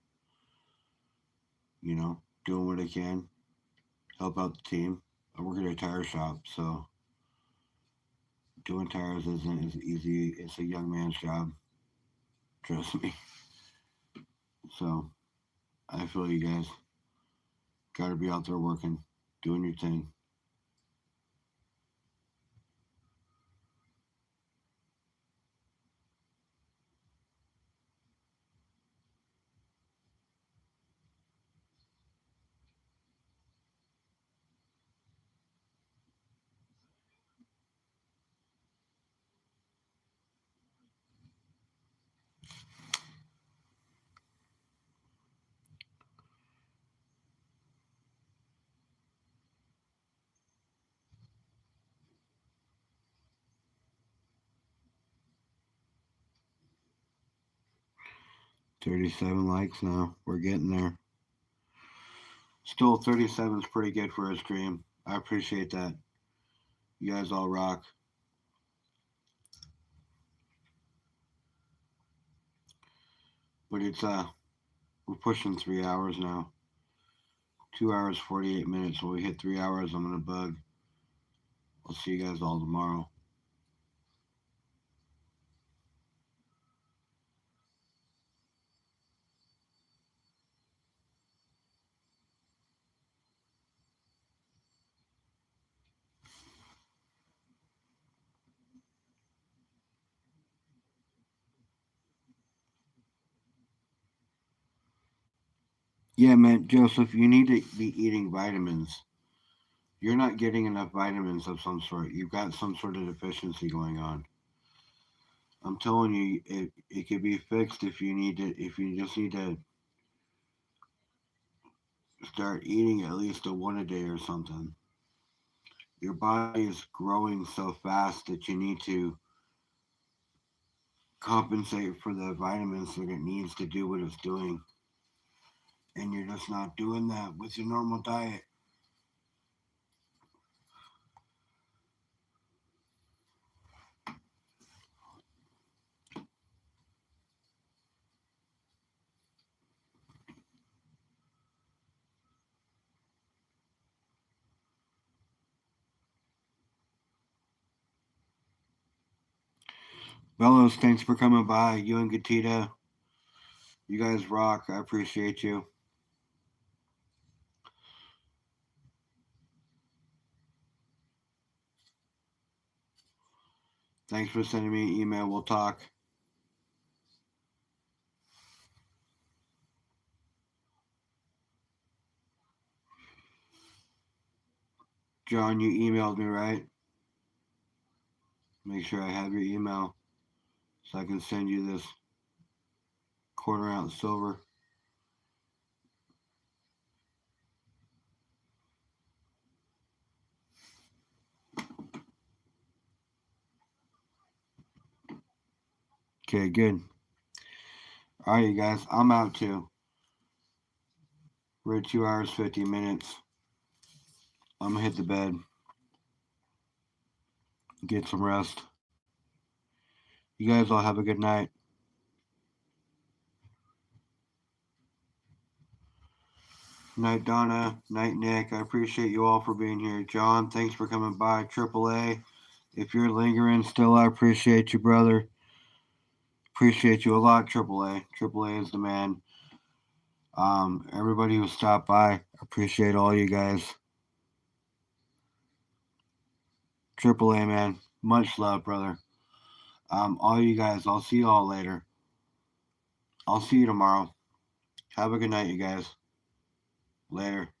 You know, doing what I can, help out the team. I work at a tire shop, so doing tires isn't as easy. It's a young man's job. Trust me. So I feel you guys. Got to be out there working, doing your thing. 37 likes now. We're getting there. Still, 37 is pretty good for a stream. I appreciate that. You guys all rock. But we're pushing 3 hours now. 2 hours 48 minutes. When we hit 3 hours, I'm gonna bug. I'll see you guys all tomorrow. Yeah, man, Joseph, you need to be eating vitamins. You're not getting enough vitamins of some sort. You've got some sort of deficiency going on. I'm telling you, it could be fixed if you need to. If you just need to start eating at least a one a day or something. Your body is growing so fast that you need to compensate for the vitamins that it needs to do what it's doing, and you're just not doing that with your normal diet. Bellows, thanks for coming by. You and Gatita, you guys rock. I appreciate you. Thanks for sending me an email. We'll talk. John, you emailed me, right? Make sure I have your email so I can send you this quarter ounce silver. Okay, good. All right, you guys. I'm out too. We're at 2 hours 50 minutes. I'm gonna hit the bed, get some rest. You guys all have a good night. Night, Donna. Night, Nick. I appreciate you all for being here. John, thanks for coming by. AAA, if you're lingering still, I appreciate you, brother. Appreciate you a lot, AAA. AAA is the man. Everybody who stopped by, appreciate all you guys. AAA, man. Much love, brother. All you guys, I'll see you all later. I'll see you tomorrow. Have a good night, you guys. Later.